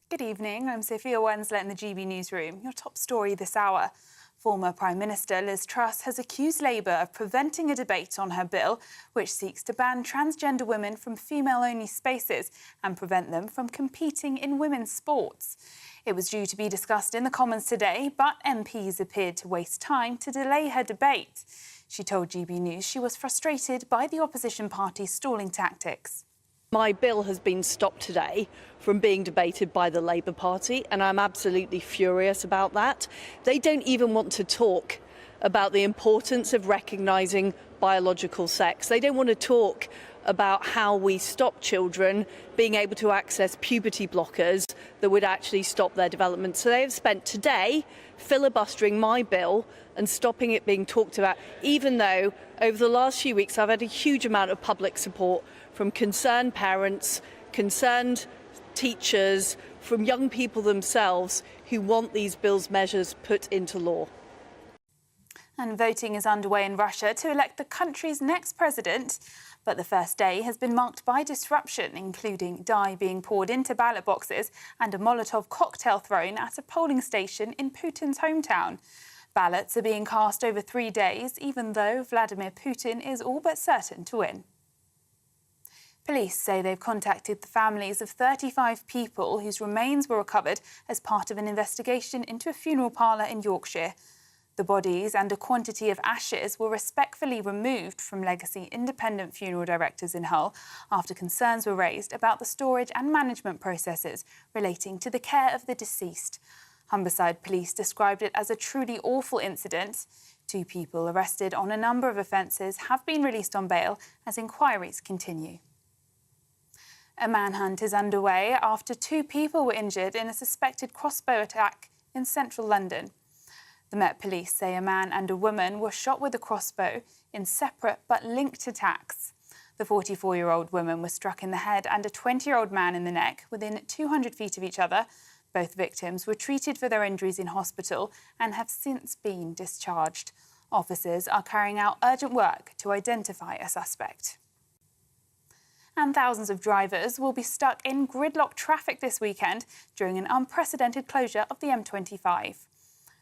Good evening, I'm Sophia Wenslet in the GB Newsroom. Your top story this hour. Former Prime Minister Liz Truss has accused Labour of preventing a debate on her bill, which seeks to ban transgender women from female-only spaces and prevent them from competing in women's sports. It was due to be discussed in the Commons today, but MPs appeared to waste time to delay her debate. She told GB News she was frustrated by the opposition party's stalling tactics. My bill has been stopped today from being debated by the Labour Party, and I'm absolutely furious about that. They don't even want to talk about the importance of recognising biological sex. They don't want to talk about how we stop children being able to access puberty blockers that would actually stop their development. So they have spent today filibustering my bill and stopping it being talked about, even though over the last few weeks I've had a huge amount of public support from concerned parents, concerned teachers, from young people themselves who want these bills measures put into law. And voting is underway in Russia to elect the country's next president. But the first day has been marked by disruption, including dye being poured into ballot boxes and a Molotov cocktail thrown at a polling station in Putin's hometown. Ballots are being cast over 3 days, even though Vladimir Putin is all but certain to win. Police say they've contacted the families of 35 people whose remains were recovered as part of an investigation into a funeral parlour in Yorkshire. The bodies and a quantity of ashes were respectfully removed from Legacy Independent Funeral Directors in Hull after concerns were raised about the storage and management processes relating to the care of the deceased. Humberside Police described it as a truly awful incident. 2 people arrested on a number of offences have been released on bail as inquiries continue. A manhunt is underway after 2 people were injured in a suspected crossbow attack in central London. The Met Police say a man and a woman were shot with a crossbow in separate but linked attacks. The 44-year-old woman was struck in the head and a 20-year-old man in the neck within 200 feet of each other. Both victims were treated for their injuries in hospital and have since been discharged. Officers are carrying out urgent work to identify a suspect. And thousands of drivers will be stuck in gridlock traffic this weekend during an unprecedented closure of the M25.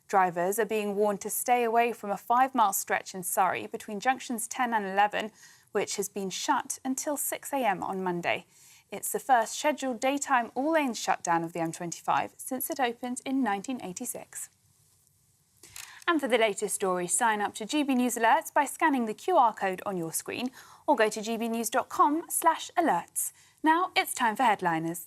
Drivers are being warned to stay away from a 5-mile stretch in Surrey between junctions 10 and 11, which has been shut until 6 a.m. on Monday. It's the first scheduled daytime all-lanes shutdown of the M25 since it opened in 1986. And for the latest stories, sign up to GB News Alerts by scanning the QR code on your screen or go to gbnews.com/alerts. Now it's time for headliners.